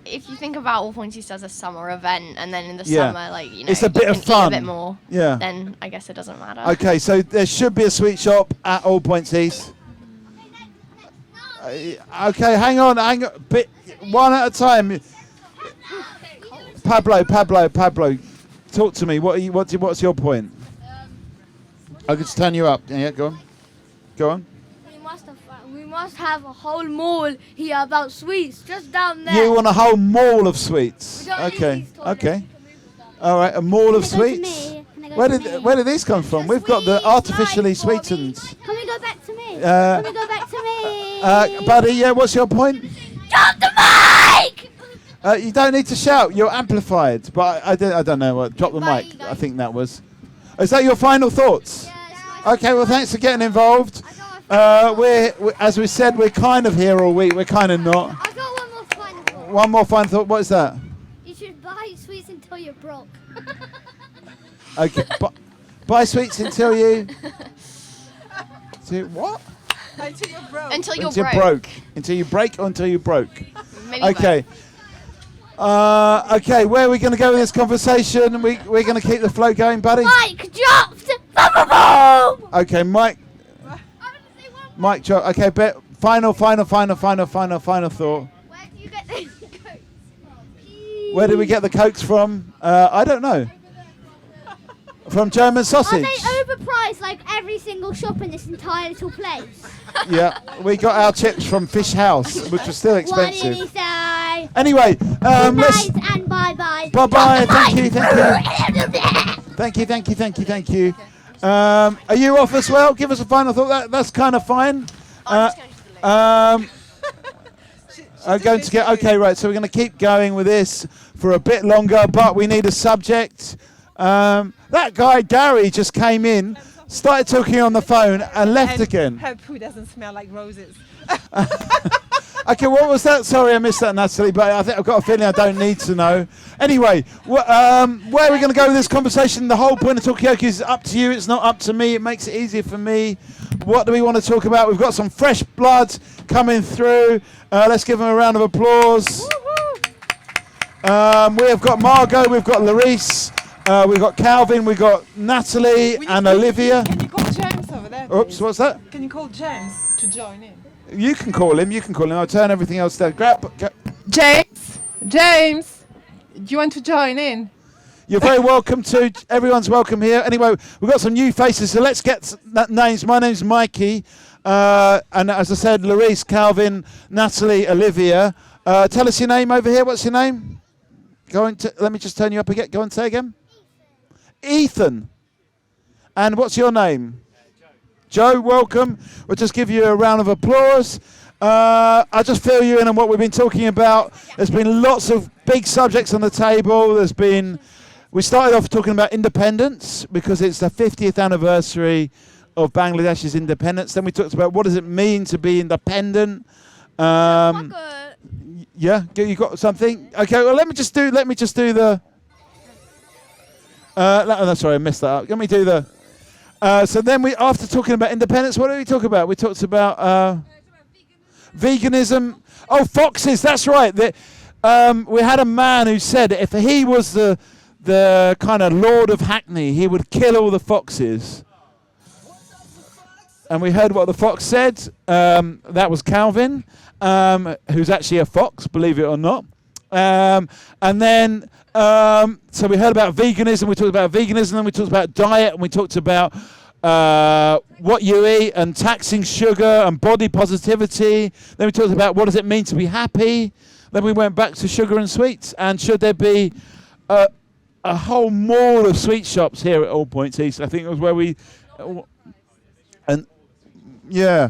if you think about All Points East as a summer event, and then in the Yeah. summer, like, you know, It's a bit you of can eat fun. a bit more. Yeah. Then I guess it doesn't matter. Okay, so there should be a sweet shop at All Points East. Okay, hang on. One at a time. Pablo, talk to me. What's your point? I could just turn you up. Yeah, go on. We must have a whole mall here about sweets, just down there. You want a whole mall of sweets? We don't need Okay, these toilets. okay. All right, a mall of sweets. Where did these come from? We've got the artificially sweetened. Can we go back to me? Uh, Can we go back to me? Buddy, yeah. What's your point? Drop the mic! You don't need to shout. You're amplified. But I don't know what. Drop the mic. I think that was. Is that your final thoughts? Okay. Well, thanks for getting involved. We're as we said, we're kind of here all week. We're kind of not. I've got one more final thought. One more final thought. What is that? You should buy sweets until you're broke. Okay. Buy sweets until you. What? Until you're broke. Until you break or until you broke. Maybe Okay. Okay, where are we going to go with this conversation? We're going to keep the flow going, buddy? Mike dropped! Okay, Mike drop. Okay, final thought. Where do you get these coats? Where did we get the Cokes from? I don't know. From German sausage. Are they overpriced like every single shop in this entire little place? Yeah, we got our chips from Fish House, which was still What did expensive. he say? Anyway, Good let's. night and bye-bye. Bye-bye. Thank you. Are you off as well? Give us a final thought. That's kind of fine. Okay, right. So we're going to keep going with this for a bit longer, but we need a subject. That guy Gary just came in, started talking on the phone, and left again. Her poo doesn't smell like roses. Okay, what was that? Sorry, I missed that, Natalie, but I think I've got a feeling I don't need to know. Anyway, where are we going to go with this conversation? The whole point of Talkaoke is up to you. It's not up to me. It makes it easier for me. What do we want to talk about? We've got some fresh blood coming through. Let's give them a round of applause. We have got Margot, we've got Larice, we've got Calvin, we've got Natalie and Olivia. Can you call James over there? Oops, please? what's that? Can you call James to join in? You can call him. I'll turn everything else down. James, do you want to join in? You're very welcome to. Everyone's welcome here. Anyway, we've got some new faces, so let's get names. My name's Mikey, and as I said, Larice, Calvin, Natalie, Olivia. Tell us your name over here. What's your name? Let me just turn you up again. Go and say again. Ethan. And what's your name? Joe, welcome. We'll just give you a round of applause. I'll just fill you in on what we've been talking about. There's been lots of big subjects on the table. We started off talking about independence because it's the 50th anniversary of Bangladesh's independence. Then we talked about what does it mean to be independent. Yeah, you got something? Okay, well let me just do the. Sorry, I messed that up. Let me do the. So then after talking about independence, what did we talk about? We talked about veganism. Oh, foxes. That's right. We had a man who said if he was the kind of Lord of Hackney, he would kill all the foxes. And we heard what the fox said. That was Calvin, who's actually a fox, believe it or not. And then, so we heard about veganism. We talked about veganism, and we talked about diet, and we talked about what you eat and taxing sugar and body positivity. Then we talked about what does it mean to be happy. Then we went back to sugar and sweets, and should there be a whole mall of sweet shops here at All Points East? I think it was where we and yeah.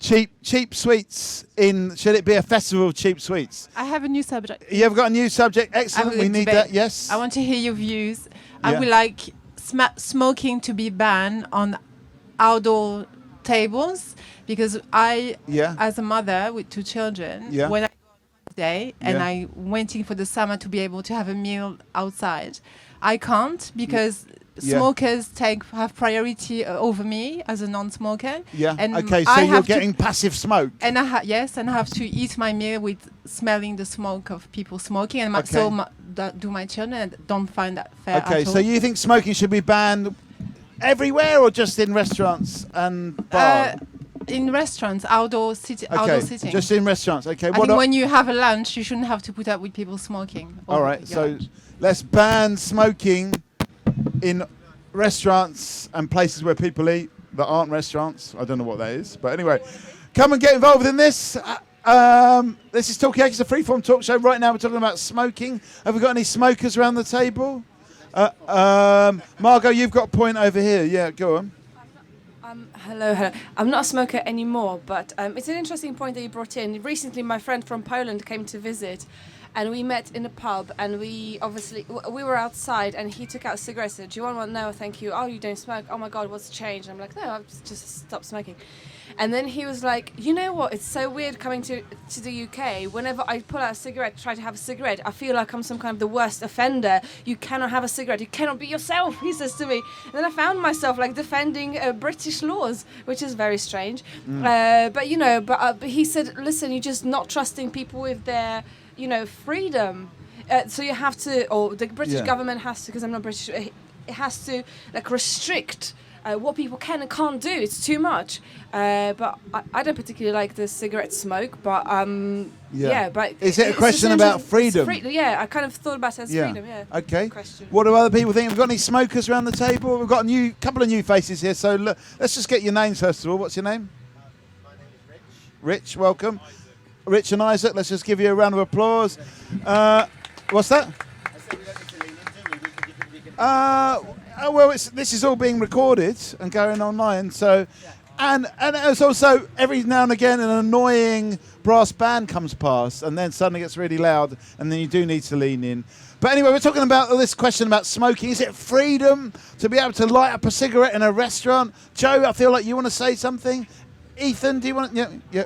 Cheap sweets should it be a festival of cheap sweets? I have a new subject. You've got a new subject. Excellent. We need that. Yes. I want to hear your views. Yeah. I would like smoking to be banned on outdoor tables because I, Yeah. as a mother with 2 children, Yeah. when I go day and Yeah. I waiting for the summer to be able to have a meal outside, I can't because Yeah. smokers have priority over me as a non-smoker. Yeah. And Okay, so I you're have to- getting passive smoke. and yes, and I have to eat my meal with smelling the smoke of people smoking, and Okay. that do my children. And don't find that fair Okay, at so all. you think smoking should be banned everywhere or just in restaurants and bars? In restaurants, outdoor sitting. Just in restaurants. Okay, I what? think when you have a lunch, you shouldn't have to put up with people smoking. All right, so let's ban smoking in restaurants and places where people eat that aren't restaurants. I don't know what that is, but anyway, come and get involved in this. This is Talkaoke. It's a freeform talk show. Right now, we're talking about smoking. Have we got any smokers around the table? Margot, you've got a point over here. Yeah, go on. Hello. I'm not a smoker anymore, but it's an interesting point that you brought in. Recently, my friend from Poland came to visit, and we met in a pub, and we were outside, and he took out a cigarette. Said, "Do you want one?" "No, thank you." "Oh, you don't smoke?" "Oh my God, what's changed?" I'm like, "No, I've just stopped smoking." And then he was like, "You know what? It's so weird coming to the UK. Whenever I pull out a cigarette, try to have a cigarette, I feel like I'm some kind of the worst offender. You cannot have a cigarette. You cannot be yourself," he says to me. And then I found myself like defending British laws, which is very strange. But he said, "Listen, you're just not trusting people with their, freedom. So you have to, or the British government has to, because I'm not British, it has to like restrict." What people can and can't do. It's too much. But I don't particularly like the cigarette smoke. But but is it a it's question just about interesting. freedom? Yeah, I kind of thought about it as freedom. Yeah. Okay. Question. What do other people think? We've got any smokers around the table? We've got a couple of new faces here. So let's just get your names first of all. What's your name? My name is Rich. Rich, welcome. Rich and Isaac. Let's just give you a round of applause. What's that? Well, this is all being recorded and going online. So, and it's also every now and again an annoying brass band comes past, and then suddenly gets really loud, and then you do need to lean in. But anyway, we're talking about this question about smoking. Is it freedom to be able to light up a cigarette in a restaurant? Joe, I feel like you want to say something. Ethan, do you want to? Yeah.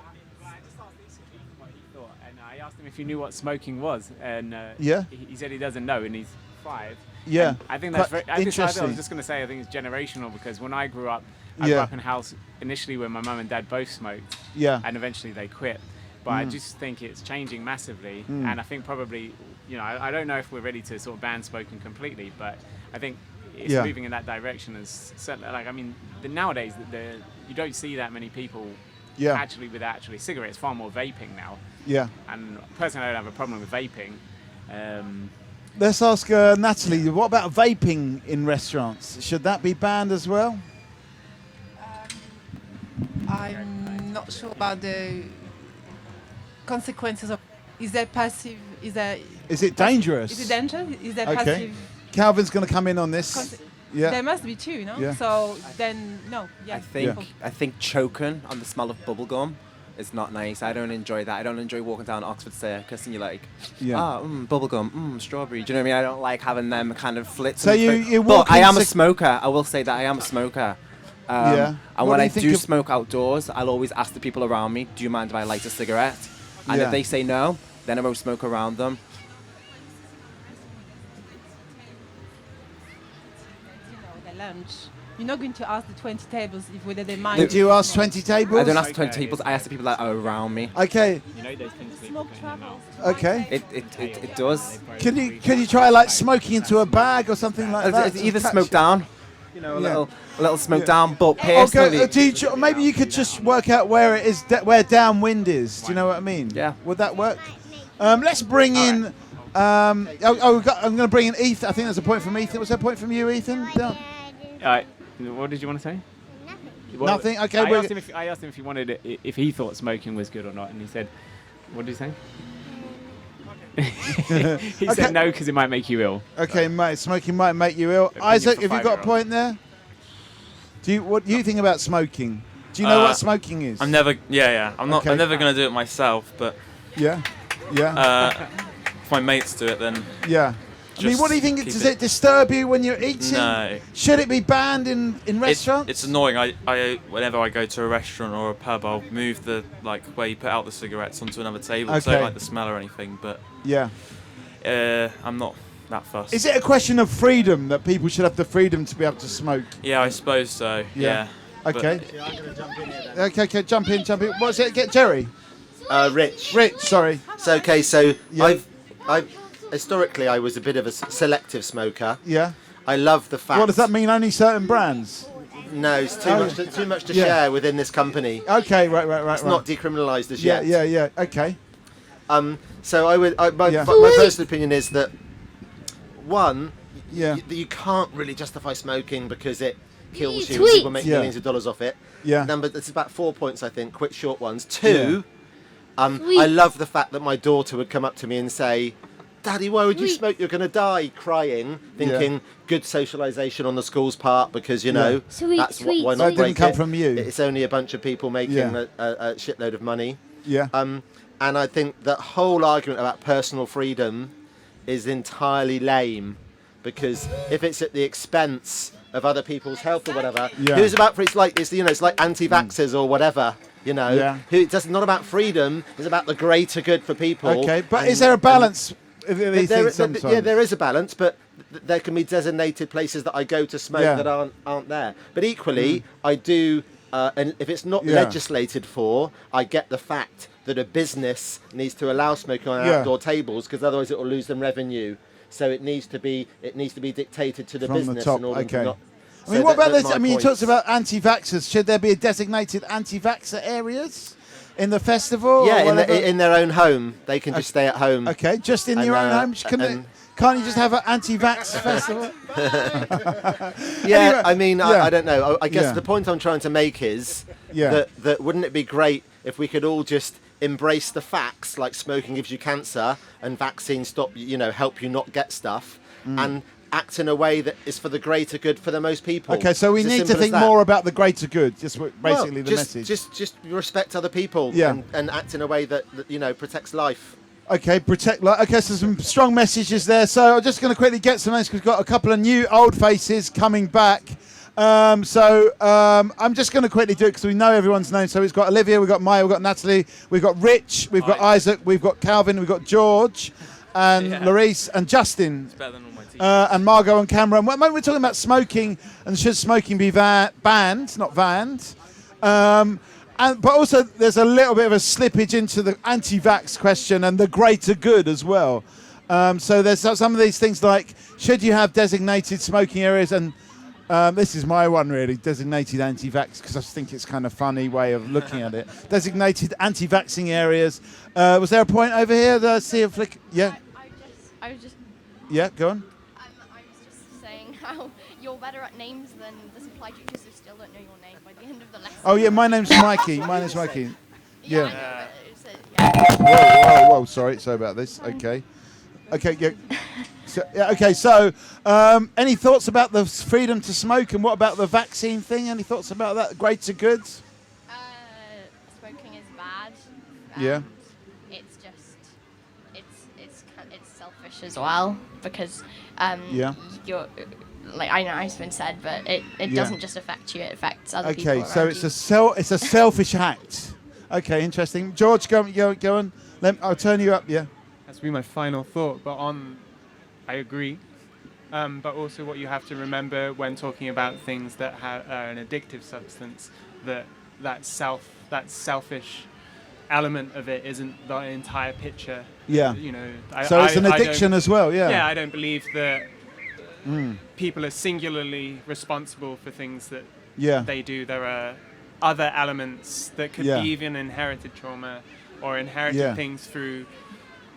I asked him if he knew what smoking was, and he said he doesn't know, and he's 5. Yeah, and I think that's very interesting. I was just going to say, I think it's generational because when I grew up, I grew up in a house initially where my mum and dad both smoked, and eventually they quit. But I just think it's changing massively, and I think probably, I don't know if we're ready to sort of ban smoking completely, but I think it's moving in that direction. As nowadays, you don't see that many people actually with cigarettes. Far more vaping now. Yeah, and personally, I don't have a problem with vaping. Let's ask Natalie, what about vaping in restaurants? Should that be banned as well? I'm not sure about the consequences of. Is that passive? Is it dangerous? Is it dangerous? Is that okay. passive? Calvin's going to come in on this. There must be two, no? Yeah. So then, no. Yeah. I think choking on the smell of bubblegum is not nice. I don't enjoy that. I don't enjoy walking down Oxford Circus and you're like, bubblegum, strawberry. Do you know what I mean? I don't like having them kind of flits. So you walk But I am a smoker. I will say that I am a smoker. And when I do smoke outdoors, I'll always ask the people around me, do you mind if I light a cigarette? And if they say no, then I won't smoke around them. Lunch. You're not going to ask the 20 tables if whether they mind. Did you ask 20 tables? I don't ask 20 tables. I ask the people that are around me. Okay. Those things smoke travels. Okay. It does. Can you try like smoking into a bag or something like that? Either smoke down. A little smoke down, but personally. Maybe you could just work out where it is, where downwind is. Do you know what I mean? Yeah. Would that work? Let's bring in. I'm going to bring in Ethan. I think there's a point from Ethan. Was there a point from you, Ethan? What did you want to say? Nothing. Okay. I asked him if he wanted it, if he thought smoking was good or not, and he said, "What did he say?" He said no because it might make you ill. Okay, mate. Smoking might make you ill. Isaac, have you got a point there? What do you think about smoking? Do you know what smoking is? I'm never. Yeah. I'm not. Okay. I'm never going to do it myself, but. Yeah. If my mates do it, then. Yeah. I mean, what do you think? Does it disturb you when you're eating? No. Should it be banned in restaurants? It's annoying. I whenever I go to a restaurant or a pub, I'll move the where you put out the cigarettes onto another table. So I don't like the smell or anything. But yeah, I'm not that fussed. Is it a question of freedom that people should have the freedom to be able to smoke? Yeah, I suppose so. Yeah. Okay. Okay, jump in. What's it? Get Jerry. Rich. Sorry. So okay, so I've historically I was a bit of a selective smoker. Yeah. I love the fact. What does that mean? Only certain brands? No, it's too much to share within this company. Okay, right. It's not decriminalised as yet. Yeah. Okay. So my personal opinion is that one, you can't really justify smoking because it kills you. People make millions of dollars off it. Yeah. It's about 4 points, I think, quick short ones. Two, I love the fact that my daughter would come up to me and say, "Daddy, why would you smoke? You're going to die," crying, thinking good socialisation on the school's part because, you know, that's why not That didn't come from you. It's only a bunch of people making a shitload of money. Yeah. And I think that whole argument about personal freedom is entirely lame because if it's at the expense of other people's health or whatever, who's about for it's like anti-vaxxers or whatever. You know, it's not about freedom; it's about the greater good for people. Okay, but is there a balance? There is a balance, but there can be designated places that I go to smoke that aren't there. But equally, I do, and if it's not legislated for, I get the fact that a business needs to allow smoking on outdoor tables because otherwise it will lose them revenue. So it needs to be dictated to the From business the top. in order to not. I mean, what about this? I mean, you talked about anti-vaxxers. Should there be a designated anti-vaxxer areas in the festival? Yeah, in their own home. They can just stay at home. Okay, just in your own home. Can't you just have an anti-vax festival? Yeah, anyway, I don't know. I guess the point I'm trying to make is that wouldn't it be great if we could all just embrace the facts, like smoking gives you cancer and vaccines help you not get stuff, and act in a way that is for the greater good for the most people. Okay, so we need to think more about the greater good. Just basically the message. Just respect other people and act in a way that protects life. Okay, protect life. Okay, so some strong messages there. So I'm just going to quickly get some names because we've got a couple of new old faces coming back. I'm just going to quickly do it because we know everyone's name. So we've got Olivia, we've got Maya, we've got Natalie, we've got Rich, we've got Isaac, we've got Calvin, we've got George, and Larice and Justin. It's better than all my teachers. And Margot and Cameron. When we're talking about smoking and should smoking be banned, not banned. But also there's a little bit of a slippage into the anti-vax question and the greater good as well. So there's some of these things like, should you have designated smoking areas? And this is my one really, designated anti-vax, because I think it's kind of funny way of looking at it. Designated anti-vaxxing areas. Was there a point over here that I see a flick? Yeah. I was just. Yeah, go on. I was just saying how you're better at names than the supply teachers who still don't know your name by the end of the lesson. Oh yeah, my name's Mikey. Yeah. Whoa, sorry about this. Okay, yeah. So, any thoughts about the freedom to smoke, and what about the vaccine thing? Any thoughts about that? Greater goods? Smoking is bad. Yeah. It's just, it's selfish as well because you're. Like I know it's been said, but it doesn't just affect you; it affects other people. Okay, so it's a selfish act. Okay, interesting. George, go on. I'll turn you up. Yeah. That's be my final thought. But I agree. But also, what you have to remember when talking about things that are an addictive substance, that selfish element of it isn't the entire picture. Yeah. So it's an addiction as well. Yeah. Yeah, I don't believe that. People are singularly responsible for things that they do. There are other elements that could be even inherited trauma or inherited things through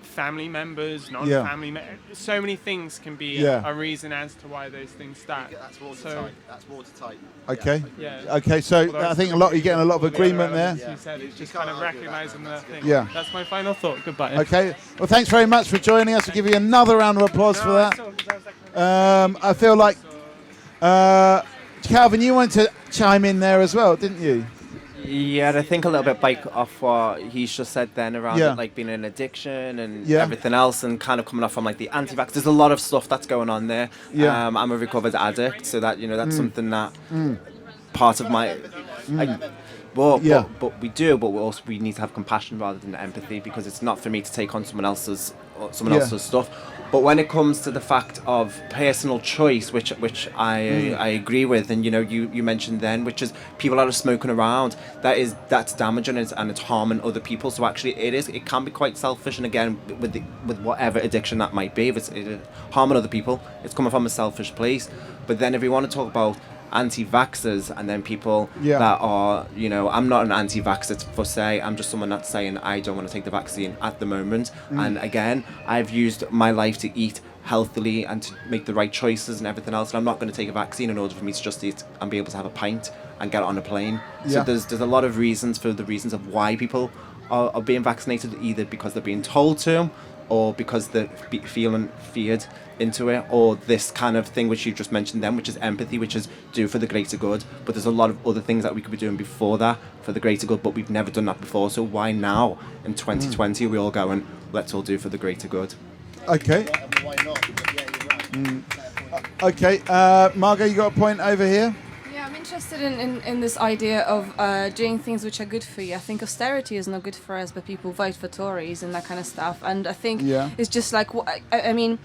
family members, non-family members. So many things can be a reason as to why those things start. That's watertight. That's watertight. Okay. Yeah. Okay. So I think you're getting a lot of agreement there. You said it's just kind of recognizing that thing. Yeah. That's my final thought. Goodbye. Okay. Well, thanks very much for joining us. We'll give you another round of applause for that. I feel like Calvin, you wanted to chime in there as well, didn't you? Yeah, I think a little bit like off what he's just said then around it, like being an addiction and everything else, and kind of coming off from like the anti-vax. There's a lot of stuff that's going on there. Yeah. I'm a recovered addict, so that that's something that part of my. But we do, but we need to have compassion rather than empathy, because it's not for me to take on someone else's stuff. But when it comes to the fact of personal choice, which I agree with, and you mentioned then, which is people that are smoking around, that's damaging and it's harming other people. So actually it can be quite selfish, and again with whatever addiction that might be, if it's harming other people, it's coming from a selfish place. But then if we want to talk about anti-vaxxers and then people that are, I'm not an anti-vaxxer per se, I'm just someone that's saying I don't want to take the vaccine at the moment. And again, I've used my life to eat healthily and to make the right choices and everything else, and I'm not going to take a vaccine in order for me to just eat and be able to have a pint and get on a plane. So there's a lot of reasons of why people are being vaccinated, either because they're being told to, or because they're feeling feared into it, or this kind of thing which you just mentioned then, which is empathy, which is do for the greater good. But there's a lot of other things that we could be doing before that for the greater good, but we've never done that before. So why now in 2020 we're all going, let's all do for the greater good? Okay. Why not? Okay, Margot, you got a point over here? Yeah, I'm interested in this idea of doing things which are good for you. I think austerity is not good for us, but people vote for Tories and that kind of stuff. And I think it's just like, I mean,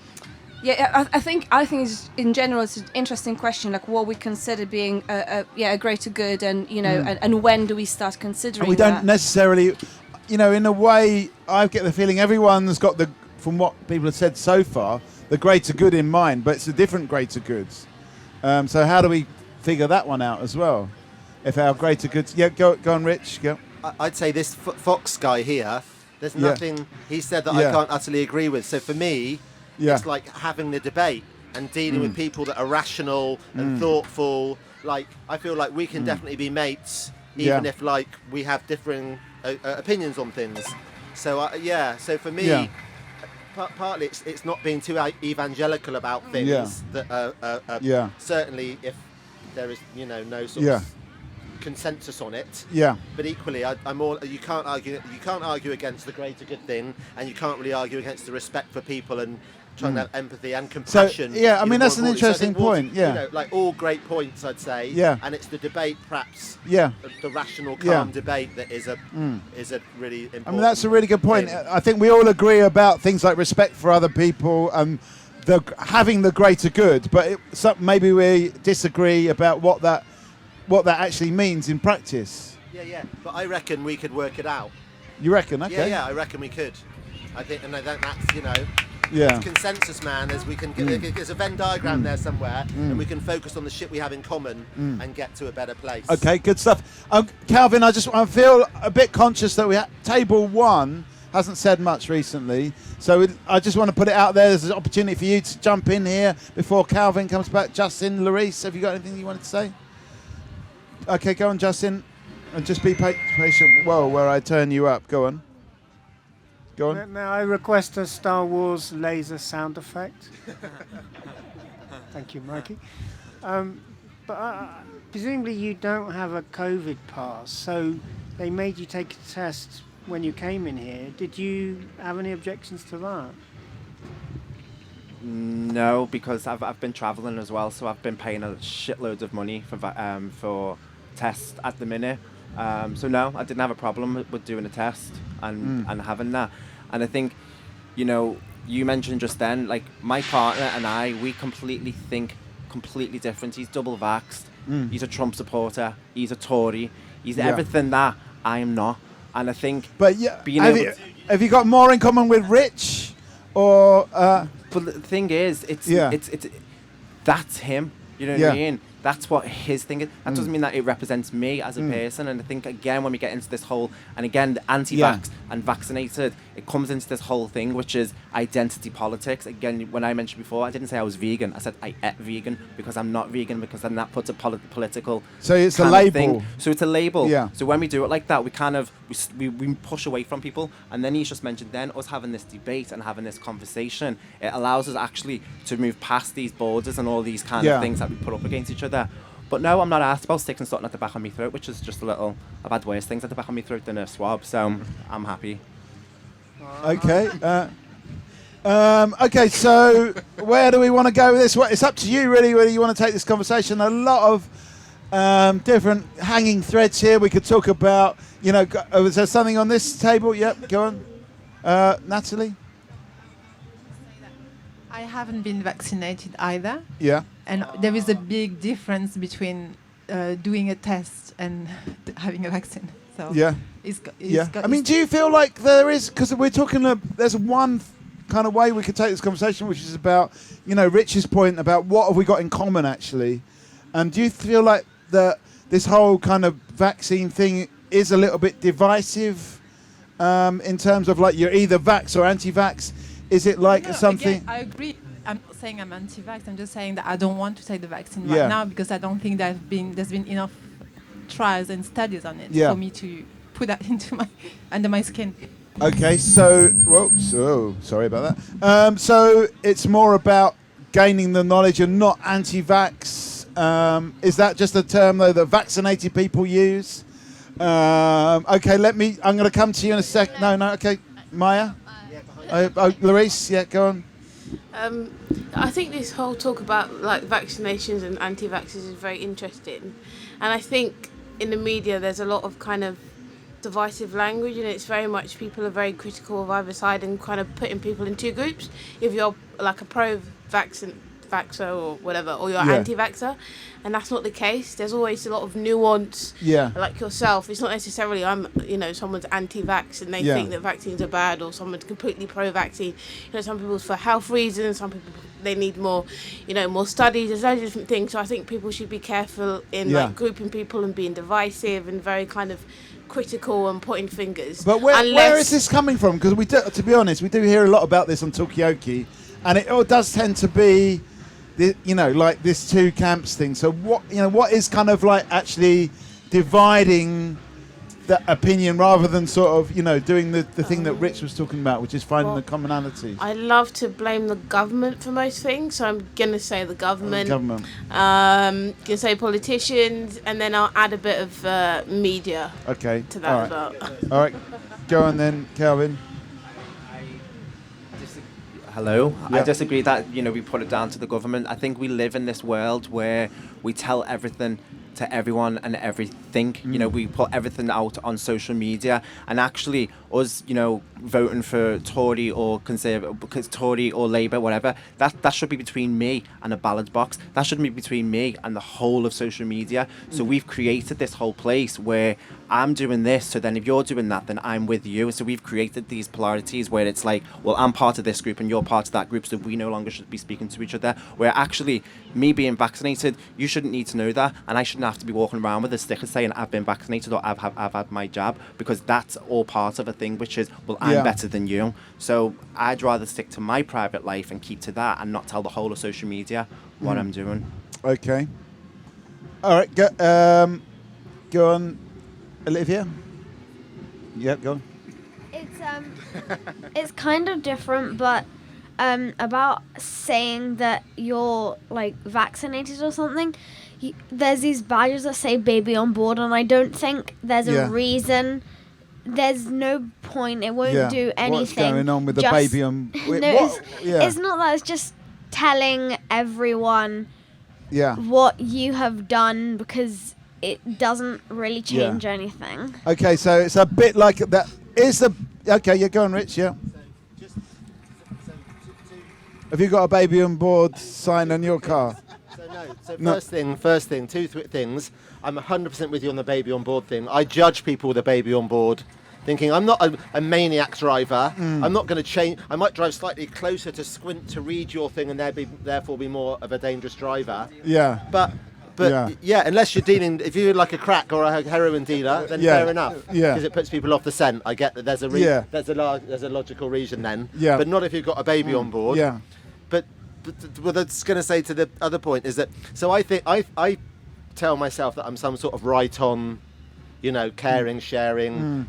I think it's, in general, it's an interesting question, like what we consider being a greater good, and and when do we start considering and we don't necessarily, in a way, I get the feeling everyone's got from what people have said so far, the greater good in mind, but it's a different greater goods. So how do we figure that one out as well? If our greater goods, go on, Rich. Go. I'd say this Fox guy here. There's nothing he said that I can't utterly agree with. So for me, it's like having the debate and dealing with people that are rational and thoughtful. Like, I feel like we can definitely be mates, even if like we have differing opinions on things. So so for me, partly it's not being too evangelical about things that certainly if there is no sort of consensus on it. But equally, I'm all. You can't argue against the greater good thing, and you can't really argue against the respect for people and trying to have empathy and compassion. So, I mean, that's an interesting point. Like all great points, I'd say. And it's the debate, perhaps. The rational, calm debate that is a really important. I mean, that's a really good point. I think we all agree about things like respect for other people and having the greater good, but maybe we disagree about what that actually means in practice. But I reckon we could work it out. You reckon? Okay. I reckon we could. I think, and that's it's consensus, man. As we can, there's a Venn diagram there somewhere, and we can focus on the shit we have in common and get to a better place. Okay, good stuff. Calvin, I feel a bit conscious that table one hasn't said much recently, so I just want to put it out there. There's an opportunity for you to jump in here before Calvin comes back. Justin, Larice, have you got anything you wanted to say? Okay, go on, Justin, and just be patient. Whoa, where I turn you up. Go on. Go on. May I request a Star Wars laser sound effect? Thank you, Mikey. But presumably you don't have a COVID pass, so they made you take a test when you came in here. Did you have any objections to that? No, because I've been travelling as well, so I've been paying a shitload of money for tests at the minute. So no, I didn't have a problem with doing a test and having that. And I think, you mentioned just then, like my partner and I, we completely think completely different. He's double vaxxed. He's a Trump supporter. He's a Tory. He's everything that I am not. And I think, but have you got more in common with Rich, or? But the thing is, it's that's him. You know what I mean? That's what his thing is. That doesn't mean that it represents me as a person. And I think, again, when we get into this whole, and again, the anti-vax and vaccinated, it comes into this whole thing, which is identity politics. Again, when I mentioned before, I didn't say I was vegan. I said I ate vegan because I'm not vegan, because then that puts a political. So it's a label. Thing. So it's a label. So when we do it like that, we kind of, we push away from people. And then he's just mentioned then us having this debate and having this conversation, it allows us actually to move past these borders and all these kind of things that we put up against each other. But no, I'm not asked about sticking something at the back of my throat, which is just I've had worse things at the back of my throat than a swab, so I'm happy. Okay. Okay, so where do we want to go with this? Well, it's up to you, really, whether you want to take this conversation. A lot of different hanging threads here. We could talk about, is there something on this table? Yep, go on. Natalie? I haven't been vaccinated either. Yeah. And there is a big difference between doing a test and having a vaccine. So yeah. I mean, do you feel like there is, because we're talking, there's one kind of way we could take this conversation, which is about, Rich's point about what have we got in common, actually. And do you feel like that this whole kind of vaccine thing is a little bit divisive in terms of, like, you're either vax or anti-vax? Is it like something... Again, I agree. I'm not saying I'm anti-vax. I'm just saying that I don't want to take the vaccine right now because I don't think there's been enough trials and studies on it for me to put that under my skin. Okay, so sorry about that. So it's more about gaining the knowledge and not anti-vax. Is that just a term though that vaccinated people use? Okay, I'm going to come to you in a sec. No, okay, Maya. Larice, go on. I think this whole talk about like vaccinations and anti-vaxxers is very interesting, and I think in the media there's a lot of kind of divisive language, and it's very much people are very critical of either side and kind of putting people in two groups. If you're like a pro-vaxxer or whatever, or you're anti-vaxxer, and that's not the case. There's always a lot of nuance. Like yourself, it's not necessarily someone's anti-vax and they think that vaccines are bad, or someone's completely pro-vaccine. Some people's for health reasons, some people they need more, more studies. There's loads of different things. So I think people should be careful in like grouping people and being divisive and very kind of critical and pointing fingers. But where is this coming from? Because to be honest, we do hear a lot about this on Talkaoke, and it all does tend to be, like this two camps thing. So what is kind of like actually dividing the opinion rather than sort of, doing the thing that Rich was talking about, which is finding the commonalities? I love to blame the government for most things, so I'm going to say the government. Going to say politicians, and then I'll add a bit of media to that as well. All right, go on then, Kelvin. Hello. I disagree that, we put it down to the government. I think we live in this world where we tell everything to everyone and everything. We put everything out on social media, and actually us, voting for Tory or Conservative, because Tory or Labour, whatever, that should be between me and a ballot box. That shouldn't be between me and the whole of social media. So we've created this whole place where I'm doing this, so then if you're doing that, then I'm with you. So we've created these polarities where it's like, well, I'm part of this group and you're part of that group, so we no longer should be speaking to each other. Where actually, me being vaccinated, you shouldn't need to know that, and I shouldn't have to be walking around with a sticker saying I've been vaccinated or I've had my jab, because that's all part of a thing which is, well, I'm better than you. So I'd rather stick to my private life and keep to that and not tell the whole of social media what I'm doing. Okay. All right, go on, Olivia. Yep, go on. It's kind of different, but about saying that you're like vaccinated or something. There's these badges that say baby on board, and I don't think there's a reason. There's no point. It won't do anything. What's going on with the baby on? It's not that. It's just telling everyone what you have done, because it doesn't really change anything. Okay, so it's a bit like that. Okay, you're going, Rich. Yeah. Have you got a baby on board sign on your car? First thing, two things. I'm 100% with you on the baby on board thing. I judge people with a baby on board, thinking I'm not a maniac driver. I'm not going to change. I might drive slightly closer to squint to read your thing and therefore be more of a dangerous driver. Yeah. But unless you're dealing, if you're like a crack or a heroin dealer, then fair enough. Yeah. Because it puts people off the scent. I get that there's a logical reason then. Yeah. But not if you've got a baby on board. Yeah. But what I was going to say to the other point is that, so I think I tell myself that I'm some sort of right-on, caring, sharing,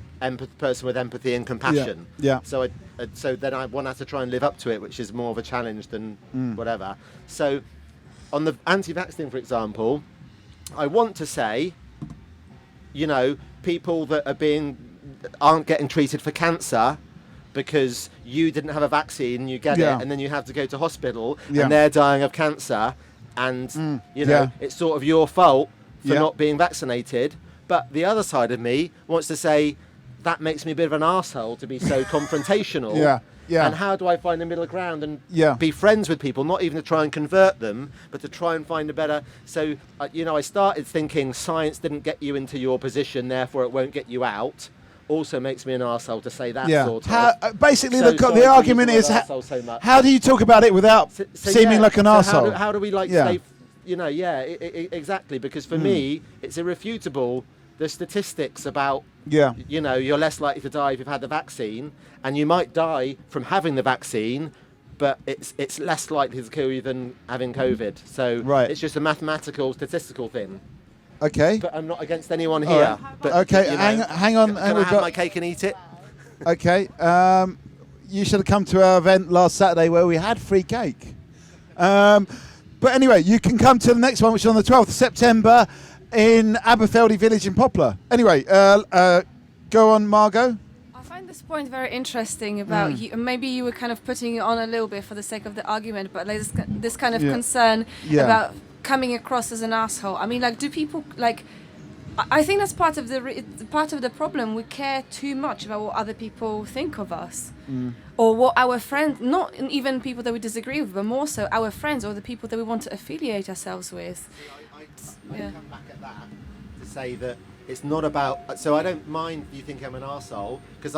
person with empathy and compassion. Yeah. So so then one has to try and live up to it, which is more of a challenge than whatever. So on the anti-vax thing, for example, I want to say, people that aren't getting treated for cancer because you didn't have a vaccine, you get it, and then you have to go to hospital, and they're dying of cancer, and it's sort of your fault for not being vaccinated. But the other side of me wants to say that makes me a bit of an arsehole to be so confrontational. And how do I find a middle ground and be friends with people, not even to try and convert them, but to try and find a better... So, I started thinking science didn't get you into your position, therefore it won't get you out. Also makes me an arsehole to say that sort of. Basically, the argument is, how do you talk about it without seeming like an arsehole? How do we stay... exactly, because for me, it's irrefutable. The statistics about, you're less likely to die if you've had the vaccine, and you might die from having the vaccine, but it's less likely to kill you than having COVID. So it's just a mathematical, statistical thing. Okay. But I'm not against anyone here. But, okay, hang on. Can I have my cake and eat it? Okay. You should have come to our event last Saturday where we had free cake. But anyway, you can come to the next one, which is on the 12th of September in Aberfeldy Village in Poplar. Anyway, go on, Margot. I find this point very interesting about you. Maybe you were kind of putting it on a little bit for the sake of the argument, but like this kind of concern about coming across as an asshole. I mean, do people I think that's part of the problem. We care too much about what other people think of us, or what our friends, not even people that we disagree with, but more so our friends or the people that we want to affiliate ourselves with. I come back at that to say that it's not about... So I don't mind you think I'm an arsehole, because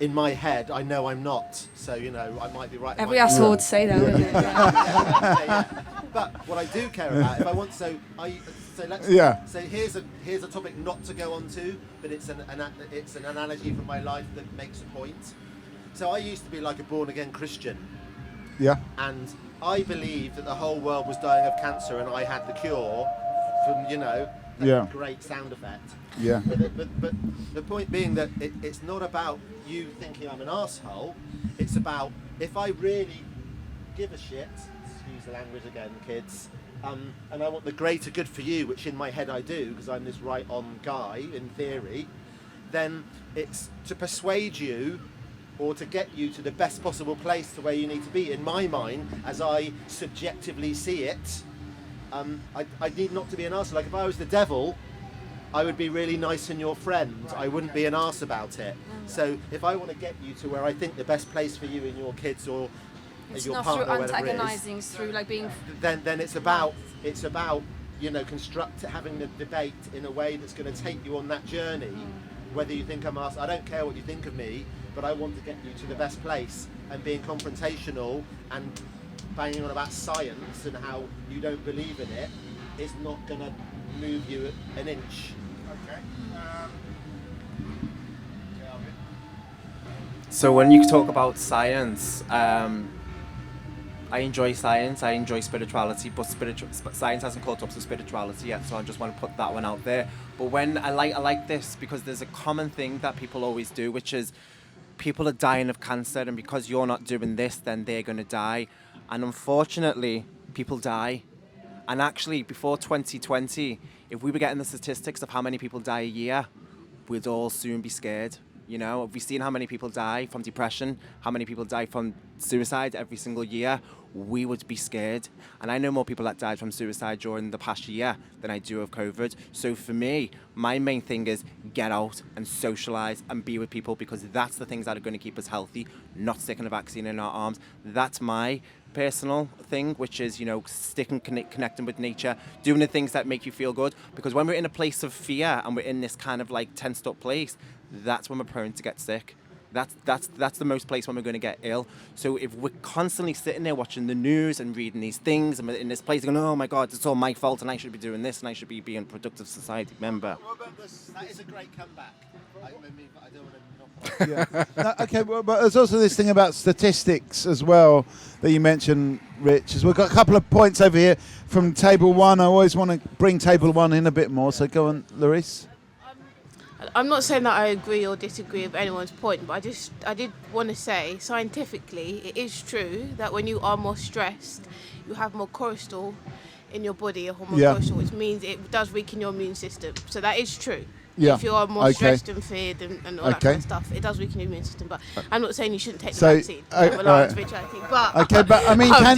in my head, I know I'm not. So, I might be right. Every asshole would say that, wouldn't it? But what I do care about, if I want... So here's a topic not to go on to, but it's an analogy from my life that makes a point. So I used to be like a born-again Christian. Yeah. And I believed that the whole world was dying of cancer and I had the cure from, that great sound effect. Yeah. But the point being that it's not about you thinking I'm an arsehole. It's about if I really give a shit, excuse the language again, kids, and I want the greater good for you, which in my head I do, because I'm this right-on guy, in theory, then it's to persuade you or to get you to the best possible place to where you need to be. In my mind, as I subjectively see it, I need not to be an arse. Like if I was the devil, I would be really nice and your friend. I wouldn't be an arse about it. So if I want to get you to where I think the best place for you and your kids or your partner, or whatever it is, antagonizing, it's through being... Then it's about having the debate in a way that's going to take you on that journey. Whether you think I'm arse, I don't care what you think of me, but I want to get you to the best place, and being confrontational and banging on about science and how you don't believe in it is not going to move you an inch. Okay. So when you talk about science, I enjoy science, I enjoy spirituality, but science hasn't caught up to spirituality yet, so I just want to put that one out there. But when I like this because there's a common thing that people always do, which is people are dying of cancer, and because you're not doing this, then they're going to die. And unfortunately, people die. And actually, before 2020, if we were getting the statistics of how many people die a year, we'd all soon be scared. If we've seen how many people die from depression, how many people die from suicide every single year, we would be scared. And I know more people that died from suicide during the past year than I do of COVID. So for me, my main thing is get out and socialise and be with people, because that's the things that are going to keep us healthy, not sticking a vaccine in our arms. That's my personal thing, which is, connecting with nature, doing the things that make you feel good. Because when we're in a place of fear and we're in this kind of tensed up place, that's when we're prone to get sick. That's the most place when we're going to get ill. So if we're constantly sitting there watching the news and reading these things and we're in this place going, oh my God, it's all my fault and I should be doing this and I should be being a productive society member. That is a great comeback. I don't want to okay, but there's also this thing about statistics as well that you mentioned, Rich. We've got a couple of points over here from table one. I always want to bring table one in a bit more, so go on, Larisse. I'm not saying that I agree or disagree with anyone's point, but I did want to say, scientifically, it is true that when you are more stressed, you have more cortisol in your body, a hormone which means it does weaken your immune system. So that is true. Yeah. If you are more stressed and feared and all that kind of stuff, it does weaken your immune system. But I'm not saying you shouldn't take the vaccine. But I mean, can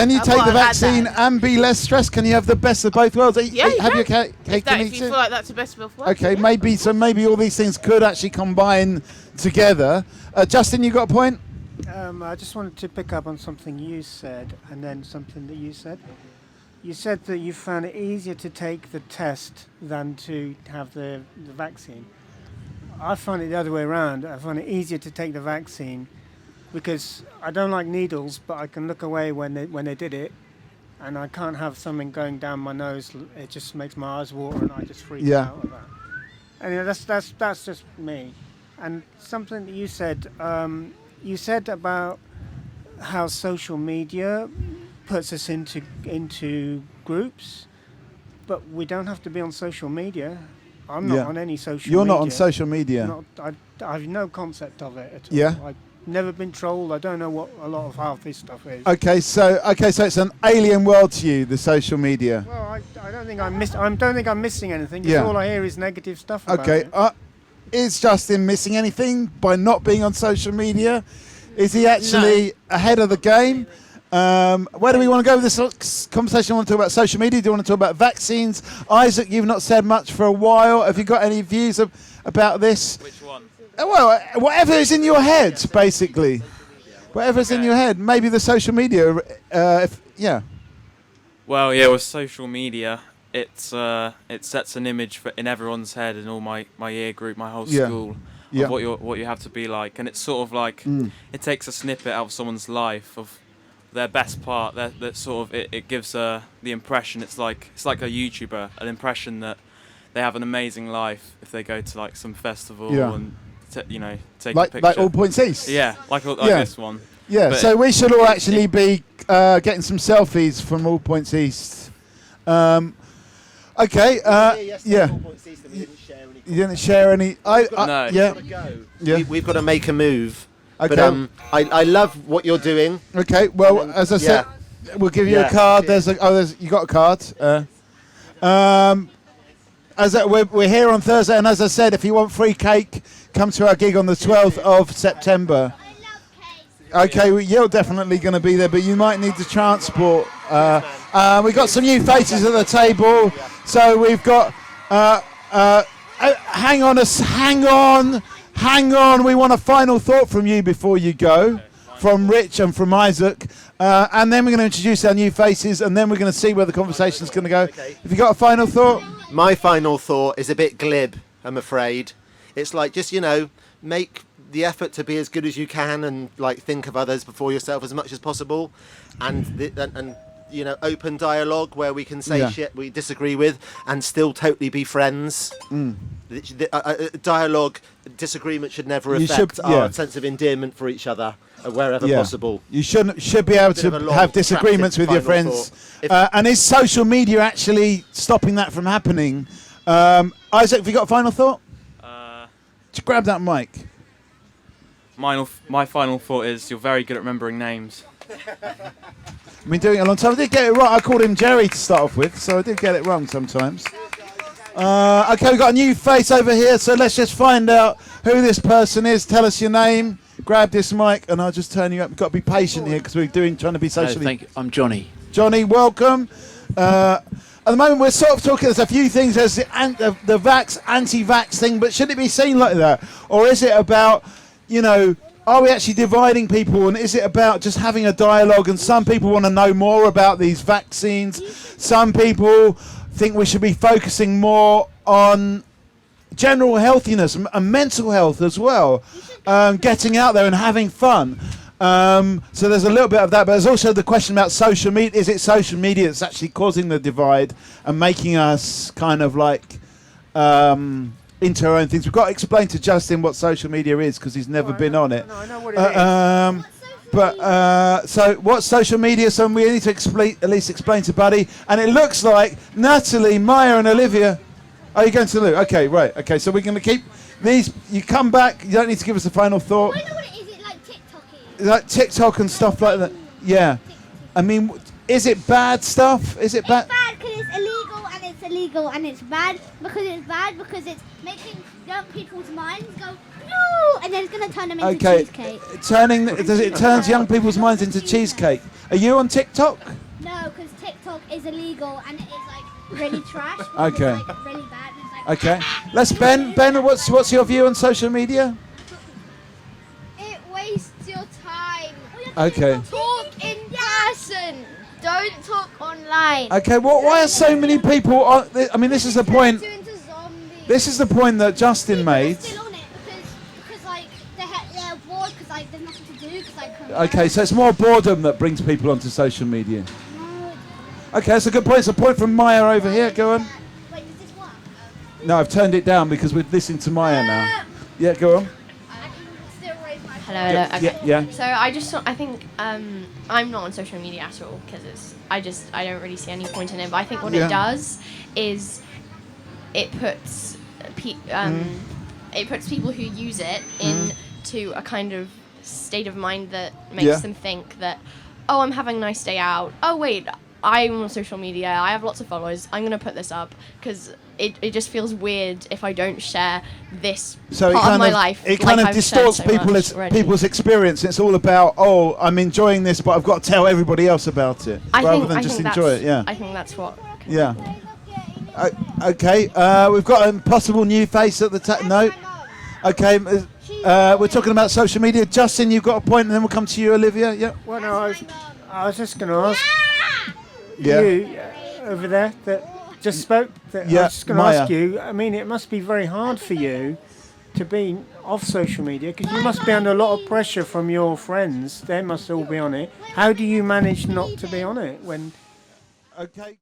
you take the vaccine and be less stressed? Can you have the best of both worlds? Have your cake if you feel like that's the best of both worlds. Okay, maybe all these things could actually combine together. Justin, you got a point? I just wanted to pick up on something you said, and then something that you said. You said that you found it easier to take the test than to have the vaccine. I find it the other way around. I find it easier to take the vaccine because I don't like needles, but I can look away when they did it, and I can't have something going down my nose. It just makes my eyes water, and I just freak out of that. Anyway, that's just me. And something that you said about how social media puts us into groups, but we don't have to be on social media. I'm not on any social media. You're not on social media? I have no concept of it at all. Yeah. I've never been trolled. I don't know what a lot of half this stuff is. Okay, so it's an alien world to you, the social media. Well, I don't think I'm missing anything. Because all I hear is negative stuff about it. Is Justin missing anything by not being on social media? Is he actually ahead of the game? Where do we want to go with this conversation? Do you want to talk about social media? Do you want to talk about vaccines? Isaac, you've not said much for a while. Have you got any views about this? Which one? Well, whatever is in your head, basically. Whatever's in your head. Maybe the social media, Well, yeah, with social media, it sets an image in everyone's head, in all my year group, my whole school, of what you have to be like. And it's sort of like, it takes a snippet out of someone's life, of their best part, that sort of it gives the impression. It's like a YouTuber, an impression that they have an amazing life if they go to like some festival and take a picture. Like All Points East. Yeah, like this one. Yeah. But so we should all actually be getting some selfies from All Points East. Okay. Yeah. You didn't share any. No. Yeah. We've got to make a move. Okay. But I love what you're doing. Okay. Well, as I said, we'll give you a card. You got a card. We're here on Thursday, and as I said, if you want free cake, come to our gig on the 12th of September. Okay, you're definitely going to be there, but you might need the transport. We've got some new faces at the table, so we've got. Hang on. We want a final thought from you before you go, from Rich and from Isaac, and then we're going to introduce our new faces, and then we're going to see where the conversation's going to go. Have you got a final thought? My final thought is a bit glib, I'm afraid. It's like, just, make the effort to be as good as you can, and like think of others before yourself as much as possible, and open dialogue where we can say shit we disagree with and still totally be friends. Dialogue, disagreement should never affect our sense of endearment for each other wherever possible. You should be able to have disagreements with your friends. And is social media actually stopping that from happening? Isaac, have you got a final thought? Just grab that mic. My final thought is you're very good at remembering names. I've been doing it a long time. I did get it right. I called him Jerry to start off with, so I did get it wrong sometimes. Okay, we've got a new face over here, so let's just find out who this person is. Tell us your name. Grab this mic, and I'll just turn you up. You've got to be patient here because we're trying to be socially. No, thank you. I'm Johnny. Johnny, welcome. At the moment, we're sort of talking. There's a few things. There's the vax, anti-vax thing, but should it be seen like that, or is it about, are we actually dividing people, and is it about just having a dialogue? And some people want to know more about these vaccines. Some people think we should be focusing more on general healthiness and mental health as well, getting out there and having fun. So there's a little bit of that, but there's also the question about social media. Is it social media that's actually causing the divide and making us kind of like into our own things? We've got to explain to Justin what social media is because he's never been on it. No, I know what it is. So what's social media? So we need to at least explain to Buddy. And it looks like Natalie, Maya and Olivia. Oh, you're going to Lou? Okay, right. Okay, so we're going to keep these. You come back. You don't need to give us a final thought. I know what it is. Is it like TikTok? Like TikTok and stuff like that. Yeah. I mean, Is it bad stuff? Is it bad? It's bad because it's illegal, and it's illegal, and it's bad because it's making young people's minds go no, and then it's going to turn them into cheesecake. It turns young people's minds into cheesecake. Are you on TikTok? No, because TikTok is illegal and it is like really trash. Okay. It's like really bad. And it's like, Okay. Let's Ben, what's your view on social media? it wastes your time. Okay. Talk in person. Don't talk online. Okay. Why are so many people on? I mean, this is the point. This is the point that Justin made. Still on it because like they're bored because like there's nothing to do because like. Okay, so it's more boredom that brings people onto social media. Okay, that's a good point. It's a point from Maya over here. Go on. Wait, does this work? No, I've turned it down because we're listening to Maya now. Yeah, go on. Hello. Okay. Yeah. So I think I'm not on social media at all because I don't really see any point in it. But I think what it does is it puts people who use it into a kind of state of mind that makes them think that, oh, I'm having a nice day out. Oh wait, I'm on social media. I have lots of followers. I'm gonna put this up because it just feels weird if I don't share this part of my life. It kind of I've distorts shared so much already. people's experience. It's all about, oh, I'm enjoying this, but I've got to tell everybody else about it, rather than just enjoy it. Yeah. I think that's what. Yeah. Okay. We've got a possible new face at the no. Okay. We're talking about social media. Justin, you've got a point, and then we'll come to you, Olivia. Yeah. Well, no, I was just going to ask you over there that just spoke. I was just going to ask you. I mean, it must be very hard for you to be off social media because you must be under a lot of pressure from your friends. They must all be on it. How do you manage not to be on it when? Okay.